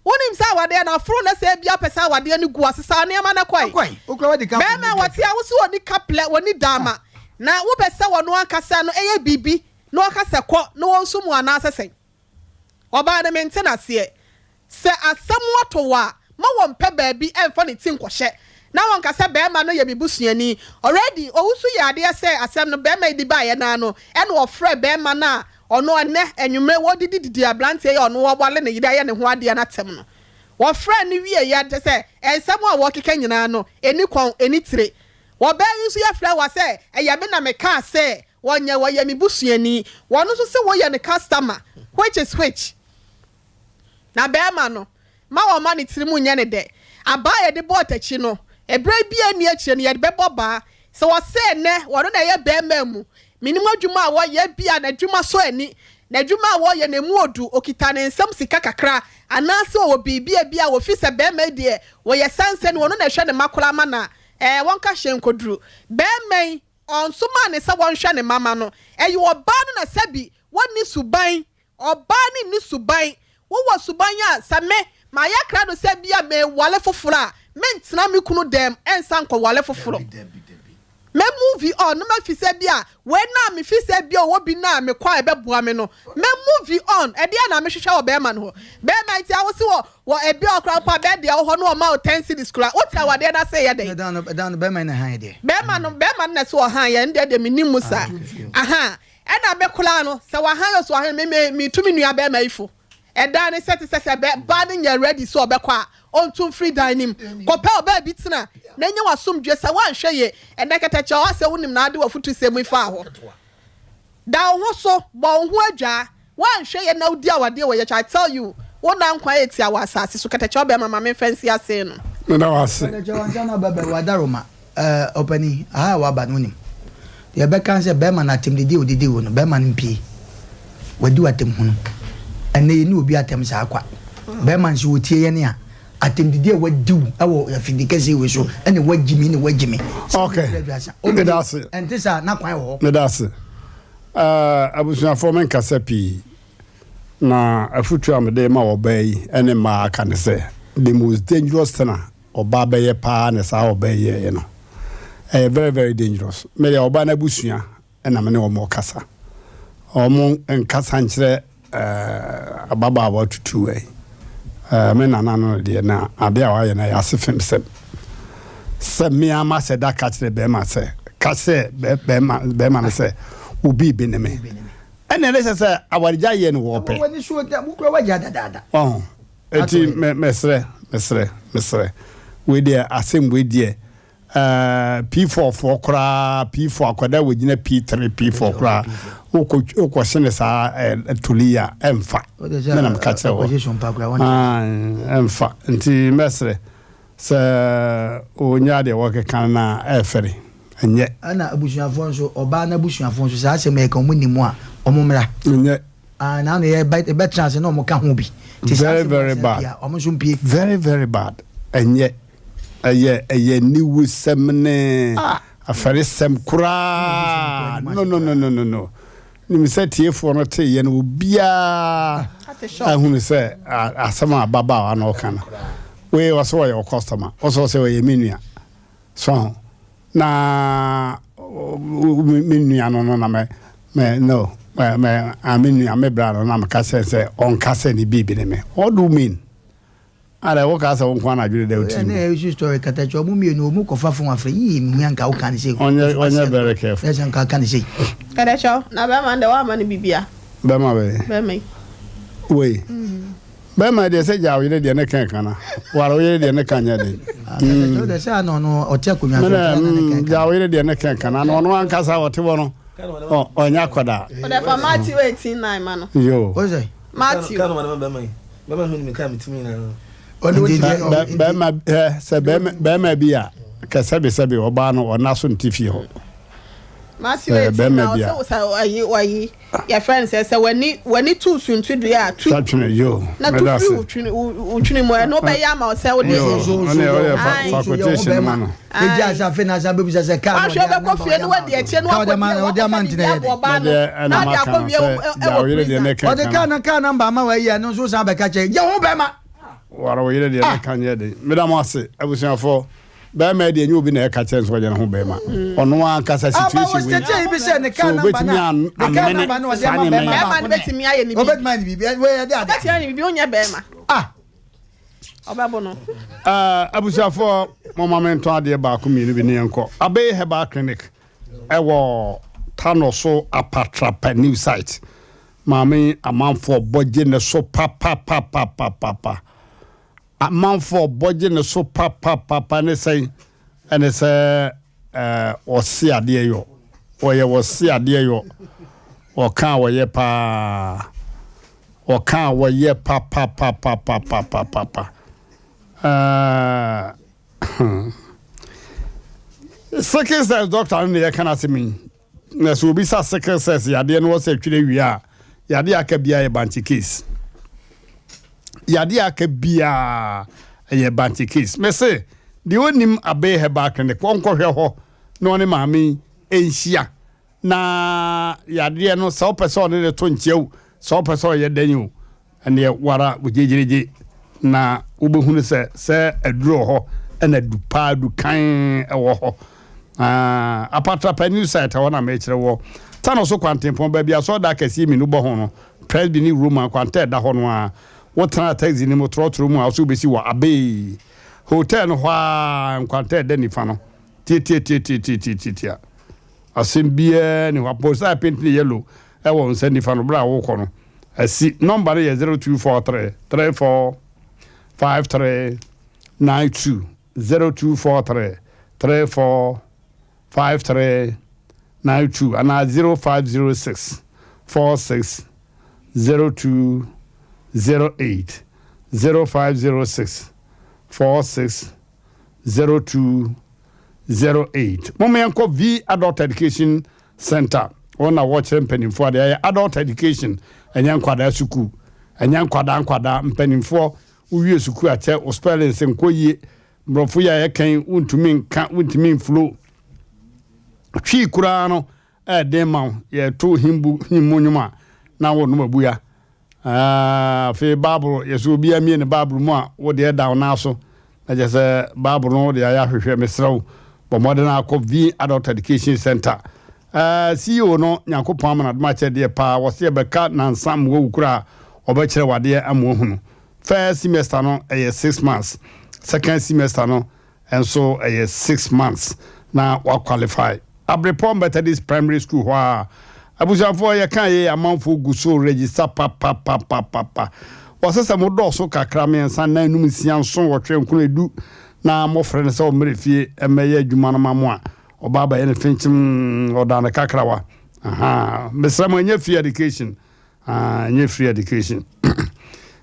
wonim sa wade na fro na se bia pesa wade ni gu asesa ne ma na kwai okwa wadi ka be ma wate a wo so woni kaple woni dama na wo pesa wono akasa no eye bibi no akasa kɔ no won so mu ana asesen oba na maintenance ye se asem wato wa ma won pe baabi emfa ne tin kwhye na won ka se be ma no ye bibusuani already owusu ye ade se asem no be ma di ba ye na no e no ofre be ma na ono ene enwumre wodidi ablante ye ono wobale ne yida ye ne ho ade na tem no wo frɛ ne wie ya de sɛ ensɛm a wo keka nyina no eni kon eni tire wo bɛ yusu ya frɛ wa sɛ ɛyɛ me na me ka sɛ wonye wo ye me busuani wo no so sɛ wo ye ne customer which is which na bɛ ma no ma wo ma ne tire mu nya ne de aba ye de bɔ tachi no ebre bia ni akire ne ye de bɛbɔ ba sɛ wo sɛ ne wo no na ye bɛ ma mu minimum adwuma a wo ye bia na adwuma so ani na adwuma a wo ye na mu odu okita ne nsɛm sika kakra anase wo bibia bia wo fi se be ma de wo ye sanse ne wono na hwe ne makola ma na won ka hye nkoduru be men on so ma ne se won hwe ne mama no eyi oba no na sabi woni suban oba ni suban wo suban a same ma ya kra do se bia me wale foforo a mentena me kunu dem ensan ko wale foforo me movie on no ma fi se bia we na me fi se bia wo bi na me kwa e be boa me no me movie on e dia na me hwehwe wo be ma no be ma ti awo si wo e bi okra pa be dia wo no ma o 10 cities kura wo tira wa de na say ye de down be ma na han de be ma na so han ye nde de me nimu sa aha e na be kula no se wa han yo so han me tumi nua be ma ifo e da ne set be ba ne ye ready so be kwa on to free dining kope oba bi tina na nya wasomdwe sa wan hwe ye enekata cha wase wonim na ade wafutu semu ifa ho da ho so bo ho adwa wan hwe ye na odi awade wo ye cha tell you wona nkwa eti awasase so kata cha oba mama me fancy ase no na wase na cha wan na baba wadaroma opani aha wa ba no nim ye be kan se be ma na timdidi odidi wo no be ma npie wadi watem hu no ene ni obi atem sa akwa be ma nsi wotie ye ne a atemdidi a wadiw awo afidikase we so ene wagimi ne wagimi okay medase entisa na kwan wo medase abusuafo men kasapi na afutu amede ma obai ene ma aka ne se the most dangerous thing oba be ye pa ne sa obai ye no very very dangerous me ya oba na busua ena me ne o mo kasa o mo enkasa nkyere ababa wa tutu we me nana no de na ade a wa ye na ya sefem se me ama se da ka kire be ma se ka se be ma me se obi be ne me ene le se awarija ye no wo pe woni so da bu kro waja dada eti mesre we there asem we there P4 for kra P4 akwada we gina P3 P4 kra uko sene sa tulia emfa na mkatse wo emfa nti mesre se onya de wo kan na efere enye ana abusuafo nso oba na abusuafo nso sa asem e kan mu nimu a omumra enye na no ye better se no mo ka ho bi very very bad very very bad enye eye niwu semne afare sem kura no ni mi se tie fo no te ye no bia ahunu se asama baba wa no kana we was so your customer also say we menua so na menua no na me no me menua me bra no na me ka se on ka se ni bibi ne me what do you mean ara wo ka sa won kwa na dwere da uti na issue story kata cho mu mienu mu ko fa fun afre yi mu yanka wo kan sei onye very careful yes yanka kan sei kada cho na ba man de wa man bibia ba ma be we ba ma de se jawo ile de ne kan kana waro ile de ne kan ya de so de sa no o te akonya so na jawo ile de ne kan kana no no anka sa wote wo no onya kwada o de fa Matthew 18:9 man yo o say Matthew kana ba ma hu ni me ka mitimi na Bema bia kasabe oba no ona so ntifi ho Matthew so ayi your friend say when two suntu do ya two yo na two utwini mo no be ya ma say wo de for quotation man eja sa fe na sa be bisa se ka no ya ko fie no wadi e che no o de man tine ye na dia ko wie o de ka na mba ma wa yi no so sa be ka che je ho be ma waro yele de kan ye de medam ase abusuafo Bema de nyu bi na ka chen so je na ho bema ono an kasa situation we ama bi se ne ka number na no wa de ma bema na betimi aye ni bi obetma ni bi we ya de ade betimi aye ni bi onya bema obabo no abusafo mo mamento ade ba ko mi ni bi ne enko Abe Herbal Clinic ewo Tanoso Apatrapa new site mami amanfo boje ne so papa amanfo boje ne so papa ne say ene say osi ade yo oye wosi ade yo oka woye pa oka woye papa second says doctor ne can ask me na so bi sa second says yade no was atwire wi a yade aka bia e banti case yade aka bia e banti case me say the onim Abe Herbal Clinic konkɔhwɛ hɔ no ne maami enhia na yade no so person ne to nkyɛw so person yɛ danyu ene wara bugyegereje na wobehunu sɛ aduro hɔ ɛna dupa du kan ɛwɔ hɔ Apatrapa new site na me kire wo Tanoso kwantempon ba bia so da kase mi no bo ho no Presby ni room kwante da ho no a wo tana taxi ni mo trotro mu a so besi wo Abe hotel no hwa kwante da nifa no tie Asem Mpe ni wa posa paint ni yellow e wo nsa nifa no bra wo kɔ no asi number ye 0243 34 53 92 0243 34 5392 and 0506 46 0208 0506 46 0208 Momenko V Adult Education Center on a watch penning for the adult education and young quada suku and young quada penning for uye suku ate o spelling senkoye brofuya yakan untumin flow twi kura no dema ye to himmu nyuma na wo no mabuya fe bible yeso bia mi ne bible mu a wo de down na so na je se bible no de ya hwehwe mesrew bo modern akọ V Adult Education Center CEO no Nyankopon amana dma che de pa wo se be ka na nsam wo kura obekere wade amu hunu first semester no 6 months second semester no enso 6 months na wa qualify Abrepon Methodist Primary School wa abusafo ye kan ye amanfo guso register pa wasesa mo do so kakra me nsa na num sian so wotwe nkunu edu na mo frɛ ne sɛ o merefie emeye adwuma no mamo a obaba ye ne finchim odana kakra wa mesra mo nya free education nya free education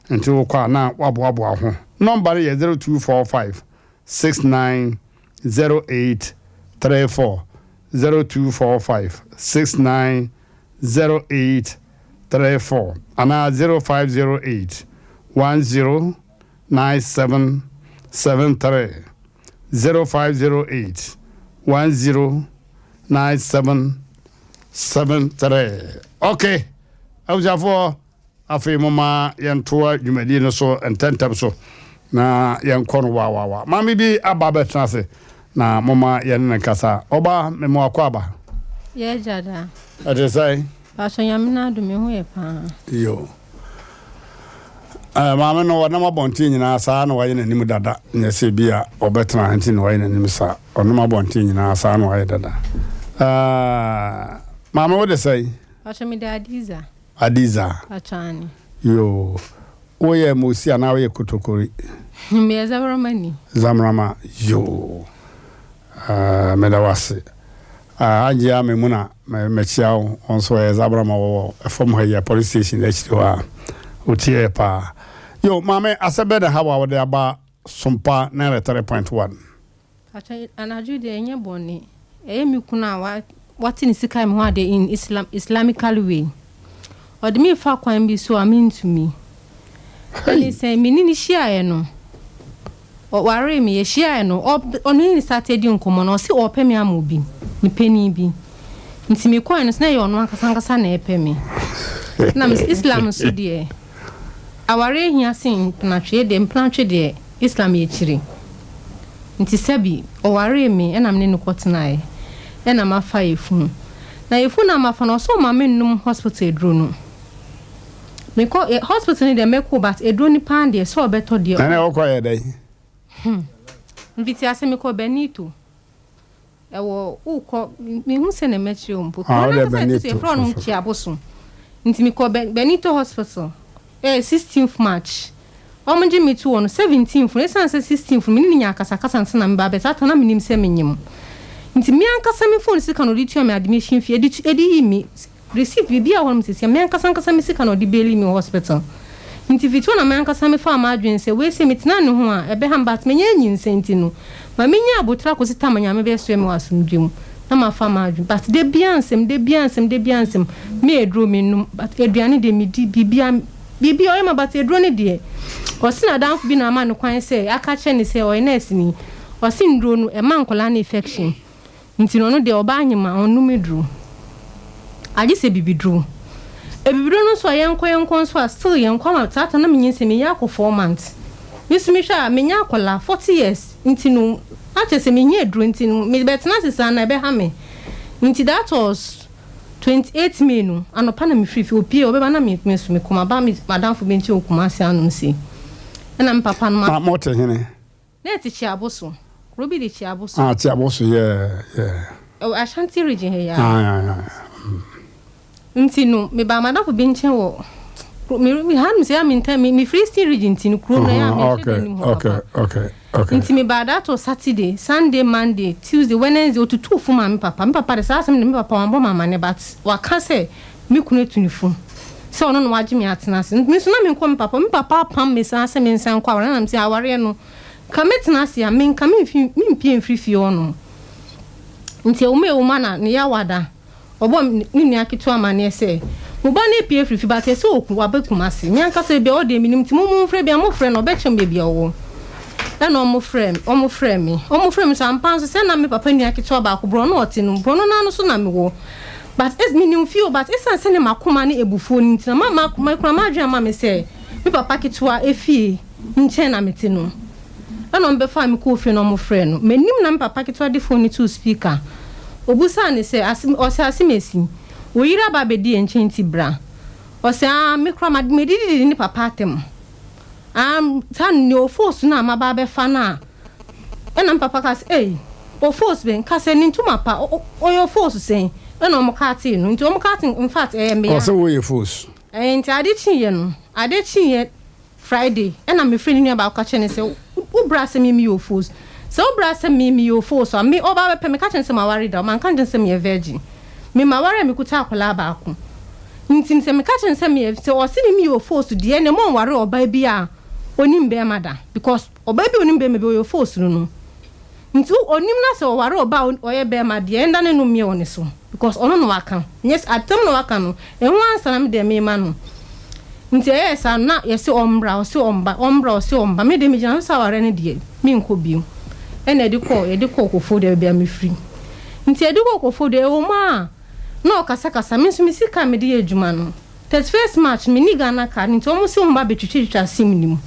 until kwa na wabo ho number ye 0245 690834 0245 690834 and 0508 109773 0508 109773 okay awjafo afi mama yantoa dwumadi no so ententem so na yankono wa mami bi ababe trase na mama yanne kasa oba memo akwaba ye jada ade sai aso yamna do me ho e pa yo mama no wana mabonti nyina sa na waye nanim dada nya se bia obetra anti no waye nanim sa ono mabonti nyina sa na waye dada mama wo de sai aso mi da Adiza achani yo oye musi ana oye kotokori me zamramani zamrama yo medawase anje ame muna me chiao onso zamrama wo from here police station HDwa otie pa yo mame asebe da hawa wode aba SOMPA 93.1 achani anaju de enye boni mi kuna what in sika me ho de in Islamically way or the me fa kwan bi so amin to me and say me ni share no o ware me share no on ni started in komo no se o pe me amobi ni peni bi nti me kwan no se na no ankasa na epe me na Islam so de aware hia sin na twe de plan twe de Islam ye chiri nti sebi oware me na me ne kotnae na ma fa efu na efu na ma fa no so ma me num hospital edro no me ko hospital ni de me ko but edro ni pan de so obeto de na wo ko ye dai invite Asem ko Benito ewo uko me hu se na mechi ompo Benito se from mchi aboso nti me ko Benito hospital 16th March omonje me to on 17th for esan 16th me ni nya akasa kasa nse na me ba beta na me nim se menyim nti me ankasa me phone sika no ditua me admission fee edi mi receipt bibia won me se me ankasa me sika no di beli me hospital nti vitu na me ankasa me fa ma adwen se we se metina ne ho a ebe hambat me nya nyinse nti no ma me nya abotra ko sita manya me be so me wasumdwem na ma fa ma adwen but de biansem me edro me num but eduane de me di bibia o ma but edro ne de osi na danfo bi na ma no kwan se aka che ne se o nurse ni osi ndro no e man kola na infection nti no de oba anyima onu medru aje se bibidru e bibidru no so yenkon so still yenkon ma tata na menyin se me yakọ 4 months yisumi sha me nyakola 40 years nti no ache se me nya edru nti no me betena sisa na be ha me nti that was 28 May no anopa na me free opie obeba na me so me kuma ba me madam fo benti okuma ase anu se na me papa no ma Mmrantehene na ti chiaboso Robi de chiaboso chiaboso yeah oh Ashanti region here yeah nti no me ba madam fo benti wo me han se me free state region nti no kro na ya me okay nti me ba that was Saturday Sunday Monday Tuesday Wednesday otutu fu ma me papa de sa asem me papa wan bo mama ne but waka se me kunu tunifu se ono no waje me atena se me so na me nko me papa pam me sa asem me nsan kwa na me se aware no ka metena se ya me nka me mpie mfrifi ono nti o me o mana ne ya wada obo ni nua kitu amane se mo ba na pie frifi ba te se oku wabekuma se me anka se be o de minim ti mo mfre bia mo fre no be chem bia owo na omo frame me so ampan so se na me papa nua kitu ba ko bro no oti no bro no na no so na me wo but es minim feel but esan se ne makoma ne ebufuo ni ntina ma kura ma adwan ma me se me papa kitu a efie nche na meti no na no be fa me ko fie no omo frɛ no menim na me papa kitu a de phone to speaker obusa ne se asimesi oyira ba be di enche nti bra o se me kura ma me di ni papa atem tan no force na ma ba be fa na na papa ka say o force ben ka say nintu mapa o your force say na o mo ka ti no nti o mo ka ti in fact me o say wo your force nti ade chinye Friday na me friend ni ba ka che ne say o bra say me your force so o bra say me your force so me o ba be me ka che say ma worry da man kan je say me virgin me ma worry me kuta akola ba ako nti say me ka che say me say o say me your force de ne mo worry oba bi a onim be mada because oba bi onim be me be your force no nti onim na se ware oba oye be mada e nda ne no me one so because ono no waka yes atem no waka no e ho ansa na me de me ma no nti yes na yes ombra me de me jan sa ware ne de me nko bi e na de ko kofo de bia me free nti e de ko kofo de o ma no kasa me so me sika me de adwuma no 31st March me ni Ghana card nti o mo se o mba betwitwa sim nim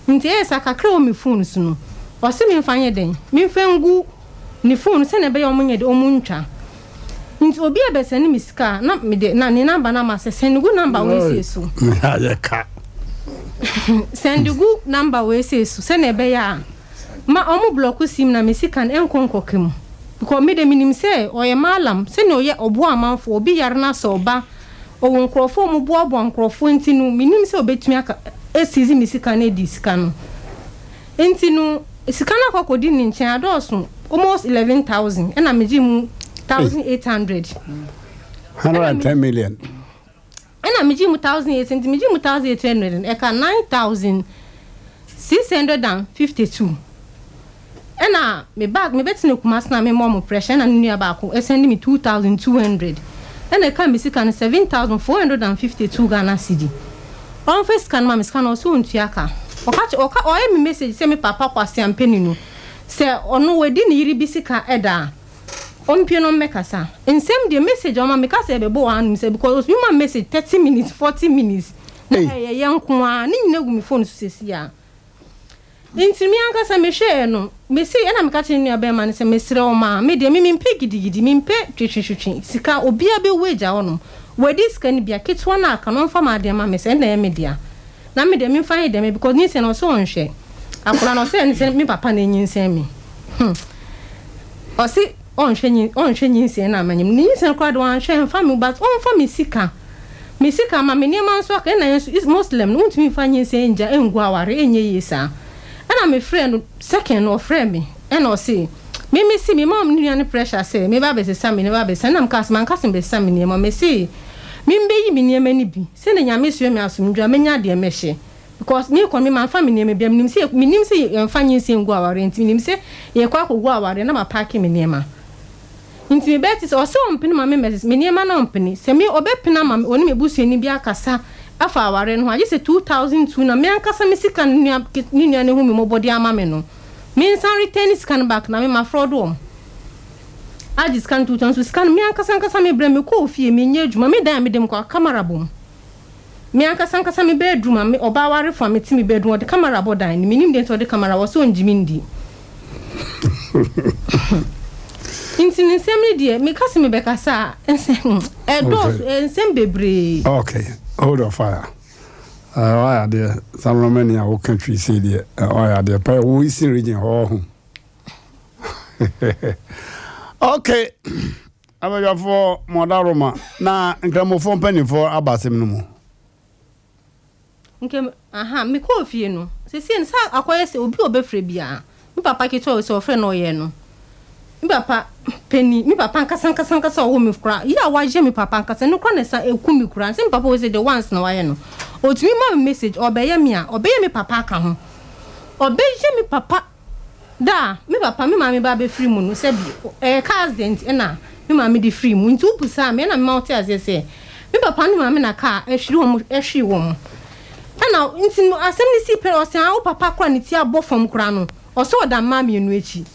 nti esa kakra o mi phone so no o se me mfanye den me mfangu ni phone se na be yo munye de o muntwa nti obi abese ni misika na me de na ni number na ma se send gu number we se so ya ka send gu number we se so se na be ya ma o mu block sim na misika en konkokem because me de minim se o ye malam se no ye obo amanfo obi yare na so ba o nkrofo mu boabo nkrofo nti no minim se obetumi aka esizi misika na di sika no nti no sika na kokodi ni nchen adoso almost 11,000 and meji mu 1,800 110 million and meji mu 1,800 meji mu 1,800 eka 9,652 and me bag me betine kumas na me mom pressure na nua ba ko e send me 2,200 and eka misika na 7,452 Ghana cedi on face kan ma misika na so ntuaka oka o me message say me papa kwa Asem Mpe Nipa say ono wedi ni yiri bisika eda ompie no mekasa ensem the message o ma mekasa e be bo anu say because me ma message 30 minutes 40 minutes na ye yanko a ni nyina gu me phone so sesi a Intimi ankasa me hwe no me si na me ka che nua be ma ne se me sire o ma me de me mpe gidigidi me mpe twetwetwe sika obia be wager wono wadi sika ni bia ketwa na aka no mfa ma de ma me se na me dia na me de me fa de me because ni se no so onhwe akora no se ni se me papa na nyinsen me o si onhwe nyinsen na manyim ni nyinsen kwa do anhwe mfa me but on fa me sika ma me ni ma so aka na is muslim no ntumi fa nyinsen nja engu aware enye yesa ana me friend second or friend me and or say me see me mom ni any pressure say me ba be say me ne ba be say na mkas man kasim be say me ne me see me mbe yi me ne mani bi say na nyame so me asomdwa me nya de me hye because me kon me man fa me ne me bia me nim say emfa nyinsi ngu aware ntimi nim say ye kwa kogu aware na ma park me ne ma ntimi bet is also ompini ma me message me ne ma na ompini say me obepina ma oni me busu ni bia kasa afa aware no agye say 2002 na me ankasa me sika ni nua ne hu me mobodi ama me no me san return scan back na me ma fraud wo agye scan 2002 scan me ankasa me bre me ko ofie me nya adwuma me dan me dem kwa camera bom me ankasa me bedroom me oba ware for me ti me bedroom de camera bo dan me nim de to de camera wo so njimi ndi intini nsem de me kase me be kasa ensem ensem bebre. Okay, hold on fire. Why are there some many our country say there? Why are there? But we see region oh. Okay, I will go for Modaroma. Now, gramophone penny for Abasim no more. Okay, me call for you no. Se nsa akoye se obi obefre bia. Me papa ke to so friend no ye no. Me papa penny, me papa kasa wo me kura. Ya waje me papa kasa no kura na sa eku me kura. Se me papa we say the once na waye no. Otumi ma message obeye me papa ka ho. Obeye me papa da me papa me ma me ba be free mu no se bi accident na me ma me di free mu nti upusa me na me ma oti ase me papa no ma me na car ehwi wo ana nti asem ni si pe o se a papa kwa ni ti abofom kura no o so da ma me enu echi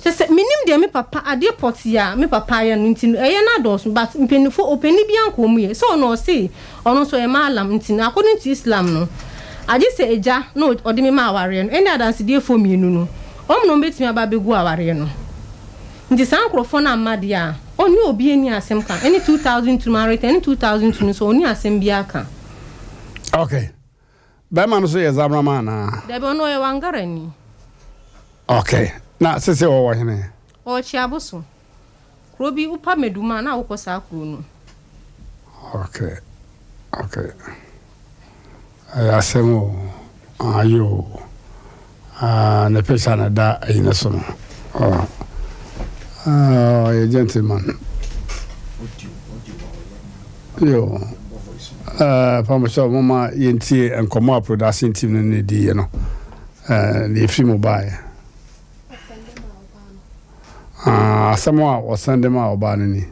se minim de me papa ade poti ya me papa ya no nti eye na dos but mpenifo openi bi anko mu ye so no se ono so e malam nti according to Islam no aje se eja no ode me ma aware no ene adanse de fo mienu no omno betimi aba begu aware no nti san krofo na amade a oni obi eni asem ka any 2002 married any 2002 so oni asem bi aka. Okay, ba man so ye zamrama na de be no e wangara ni. Okay, na sese wo hene o chiaboso krobi upa meduma na ukosa akru no. Okay, asemo ayo na pesa na da ina so a gentleman yo from so mama yenti enkomo production team no di you know the free mobile someone was send them out banani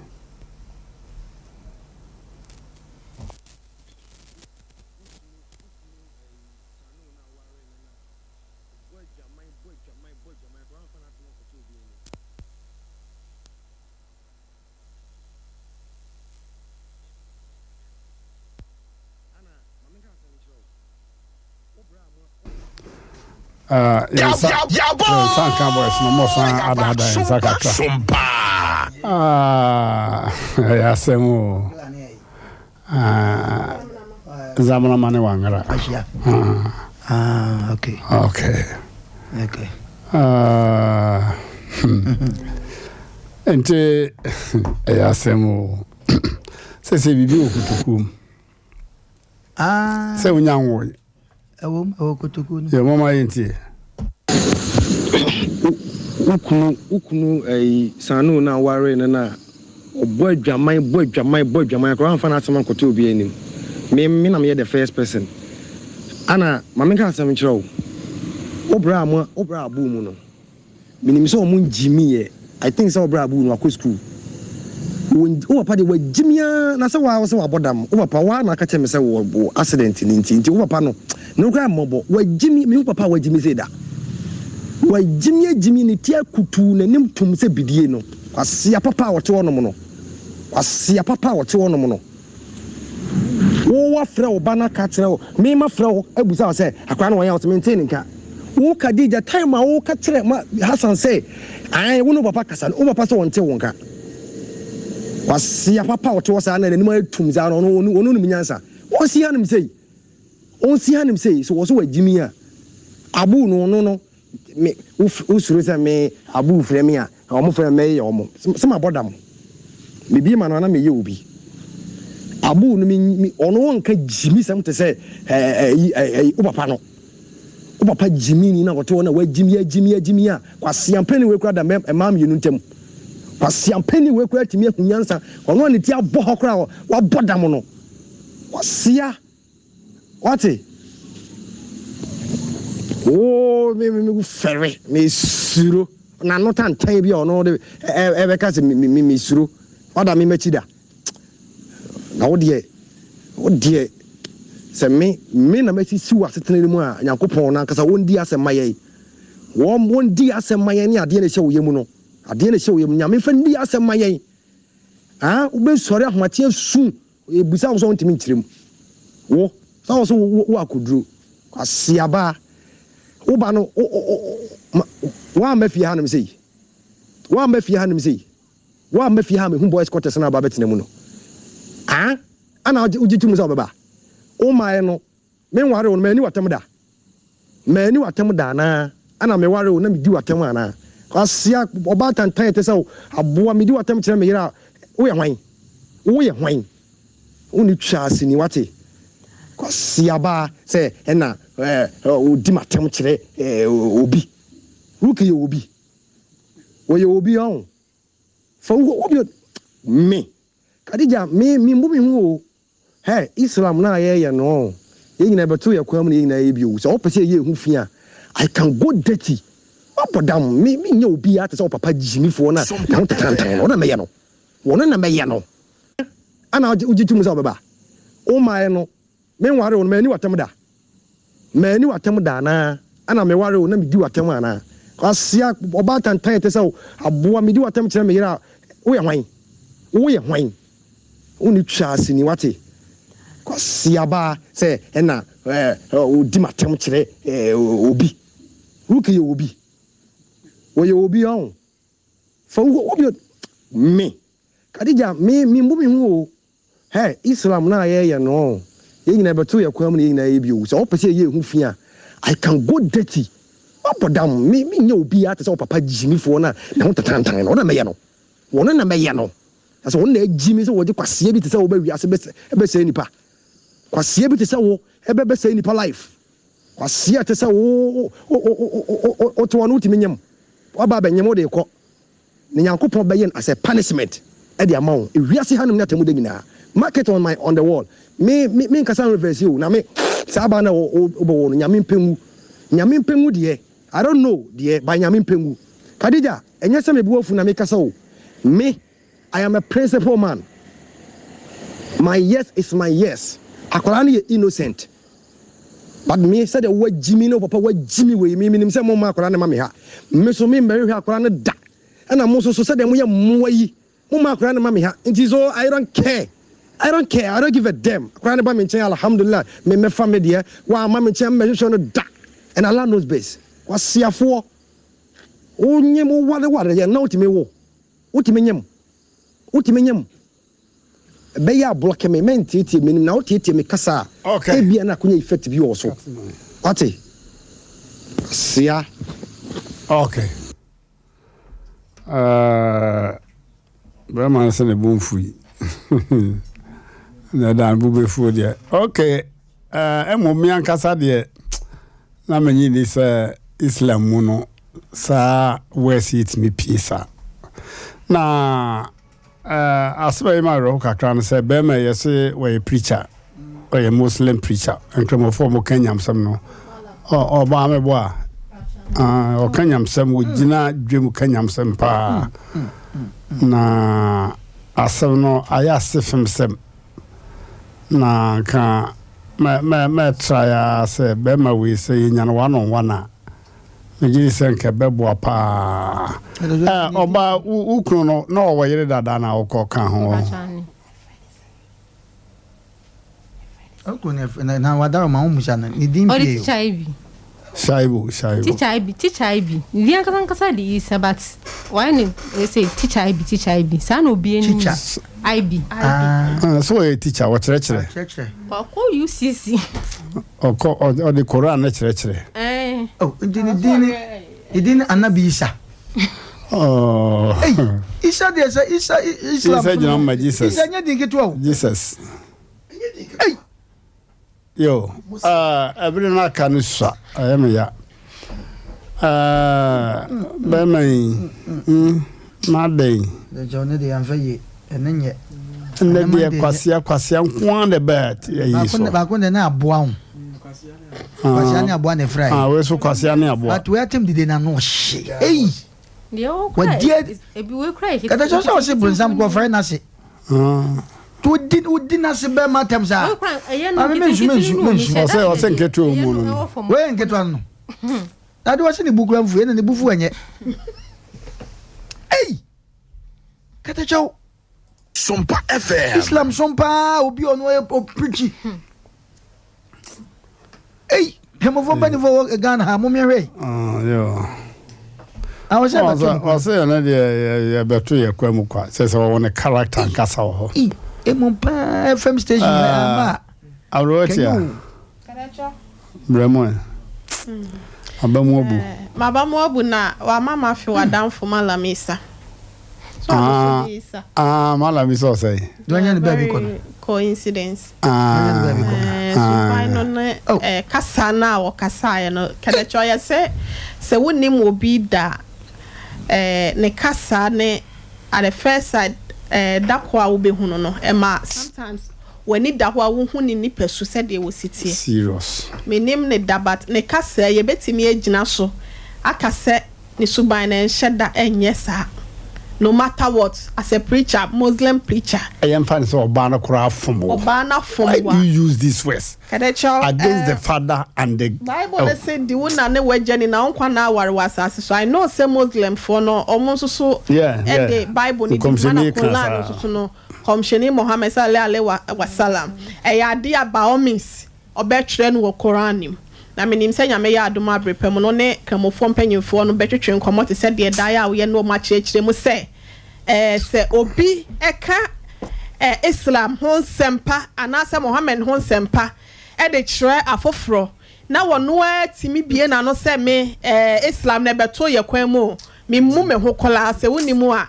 Sanka boys no more san ada Sakatra. SOMPA. Asem Zamana mane wangara. Okay. Ente Asem se bibi okutukum. Se unyanwo. Kutuku. Your mama enti. Ukunu sanu na ware na obo adwaman kro amfa na asema kote obi anim. Me na me the first person. Ana mama ka asem kire obra abu mu no. Minim so omun jimi ye. I think so obra abu no akọ school. Wo papa de wajimia na se wa se wa bodam. Wo papa wa na ka che me se wo accident ni nti wo papa no. No kra mobo wajimi me papa wajimi se da. Wajimi ni tia kutu na nim tum se bidie no. Asia papa wote wono mo no. Wo wa frɛ wo bana ka kyerɛ wo. Me ma frɛ wo abusa wo se akwa na wo ya wo maintain nka. wo Khadija time a wo ka tere ma Hassan say ai wo no papa kasa wo papa so wonte wonka wasia papa wo to wasa na nanim atum za no no nyansa wo si hanim sei so wo so wagimi a abu no me usuru say me abu frɛ me a omo frɛ me ye omo sama bodam me bi ma na me ye obi abu no mi ono wonka jimi sam te say wo papa no wo papa jimi ni na wote wona wa jimi a kwase ampani we kura da mam yenu ntem kwase ampani we kura timi ahunyansa ono ne ti abɔ hɔ kura wa bodam no kwase wate oh me ferry me suro na no tan bi ono de ebe ka se me suro oda me machida na wo de se me na machi si wasetene mu a Nyankopɔn na kasa wondi asemaye wondi asemaye ni ade na hye wo yemu no ade na hye wo yemu nyame fa ndi asemaye ube sori ahomate asu ebusa wo so ntimi nkyirem wo sa so wo akoduro asiaba wo ba no wa mafia hanum sei wa mafia me hu boys quarters na ba betena mu no ana ujitum so baba o mae no me ware wo mani watam da na ana me ware wo na me di watam ana asia oba tantan te so aboa me di watam kire me yira wo ye hwan uni chase ni wate kwasia ba se na odi matam kire obi ruki ye obi wo ye obi on fa wo obi me Khadija me mbu hu hey Islam na ye no ye nyina beto ye kwam na ye nyina ye bi o so opese ye hu fia I can go dirty opodam me nya obi ate so papa jimifo na na tantan no na me ye no wono na me ye no ana ujitum so baba o mae no me ware wo mani watam da na ana me ware wo na me di watam ana asia oba tantan te so aboa me di watam kire me yira wo ye hwan uni chase ni wate kwasiaba se na odi matam kire obi ruki ye obi wo ye obi on fa wo obi me Khadija me mbu hu hey Islam na ye no ye nyina beto ye kwam na ye nyina ye bi o so opese ye hu fia I can go dirty opodam me nya obi ate so papa jimifo na ho tantan no na me ye no wono na me ye no aso won na jimi so wo de kwase bi te se wo ba wi ase be se nipa kwase bi te se wo be se nipa life kwase te se wo o to wonu timi nyam oba ba nyam o de ko ne Nyankopɔn be yen as a punishment e de amount e wi ase hanum na temu de nyina market on the wall me nkasa reverse you na me saba na obo no nyame mpengu de I don't know de by nyame mpengu Khadija enye se me buafu na me kasa o me I am a principal man. My yes is my yes. Akwara is innocent. But me said the word Jimmy no papa word Jimmy we me nim say mo ma akwara na ma me ha. Me so me marry akwara na da. And I'm also said them we mo yi. Mo ma akwara na ma me ha. Nti so I don't care. I don't give a damn. Akwara na ba me nchen alhamdulillah. Me fa me de wa ma me nchen me so no da. And Allah knows best. Wasiafo. Onye mo ware ya na otime wo. Otime nyem. Utimenyam be ya block me mentiti me na otiti me kasa e bia na kunya effect bi wo so ati sia okay be man se ne bonfui na dan bu be fu de okay emo mi ankasa de na manyi ni se Islam mu no sa west it me pisa na asba ma ro kakra no say be ma yesi we preacher we Muslim preacher enkremo for mo kanyam sam no o ba me bo o kanyam sam wo gina dwem kanyam sam pa na asem no aya sefem sam na ka me try say be ma we say nya no one on one Nigiri senke bebo pa oba ukru no na o wayere dada na okọ kan ho okru na wada ma umusa na idin bi Shaibu. Teacher IB. The Yankan the is about why they say teacher IB. Son will be teacher IB. So a teacher, what church? Or call UCC. Or the Quran, actually. Oh, it didn't Anabisa. Oh, Isa, there's a Isa, Jesus. Jesus. Yo, every night can you shut? I am ya. Bemay, my day. The Johnny the Anfaye, and then yet. And then the Quasia, one the bed. Back when they're now brown. Quasiania Buane Fry. I was so Quasiania, but where Tim did not know she. Hey, what did it be cry? That I just saw some go for Nasi. To dinner se be matem sa. I think get to where get one. That was in the book of and the bufu and yet. Hey, Katacho SOMPA FM. Islam SOMPA will be on way of preaching. Hey, come over Benny a gun, Hamumere. Oh, yeah. I was saying, better your Quemuka says I want a character and castle. Mmrantehene FM station. I wrote here. Bremon. Mabamobu na wa mama fi wa down for Malamisa. Malamisa say. Do I need baby coincidence? Baby kasa na o kasa no Kelecho ya se wonim obi da ne kasa ne at the first side dakwa wo be hunu no ema sometimes when it da ho wo hu ni nipasu said they will sit here serious me nim ne dabat ne kasa ye betimi agina so akase ni suban na nheda enye sa no matter what as a preacher Muslim preacher I am fan so obana kura fomo why do you use this words against the father and the Bible said the one na we journey na onkwa na aware wasase so I know say Muslim for no almost so the Bible ni mana Quran so no komsheni Muhammad sallallahu alaihi wasallam ya dia by all means obetwe no Quran nim na menim say nyame ya adoma brepem no ne kramofo mpanyimfo no betwetwe nkomo te say de daia wo ye no ma chirechire mu say se obi eka Islam hon sempa anasa Muhammad hon sempa de kire afoforo na wono atimi bie na no se me Islam na beto ye kwan mu me mu me ho kola se wonimu a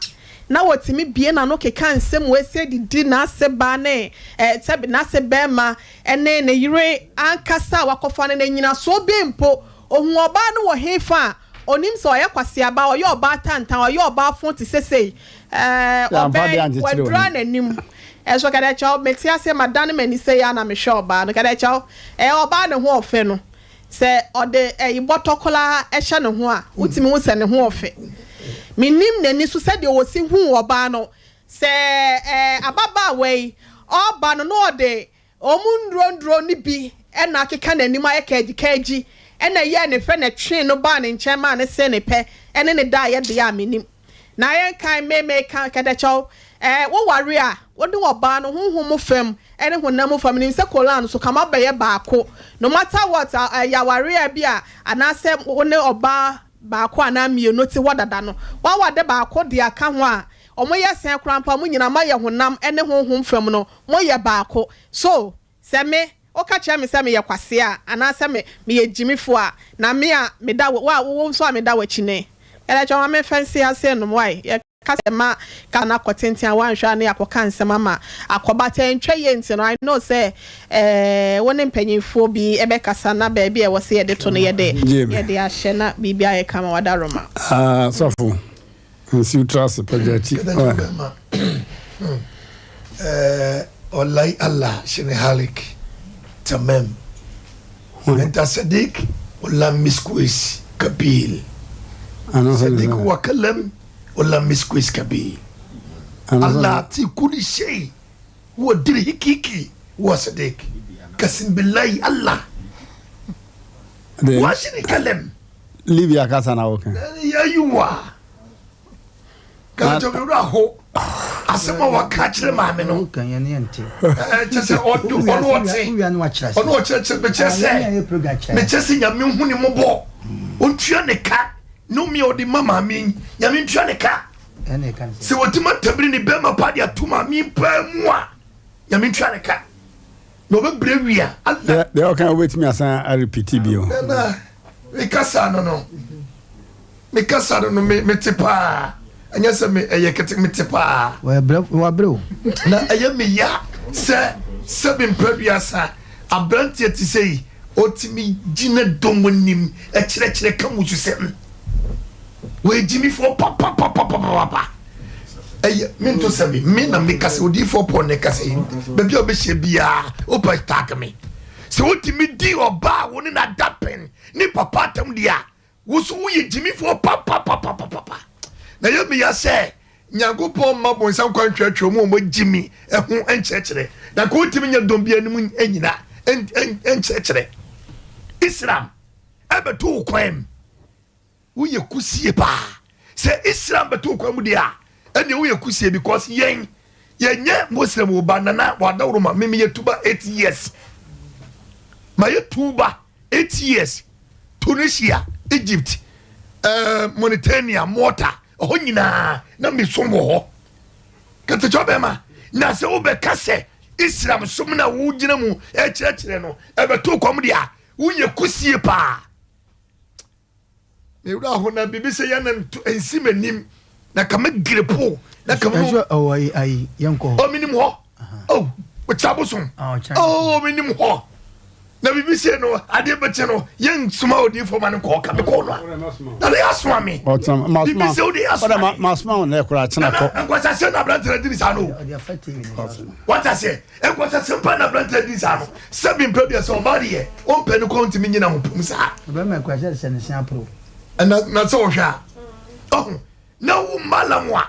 na wotimi bie na no keka nsem we se di na se ba ne tebi na se be ma ene ne yire ankasa wakofa ne nyina so be mpo ohun oba no wo hefa onim so ye kwase aba oye oba tantan oye oba fon ti sesei oba wadra nanim eso kada chaw metia se madane mani se ya na me hwe oba no kada chaw oba ne ho ofe no se ode ibotokola ehye ne ho a utimi wo se ne ho ofe minim nani so se de wo si hu oba no se ababa we oba no no de omundrondro ni bi na akeka nanim ayeka kaji ena ye ne fe ne twen no ba ne nchen ma ne se ne pe ene ne da ye de ya minim na ye kan me kan kada chaw wo ware a wo de oba no honhom fam ene honam fam nim se kolan so kama ba ye baako no matter what ya ware bi a anase wo ne oba baako ana mienu ti wodada no wa wade baako de aka ho a omo ye sen krampa mo nyina ma ye honam ene honhom fam no mo ye baako so se me o ka chia me se me ye kwase a anase me ye jimifo a na me a me da wo so a me da wachine ele choma me fancy ase no why ye kasema kana kwatenti a wan hwa na yakoka nsema ma akobata ntwa ye nti no I know say woni mpanyimfo bi ebe kasa na ba bi e wose ye de to no ye de ahye na bibia ye kama wadaroma sofo nsi trust pagati wallahi Allah shine halik tamam anta sadiq wala miskuis kabil ana sadiq wa kalam ولا مسكويس كبير الله تي كل شيء هو درهكيكي هو صديق قسم بالله الله واش نتكلم ليبيا كاسانا اوكي ايوه كان تقول راهو asema wa ka kire maame no kan ye ne ente chese odu ono wote ono chese be chese me chese nyame hu ni mobo ontua ne ka no mi odi mama mi nyame ntua ne ka ene kan se wotima tabiri ni be ma pa dia tuma mi pa mu a nyame ntua ne ka no be brewia they all can wait me asan repeat bio na me kasa no me tipa anya se me eyekete me tipa wa bro na eye me ya se be mpraduasa abrantie ti sei otimi gina domonim e kire kamusu sem we jimi for papa eye me to se me na me kase odi for pon ne kase bebi obehye bia opa tag me se otimi di oba woni na dapen ni papa tam dia wosu ye jimi for papa na ye me ya se nyankopon mabo nsan kwantwatwa mo jimi ehu enchekere na ko otimi nya dombia nimu enyina enchekere Islam abeto kwem wo ye kusie pa se Islam beto kwem dia ene wo ye kusie because yenye Muslim wo banana wadawro ma meme ye tuba 8 years ma ye tuba 8 years Tunisia Egypt Mauritania Malta ho nyina na me sombo ho kete chobema na se wo be kase Islam somna wo gina mu kire no ebeto kwem dia uye kusie pa me wura ho na bibi se yana ensimenim na kama grepo na kama no ai yanko o minim ho o chaboson o minim ho na bibi se no ade beche no yen suma odi fo man ko ka me ko no na dey asuma me o tam masma se odi asuma masma na kura chena ko enkwasa se na brand trading sano what I say enkwasa se pa na brand trading sano seven produce o body e o pe no konti mi nyina mo pum sa be me kwasa se ne sia pro na so hwa oh na wo malamwa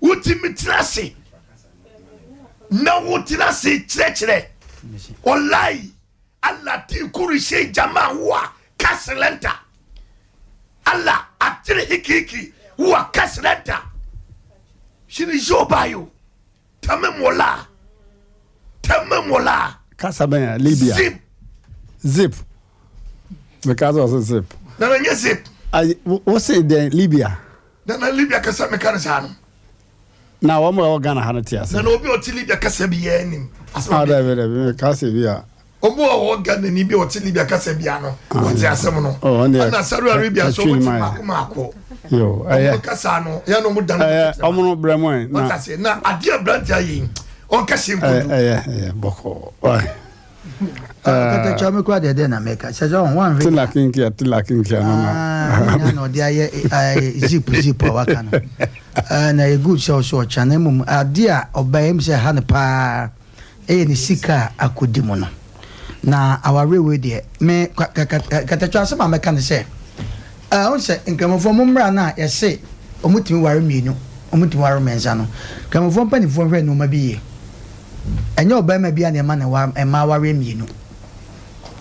utimi trase na wo trase chire wallahi Allah ti kurishe jamaa wa kaslenta Allah atire hikiki wa kaslenta shini jobayo tamemola kasabenya Libya zip because of zip na nye zip what say the Libya na Libya kasa mekanisano na wo mo Ghana hanatias na obi oti Libya kasa biya nim asma kasa biya obo o Ghana ni bi oti Libya kasa biya no oti asem no na Saudi Arabia so oti mako yo kasa no ya no mu dan omo bremo na adia brand ayi on kasa nko boko kata chame kwa de na meka sajo one ring tilakinkia no no dia ye zip waka no na a good show chane mum adia obayem se ha ne pa ni sika akodimu no na awarewe de me kata chase ma meka ne se on se nkamofo mumra na ye se omutimi ware mienu omutimi ware menza no nkamofo panifo hwe no mabiye enye obayem bia ne ma na wa ema ware mienu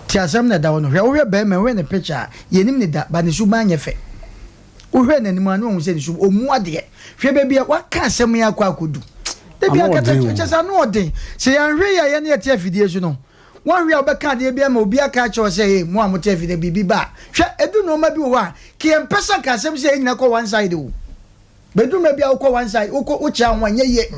ti asem na da wono hwe wo hwe bayem hwe ne picture yenim ne da ba ne suba anye fe wo hwe na nimu anu ohun se ne suba omu ade hwe ba bia wa ka asem ya kwa akodu de bia kata chesa no odin se yan hwe ya ye ne tie afidie su no won hwe obeka de bia ma obi aka cha se he mu amote afidie bibi ba hwe edu no ma bi wo a ki empesa ka asem se nyina ko one side o bedu ma bia ko one side wo ko wo cha wan ye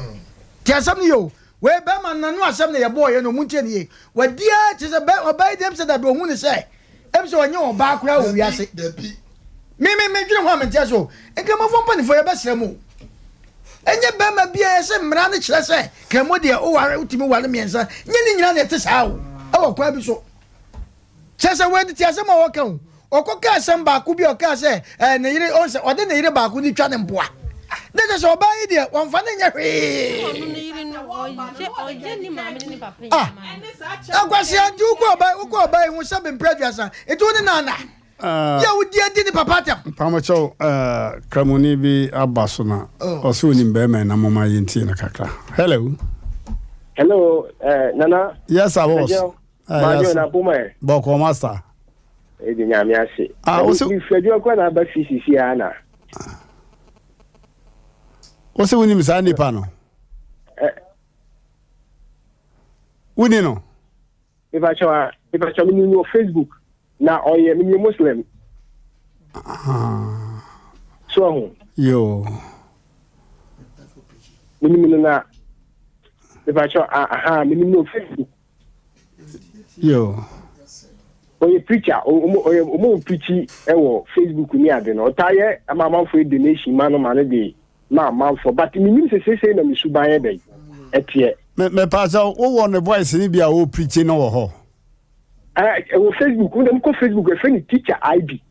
ti asem ni yo we be man nanu asem na ye boy no muntie ni wadia ti se be obai dem se da do hu ni se em se onye oba akura o wiase me dwire ho amantia so enka mo fompa ni fo ye be sremu enye be ma bia se mra ne kire se kemo de o ware utimi ware miensa nye ni nyina na te sa o e kwa bi so se we ti asem o kan o ko ka asem ba ku bi o ka se ne yire on se o de ne yire ba ku ni twa ne mboa de se obai de won fa ne nya hwe akwasi anju uko obai hu sabe mpreduasa etu ne nana ya wudi adi ni papatam pamacho kramoni bi abaso na oso ni mbema na mama yinti na kakra hello nana yes I was yes na buma boko master edi nyame ase oso ifedu kwa na ba fisisi ana What's the winning Mr. Nipa no? Winning no? If I show me your Facebook, now or you mean Muslim. So yo. Minimum na. If I show minimum Facebook. Yo. Or you preacher or preachy Facebook ni ade no. Otaye amama for donation man dey. Man for but minimum say na misuban dey. Etie. Me pastor wo won the voice ni bia wo preaching no wo ho. Facebook, we don't call Facebook a friend teacher IB.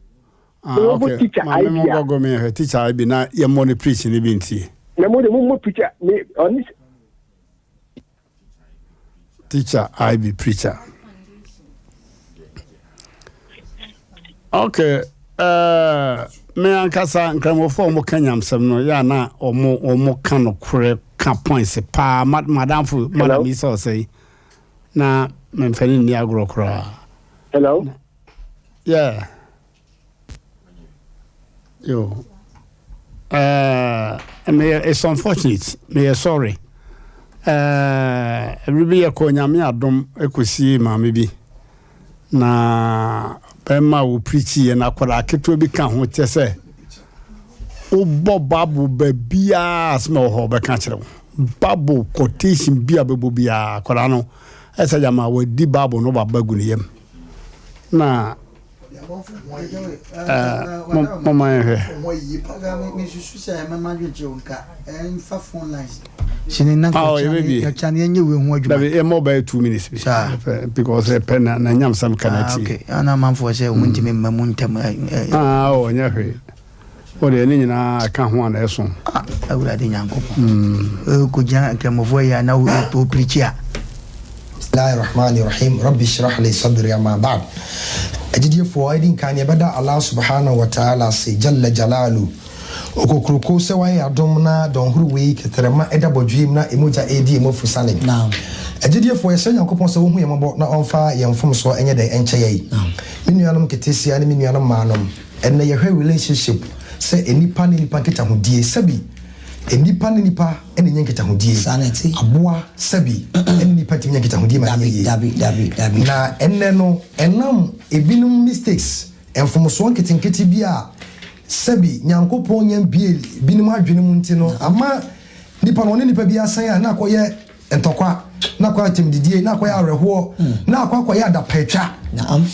Okay. Teacher IB. Go me teacher IB na your money preaching ni binti. Na mo de mo preacher me on this teacher IB preacher. Okay. Me ankasa nkramofo mo kanyam sem no ya na omo kan no kure ka points pa madam fu madam iso say na memfani ni agro kra. Hello? Yeah. Yo. It's unfortunate. Me sorry. Everybody ko nyame adom ekosi maame bi. Na bema wo preachi na kwara keto bi ka ho chese. Obo babu bebia asma ho be ka kire. Babu quotation bia bebo bia kwara no. Esa jama we di babu no babagu ne yam. Na mama he mobile 2 minutes because pen na nyam sam kanati okay ana man for say untimi mamuntam o nya hwe o de ni nyina ka ho ana eso awurade nyankopon ko jan kemofo ya na wo preachia Bismillahirrahmanirrahim Rabbi shrah li sadri amma ba'd ajidi fo aidin kan ya bada Allah subhanahu wa ta'ala say jalla jalalu okokruko se wa ya dom na don huruwe keterema eda bodwim na emoja edi emofusane naam ajidi fo yesa nyankopon se wo hu yembo na onfa yemfom so enye den enche yi minuanum ketesia ne minuanum manom enne ye hwe relationship se enipa ne nipa nketa hodie sabi enipa ne nipa ene nyenketa hodie saneti aboa sabi ene nipa tim nyenketa hodie ma dabi na enne no enam ebinum mistakes enfomso nketenketi bia sabi nyankopon nyam bie binum adwene mu ntino ama nipa no ne nipa bia san ya na akoye entokwa na akoye timdidie na akoye areho na akoye adapetwa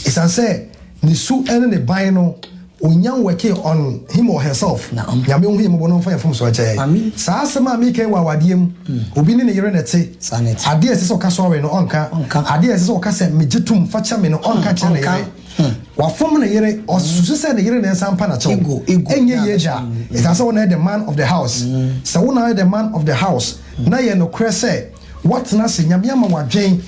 isanse ni su ene ne ban no onyan working on him or herself nyame hu him bono fa yefom so ache sa asema mi kai wa wadiem obi ne yere nete ade ese so ka so we no onka ade ese so ka se megitum fa cha me no onka che ne yere wa fom ne yere osusu se ne yere ne sampa na che enye yeja esa so na the man of the house so na the man of the house na ye no krese what na se nyame ama wadwen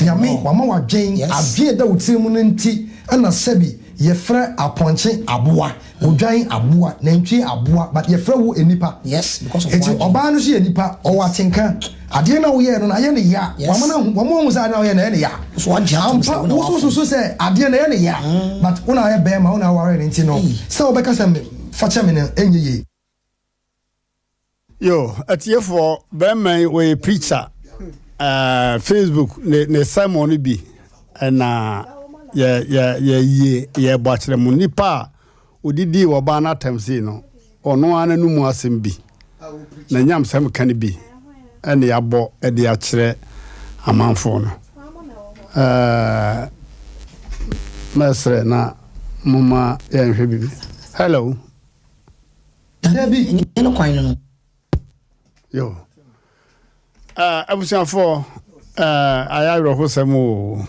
nyame wa ma wadwen adwe da wotimu no nti ana sabi yefra aponche aboa odwan aboa nantwi aboa but yefra wo enipa yes because of oba no so enipa o watenka ade na wo ye no na ye ne ya wamo hu sa na wo ye na ye ne ya so ampa wo so say ade na ye ne ya but una ye be ma una ware ne nti no so obeka say facha me ne enye yo atiefo be man we preacher Facebook ne Simon bi na ye bachre mu nipa odidi wo ba na tamsi no ono ana nu mu asem bi na nyam sam kan bi ene yabo e de akire amanfo no mesre na mama ya nhwe bibi hello Debi eno kwan no yo abusia for ayaro hosemo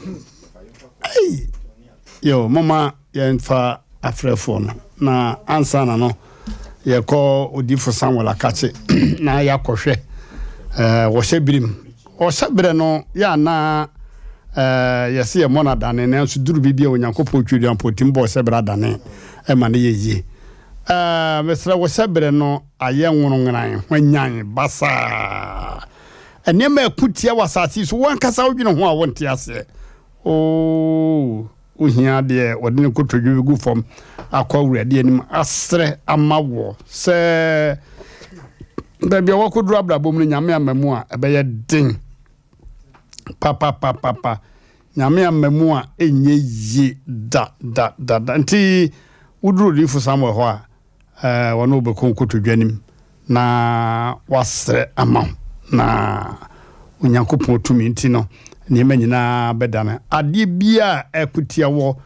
hey yo mama yenfa afrefo no na ansana no ye ko odifo Samuel akache na yakohwe wo hyebirim o hyebre no ya na yesi ye mona dane na nso duru bibia onyankopɔ twiri ampotim bo hyebre dane e ma ne yeyi mesra wo hyebre no aye nwonongran hwanyan basa enema akutia wasati so wankasa odwene ho a wonte ase uhia de odine kotodwe gu fom akwa wurade anim asre amawo se Baby wako drabra bom no nyame amamu a ebe ye den papa nyame amamu a enye yi da nti wuduru rifu samwe ho a wono be konkoto dwanim na wasre ama na onyankopon tumi nti no niema nyina bedane ade bia ekutia wo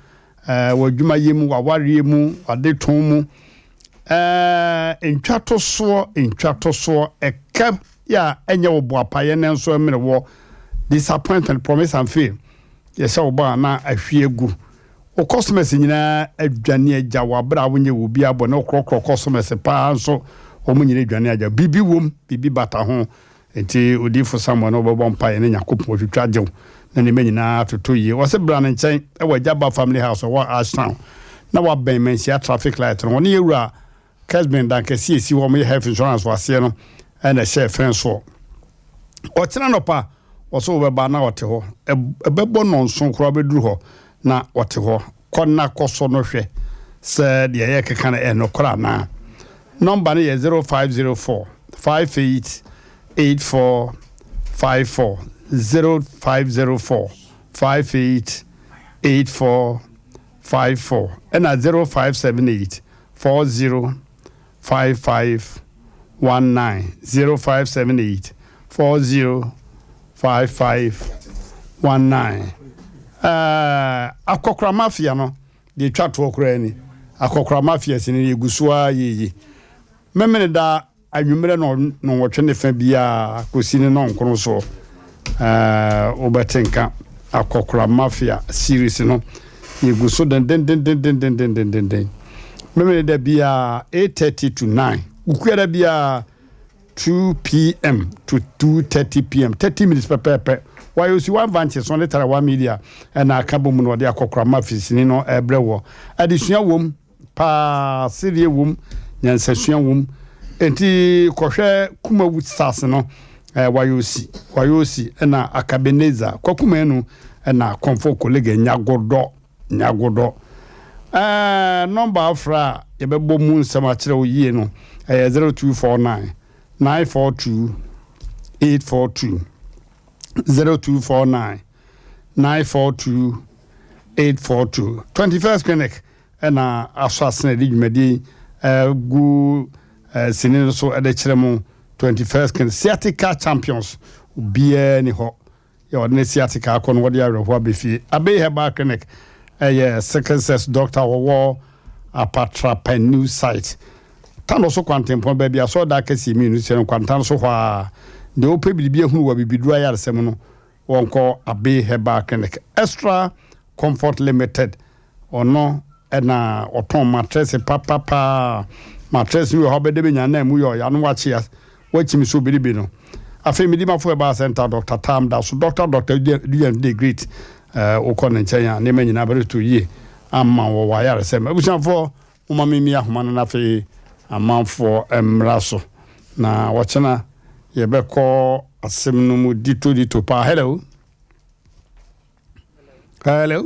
wadwuma yemu waware mu ade ton mu entwato so ekam ya enye wo boapaye nenso emre wo disappointment promise and fail yesa wo ba na ahwie gu o customers nyina adwane agya wabra wonye wo bi abo na okrokro customers pa nso o munyine adwane agya bibi wom bibi bata ho enti odifo samo no bobon pa ye nyakopon twitwa agyew na ne menyina toto yi wo se bra ne nchen e wajaba family house wa Ashtown na wa ben mensia traffic light no ne yewura Kesben dan kesi esi wo me health insurance wase no na share friends so o tena no pa wo so be ba na wote ho ebebo no nso kro beduru ho na wote ho konna koso no hwe se de ye keka na no kra na number ne 0504 58 8454 0504 58 8454 and 0578 40 5519 0578 40 5519 akokra mafia no de twa to okra ni akokra mafia sini egusua yeyi memene da anwumere no wotwe ne fa bia kosini no nkoro so obatenka akokra mafia series no eguso den memene da bia 8:30 to 9 ukuera bia 2 p.m. to 2:30 p.m. 30 minutes per why you see one vanches on letter 1 media and akabo mu no de akokra mafia ni no ebrewo adesua wom pa serie wom nyansasua wom enti kohwe kuma wood stars no wayosi na akabeneza kwakuma enu na comfort colleague nyagodo number afra yebebo mu nsama kire wo yie no 0249 942 842 0249 942 842 21st clinic na asasene di dwumadi gu sinin so ede kiremu 21st clinic sciatica champions bia ni ho ya odne sciatica akon wodi awerho befi abe heba clinic second doctor wo apatra new site tano so kwantempon ba bia so da kasi mi nu se kwantan so hwa de ope bibia hunu wa bibidura ya resem no wonko abe heba clinic extra comfort limited ono na oton mattress papa mattress we ho be de nya na mu yo ya no wachi wachimi so biribi no afi mi di mafo eba center Dr. Tam da so Dr. the great okon nchanya ne manyina bere to yi amma wo wa ya resem abusanfo umamimi ahoma na afi amanfo emraso na wachana yebekọ asem no mu dito pa hello hello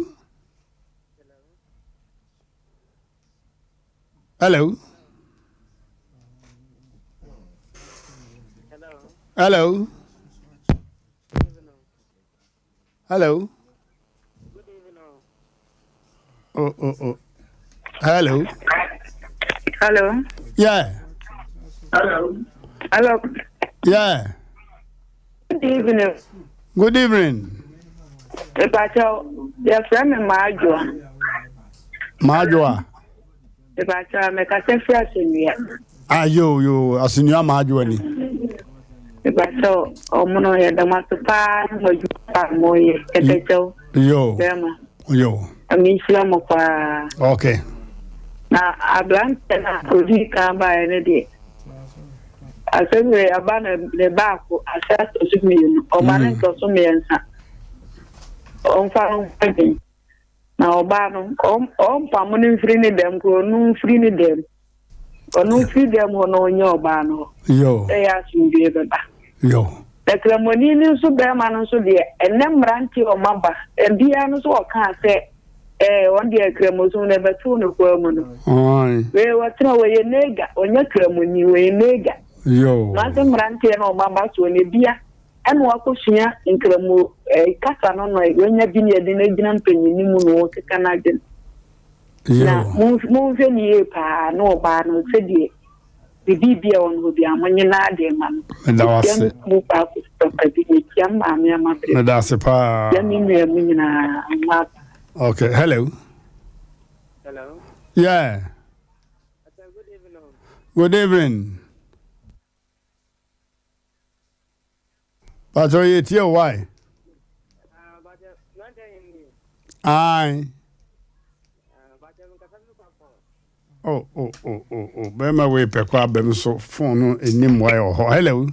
hello hello hello oh hello hello yeah hello yeah good evening Ebacho, your friend Majwa. Ebacho, make a separate in yo, asinua Majwa ni. Ebacho, omono ya damatupa, moye, etecho. Yo. Amisha mopa. Okay. Na ablante na kudi kamba enedi. Aseme abana le bako asa tosumi obana tosumi ensa. Onfa na obano ompa muni free ni dem ko nu free ni dem onu free dem hono onye obano yo ya sumbi beba yo tekramoni ni so be ma no so de Mmrantehene omaba bia no so oka se on de kramoso ne betu no ko mu no we watra we nega onye kramoni we nega Yo. Asem Mmrantehene no mama so ne bia. Eno akosua nkramo kasa no no wenya bi ne de na gina mpanyini mu no keka na agye. Na mo fe ni pa no ba no se die. Bibia on ho bia monye na ade man. Da wase. Mo pa ko stop bi ni kiam ma me ma. Da se pa. Ya mi me nyina ma. Okay, hello. Hello. Yeah. Good evening. But you tell why? Aye. Oh. Bema we pe kwa bem so phone enim why oh. Hello.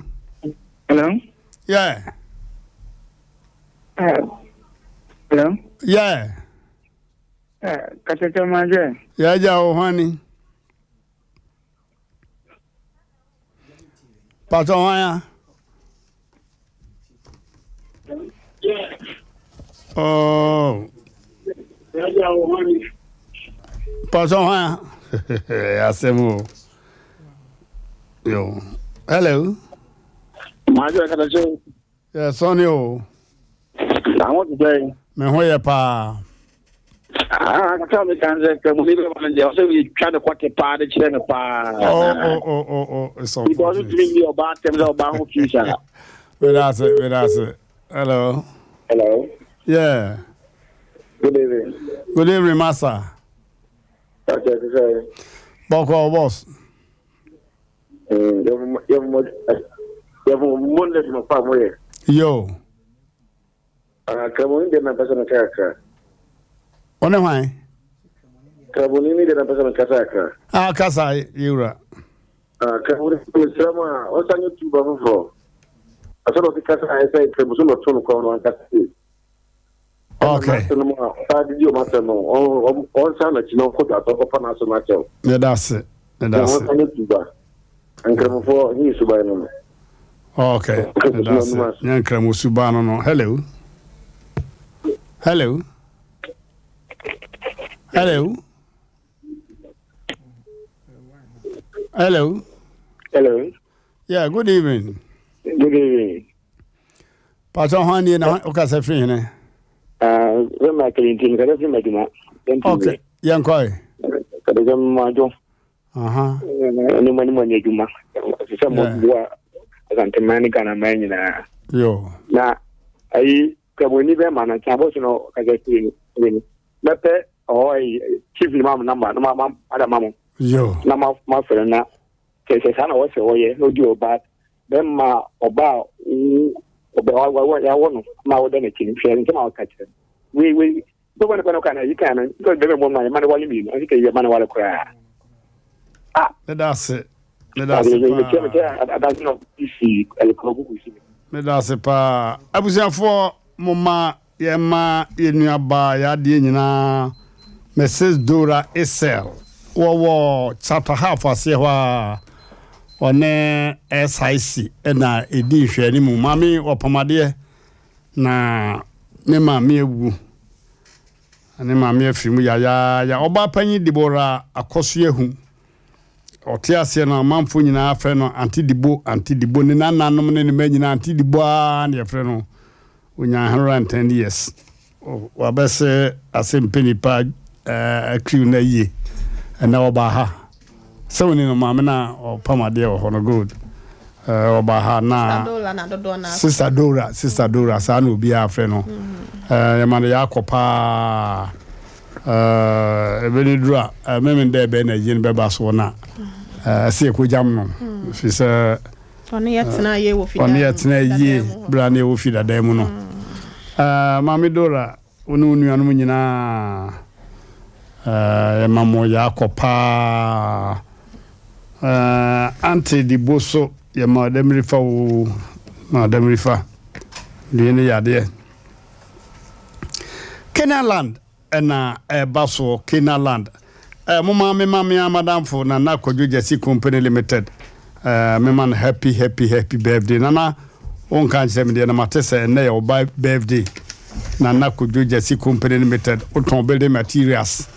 Hello. Yeah. Hello. Yeah. Katete manje. Yeah, ja honey. Pato haya. Oh. Pato haya. Asem. Yo. Hello. Manje katete. Yeah, Sonny o. I want to say. Me hoye pa. Kata me kanze ke mo libe manje o se we try to kwake pa de chire me pa. Oh. It's all. Because it bring you about them about who future. That's it. Hello. Hello. Yeah. Good evening. Good evening, Master. Okay, sir. Boko boss. Yo. Kraboni de na pesa na kaka. One why? Kraboni de na pesa na kaka. Kasa yura. Kraboni sama o sanyo tuba fofo. Asoro ki kasa ai sai krebuso no tonu ko no kasa. Okay. Yeah, that's it. Okay. That's it. Nyankramo subano no. Hello. Yeah, good evening. Good evening. Pato hani na okasa free ne. Okay, young koi. Yo. Na ai kaboni be mana chabo sino kagati ni. Mepe o chief imam number no mama ada mamu. Yo. Na ma fere na kese sana wo se oye no di oba be ma oba oba ya wono ma wo de na chini fere nti ma o kache. We don't want to kind of you can because they don't want money what you mean. I think you money what cry. That's it. That's not easy. That's it. Pa abusia for mama yema yenuaba ya de nyina Mrs. Dora Esel. Wo chapter half ase wa one SIC na edi hwe ni mu mami opamade na ne maame ewu ne maame afimu ya oba panyi dibora akoso ehu ote ase na manfo nyina afre no antidibo ne nananom ne manyina antidibo a ne afre no onya 110 years wa bese Asem Mpe Nipa crew na yie na oba ha so ni no maame na opamade ho no good oba ha na Sister Dora sa na obi afre no yamane yakopa ebeni dura memen de be na yin be ba so na se ko jam no fi se oni yetna ye bra na wo fi da dem no mami Dora onu nuanu nyina yamamo yakopa anti di boso ya madam rifa liene yade Kenaland na baso Kenaland mama madam for na Kodwo Jesse Company Limited me man happy birthday nana on kan sem de na matese na your birthday na Kodwo Jesse Company Limited automobile materials